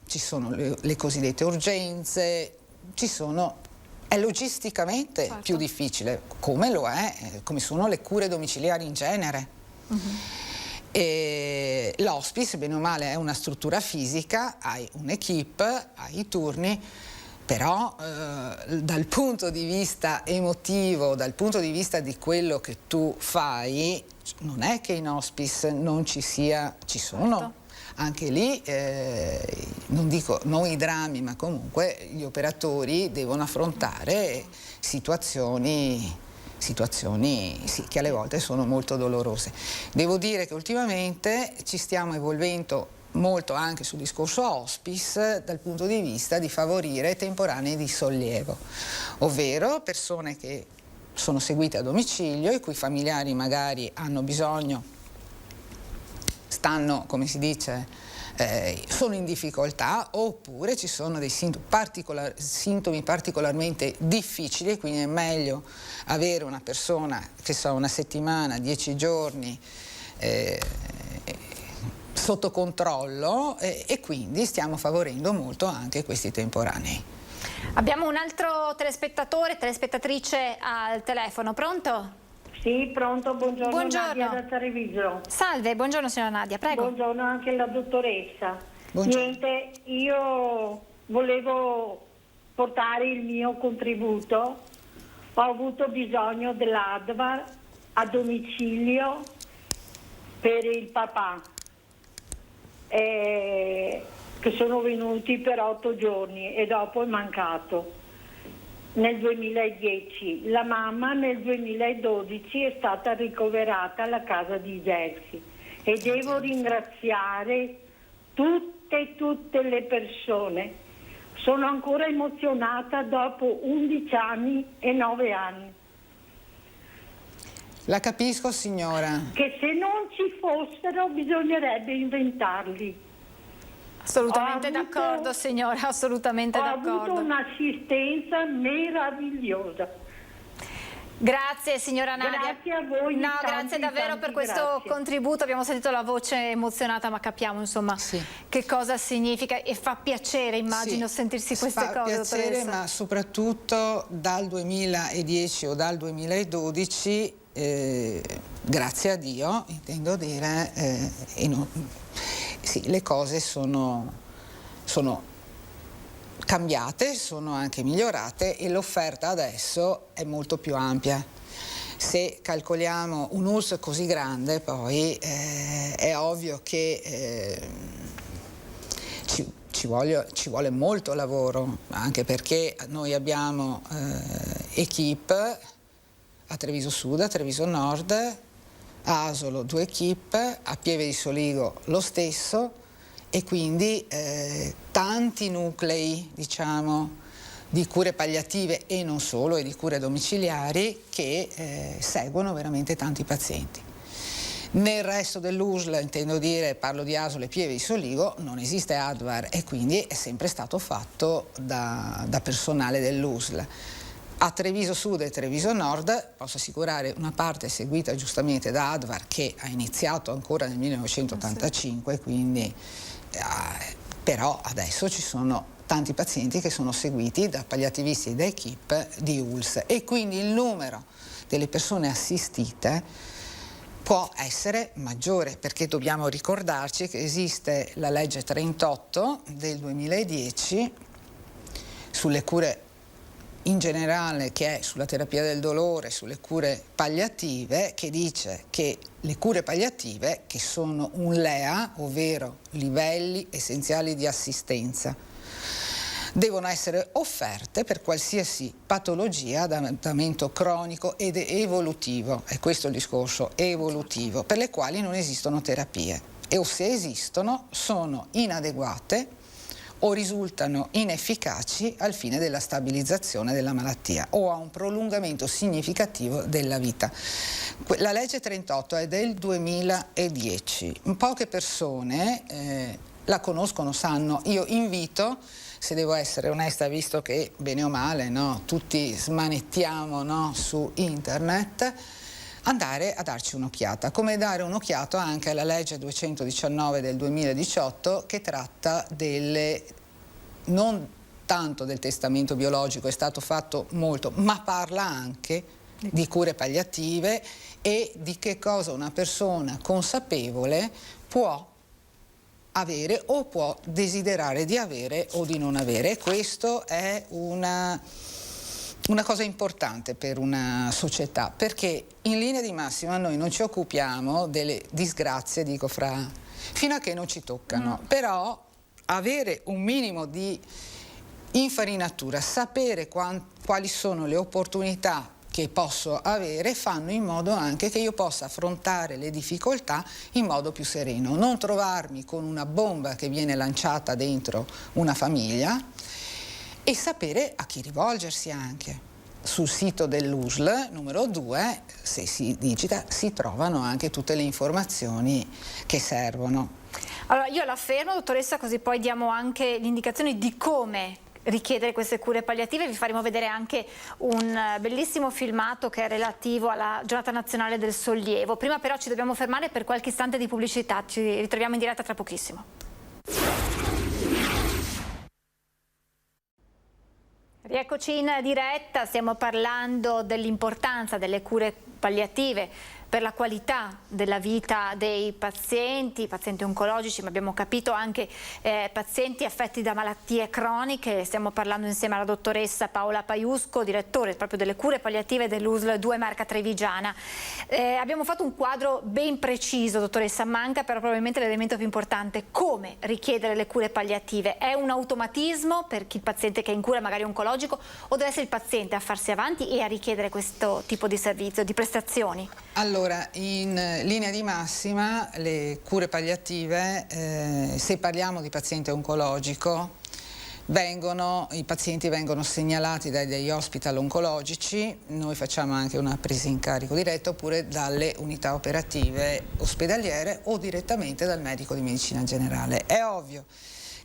ci sono le cosiddette urgenze, è logisticamente più difficile, come lo è, come sono le cure domiciliari in genere. E l'hospice, bene o male, è una struttura fisica, hai un'equipe, hai i turni, però dal punto di vista emotivo, dal punto di vista di quello che tu fai, non è che in hospice non ci sono. Certo. Anche lì, non dico non i drammi, ma comunque gli operatori devono affrontare situazioni sì, che alle volte sono molto dolorose. Devo dire che ultimamente ci stiamo evolvendo molto anche sul discorso hospice dal punto di vista di favorire temporanei di sollievo, ovvero persone che sono seguite a domicilio, i cui familiari magari hanno bisogno, stanno, come si dice, sono in difficoltà, oppure ci sono dei sintomi particolarmente difficili, quindi è meglio avere una persona che so, una settimana, 10 giorni sotto controllo, e quindi stiamo favorendo molto anche questi temporanei. Abbiamo un altro telespettatrice al telefono, pronto? Sì, pronto, buongiorno. Buongiorno. Nadia da Treviso. Salve, buongiorno signora Nadia, prego. Buongiorno anche alla dottoressa. Buongiorno. Niente, io volevo portare il mio contributo. Ho avuto bisogno dell'ADVA a domicilio per il papà, che sono venuti per 8 giorni e dopo è mancato nel 2010. La mamma nel 2012 è stata ricoverata alla casa di Gelsi, e devo ringraziare tutte le persone. Sono ancora emozionata dopo 11 anni e 9 anni. La capisco, signora. Che se non ci fossero bisognerebbe inventarli. Assolutamente d'accordo, signora, assolutamente d'accordo. Ho avuto un'assistenza meravigliosa. Grazie signora Nadia. Grazie a voi. No, grazie davvero per questo contributo. Abbiamo sentito la voce emozionata, ma capiamo insomma che cosa significa, e fa piacere, immagino, sentirsi queste cose. Fa piacere, dottoressa. ma soprattutto dal 2010 o dal 2012, grazie a Dio, intendo dire, sì, le cose sono cambiate, sono anche migliorate, e l'offerta adesso è molto più ampia. Se calcoliamo un ULSS così grande, poi è ovvio che ci vuole molto lavoro, anche perché noi abbiamo equipe a Treviso Sud, a Treviso Nord, a Asolo 2 equipe, a Pieve di Soligo lo stesso, e quindi tanti nuclei, diciamo, di cure palliative e non solo, e di cure domiciliari, che seguono veramente tanti pazienti. Nel resto dell'USL, intendo dire, parlo di Asolo e Pieve di Soligo, non esiste ADVAR e quindi è sempre stato fatto da personale dell'USL. A Treviso Sud e Treviso Nord posso assicurare una parte seguita giustamente da ADVAR, che ha iniziato ancora nel 1985, quindi però adesso ci sono tanti pazienti che sono seguiti da palliativisti e da equip di ULSS e quindi il numero delle persone assistite può essere maggiore, perché dobbiamo ricordarci che esiste la legge 38 del 2010 sulle cure in generale, che è sulla terapia del dolore, sulle cure palliative, che dice che le cure palliative, che sono un LEA, ovvero livelli essenziali di assistenza, devono essere offerte per qualsiasi patologia ad andamento cronico ed evolutivo, è questo il discorso, evolutivo, per le quali non esistono terapie o se esistono sono inadeguate o risultano inefficaci al fine della stabilizzazione della malattia o a un prolungamento significativo della vita. La legge 38 è del 2010, poche persone la conoscono, sanno. Io invito, se devo essere onesta, visto che bene o male tutti smanettiamo su internet, andare a darci un'occhiata, come dare un'occhiata anche alla legge 219 del 2018 che tratta non tanto del testamento biologico, è stato fatto molto, ma parla anche di cure palliative e di che cosa una persona consapevole può avere o può desiderare di avere o di non avere. Questo è una cosa importante per una società, perché in linea di massima noi non ci occupiamo delle disgrazie, fino a che non ci toccano, però avere un minimo di infarinatura, sapere quali sono le opportunità che posso avere, fanno in modo anche che io possa affrontare le difficoltà in modo più sereno, non trovarmi con una bomba che viene lanciata dentro una famiglia e sapere a chi rivolgersi anche. Sul sito dell'USL numero 2, se si digita, si trovano anche tutte le informazioni che servono. Allora io la fermo, dottoressa, così poi diamo anche l'indicazione di come richiedere queste cure palliative. Vi faremo vedere anche un bellissimo filmato che è relativo alla Giornata Nazionale del Sollievo. Prima però ci dobbiamo fermare per qualche istante di pubblicità, ci ritroviamo in diretta tra pochissimo. Rieccoci in diretta, stiamo parlando dell'importanza delle cure palliative per la qualità della vita dei pazienti oncologici, ma abbiamo capito anche pazienti affetti da malattie croniche. Stiamo parlando insieme alla dottoressa Paola Paiusco, direttore proprio delle cure palliative dell'USL 2 Marca Trevigiana. Abbiamo fatto un quadro ben preciso, dottoressa, manca però probabilmente l'elemento più importante: come richiedere le cure palliative. È un automatismo per il paziente che è in cura magari oncologico, o deve essere il paziente a farsi avanti e a richiedere questo tipo di servizio, di prestazioni? Allora, in linea di massima le cure palliative, se parliamo di paziente oncologico, i pazienti vengono segnalati dagli hospital oncologici, noi facciamo anche una presa in carico diretta, oppure dalle unità operative ospedaliere o direttamente dal medico di medicina generale. È ovvio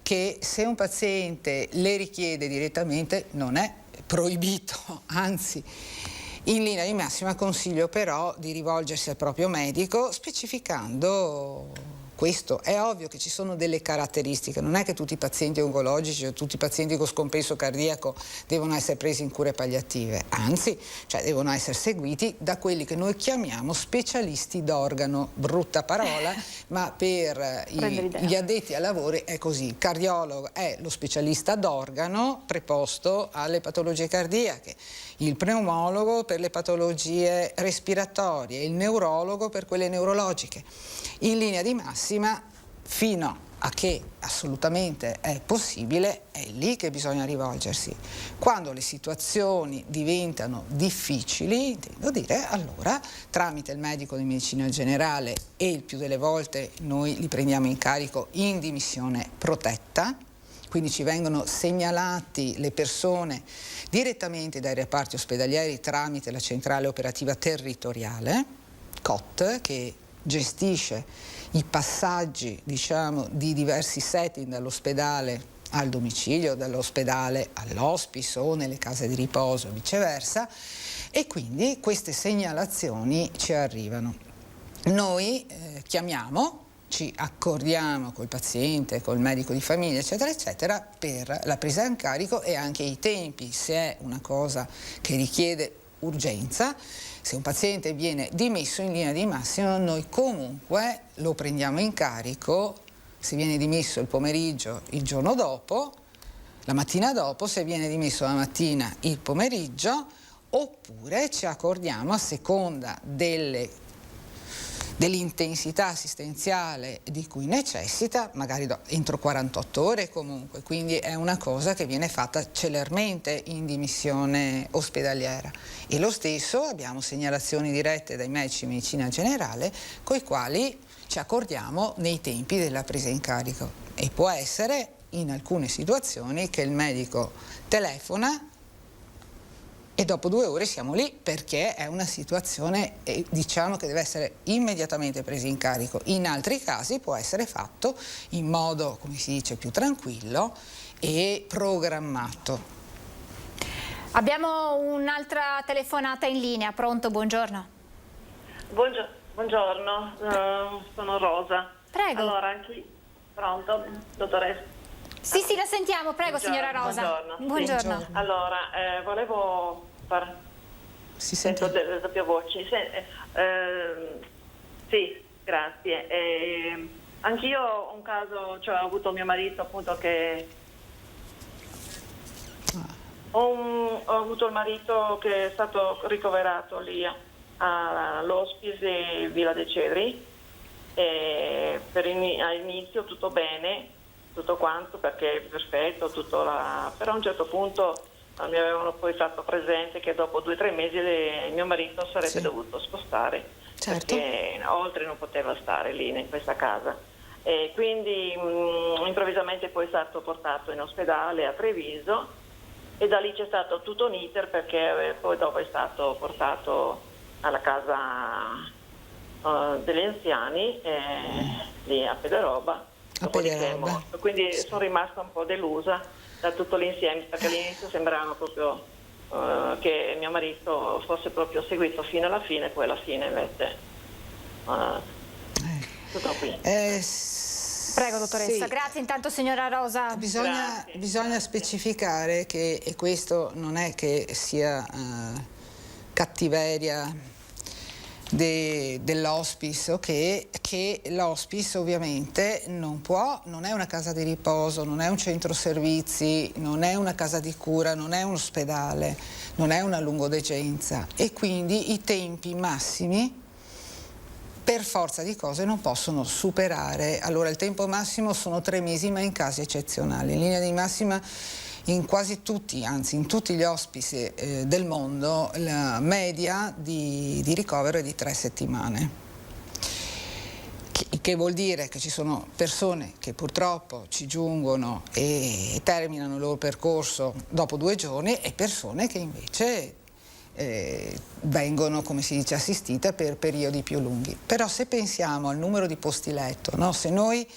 che se un paziente le richiede direttamente non è proibito, anzi in linea di massima consiglio però di rivolgersi al proprio medico specificando questo. È ovvio che ci sono delle caratteristiche, non è che tutti i pazienti oncologici o tutti i pazienti con scompenso cardiaco devono essere presi in cure palliative, anzi, devono essere seguiti da quelli che noi chiamiamo specialisti d'organo, brutta parola, ma per gli addetti ai lavori è così. Il cardiologo è lo specialista d'organo preposto alle patologie cardiache, il pneumologo per le patologie respiratorie, il neurologo per quelle neurologiche. In linea di massima, fino a che assolutamente è possibile, è lì che bisogna rivolgersi. Quando le situazioni diventano difficili, intendo dire, allora tramite il medico di medicina generale, e il più delle volte noi li prendiamo in carico in dimissione protetta, quindi ci vengono segnalati le persone direttamente dai reparti ospedalieri tramite la centrale operativa territoriale, COT, che gestisce i passaggi, diciamo, di diversi setting dall'ospedale al domicilio, dall'ospedale all'hospice o nelle case di riposo, viceversa, e quindi queste segnalazioni ci arrivano. Noi chiamiamo, ci accordiamo col paziente, col medico di famiglia, eccetera, eccetera, per la presa in carico e anche i tempi, se è una cosa che richiede urgenza. Se un paziente viene dimesso, in linea di massima noi comunque lo prendiamo in carico. Se viene dimesso il pomeriggio, il giorno dopo, la mattina dopo, se viene dimesso la mattina, il pomeriggio, oppure ci accordiamo a seconda dell'intensità assistenziale di cui necessita, magari entro 48 ore comunque, quindi è una cosa che viene fatta celermente in dimissione ospedaliera. E lo stesso abbiamo segnalazioni dirette dai medici di medicina generale coi quali ci accordiamo nei tempi della presa in carico, e può essere in alcune situazioni che il medico telefona e dopo 2 ore siamo lì, perché è una situazione, diciamo, che deve essere immediatamente presa in carico. In altri casi può essere fatto in modo, come si dice, più tranquillo e programmato. Abbiamo un'altra telefonata in linea. Pronto? Buongiorno. Buongiorno, sono Rosa. Prego. Allora, pronto, dottoressa? Sì, la sentiamo, prego. Buongiorno, signora Rosa. Buongiorno. Sì. Allora, volevo sento delle doppie voci. Sì, grazie. Anch'io ho un caso, cioè ho avuto mio marito appunto che... Ho avuto il marito che è stato ricoverato lì all'ospice Villa dei Cedri, e all'inizio tutto bene, tutto quanto, perché è perfetto, però a un certo punto mi avevano poi fatto presente che dopo 2 o 3 mesi mio marito sarebbe dovuto spostare, perché oltre non poteva stare lì in questa casa, e quindi improvvisamente poi è stato portato in ospedale a Treviso, e da lì c'è stato tutto un iter, perché poi dopo è stato portato alla casa degli anziani lì a Pederoba. Quindi sono rimasta un po' delusa da tutto l'insieme, perché all'inizio sembrava proprio che mio marito fosse proprio seguito fino alla fine, poi alla fine invece tutto qui. Prego, dottoressa. Sì. Grazie intanto, signora Rosa. Bisogna specificare che, e questo non è che sia cattiveria dell'hospice, che l'hospice ovviamente non è una casa di riposo, non è un centro servizi, non è una casa di cura, non è un ospedale, non è una lungodegenza, e quindi i tempi massimi per forza di cose non possono superare. Allora il tempo massimo sono 3 mesi, ma in casi eccezionali. In linea di massima in quasi tutti, anzi in tutti gli hospice del mondo, la media di ricovero è di 3 settimane. Che vuol dire che ci sono persone che purtroppo ci giungono e terminano il loro percorso dopo 2 giorni, e persone che invece vengono, come si dice, assistite per periodi più lunghi. Però se pensiamo al numero di posti letto, no? Se noi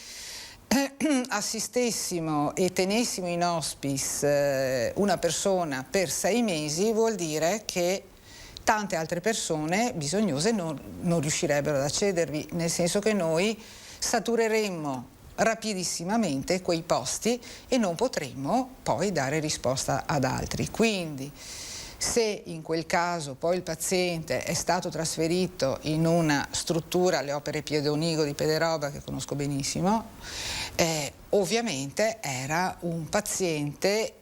assistessimo e tenessimo in hospice una persona per 6 mesi, vuol dire che tante altre persone bisognose non riuscirebbero ad accedervi, nel senso che noi satureremmo rapidissimamente quei posti e non potremmo poi dare risposta ad altri. Quindi se in quel caso poi il paziente è stato trasferito in una struttura, alle Opere Pio Donigo di Pederoba, che conosco benissimo, ovviamente era un paziente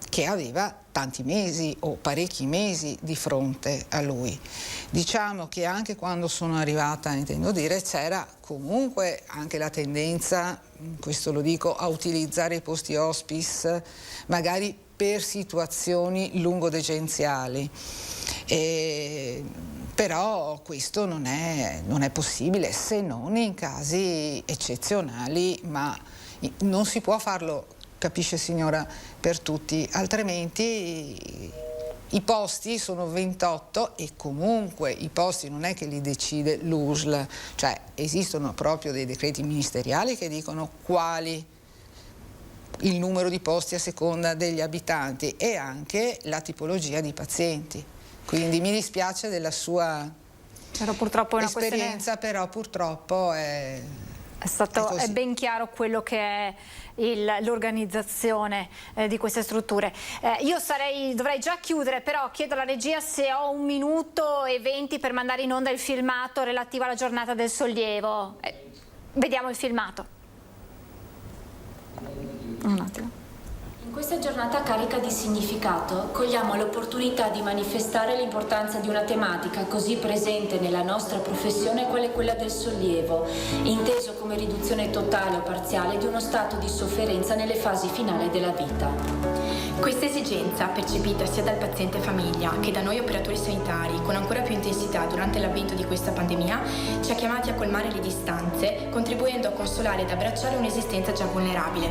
che aveva tanti mesi o parecchi mesi di fronte a lui. Diciamo che anche quando sono arrivata, intendo dire, c'era comunque anche la tendenza, questo lo dico, a utilizzare i posti hospice magari per situazioni lungodegenziali, però questo non è possibile, se non in casi eccezionali, ma non si può farlo, capisce signora, per tutti, altrimenti I posti sono 28 e comunque i posti non è che li decide l'USL, cioè esistono proprio dei decreti ministeriali che dicono quali il numero di posti a seconda degli abitanti e anche la tipologia di pazienti. Quindi mi dispiace della sua esperienza, però purtroppo è ben chiaro quello che è l'organizzazione di queste strutture. Io dovrei già chiudere, però chiedo alla regia se ho 1 minuto e 20 per mandare in onda il filmato relativo alla giornata del sollievo. Vediamo il filmato. Un attimo. In questa giornata carica di significato cogliamo l'opportunità di manifestare l'importanza di una tematica così presente nella nostra professione quale quella del sollievo, inteso come riduzione totale o parziale di uno stato di sofferenza nelle fasi finali della vita. Questa esigenza, percepita sia dal paziente famiglia che da noi operatori sanitari con ancora più intensità durante l'avvento di questa pandemia, ci ha chiamati a colmare le distanze, contribuendo a consolare ed abbracciare un'esistenza già vulnerabile.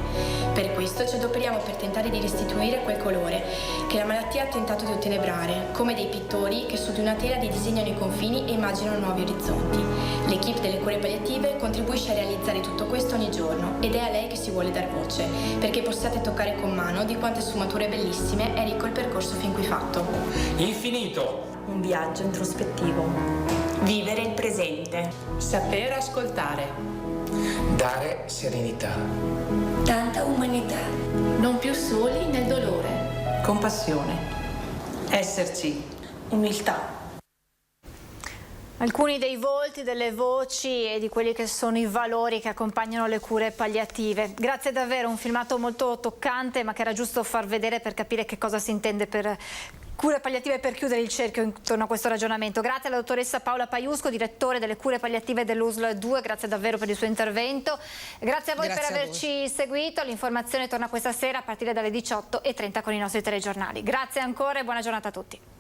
Per questo ci adoperiamo per tentare di restituire quel colore che la malattia ha tentato di ottenebrare, come dei pittori che su di una tela disegnano i confini e immaginano nuovi orizzonti. L'equipe delle cure palliative contribuisce a realizzare tutto questo ogni giorno ed è a lei che si vuole dar voce, perché possiate toccare con mano di quante sfumature bellissime è ricco il percorso fin qui fatto. Infinito. Un viaggio introspettivo. Vivere il presente. Saper ascoltare. Dare serenità. Tanta umanità. Non più soli nel dolore. Compassione. Esserci. Umiltà. Alcuni dei volti, delle voci e di quelli che sono i valori che accompagnano le cure palliative. Grazie davvero, un filmato molto toccante, ma che era giusto far vedere per capire che cosa si intende per cure palliative, per chiudere il cerchio intorno a questo ragionamento. Grazie alla dottoressa Paola Paiusco, direttore delle cure palliative dell'USL 2, grazie davvero per il suo intervento. Grazie a voi per averci seguito. L'informazione torna questa sera a partire dalle 18:30 con i nostri telegiornali. Grazie ancora e buona giornata a tutti.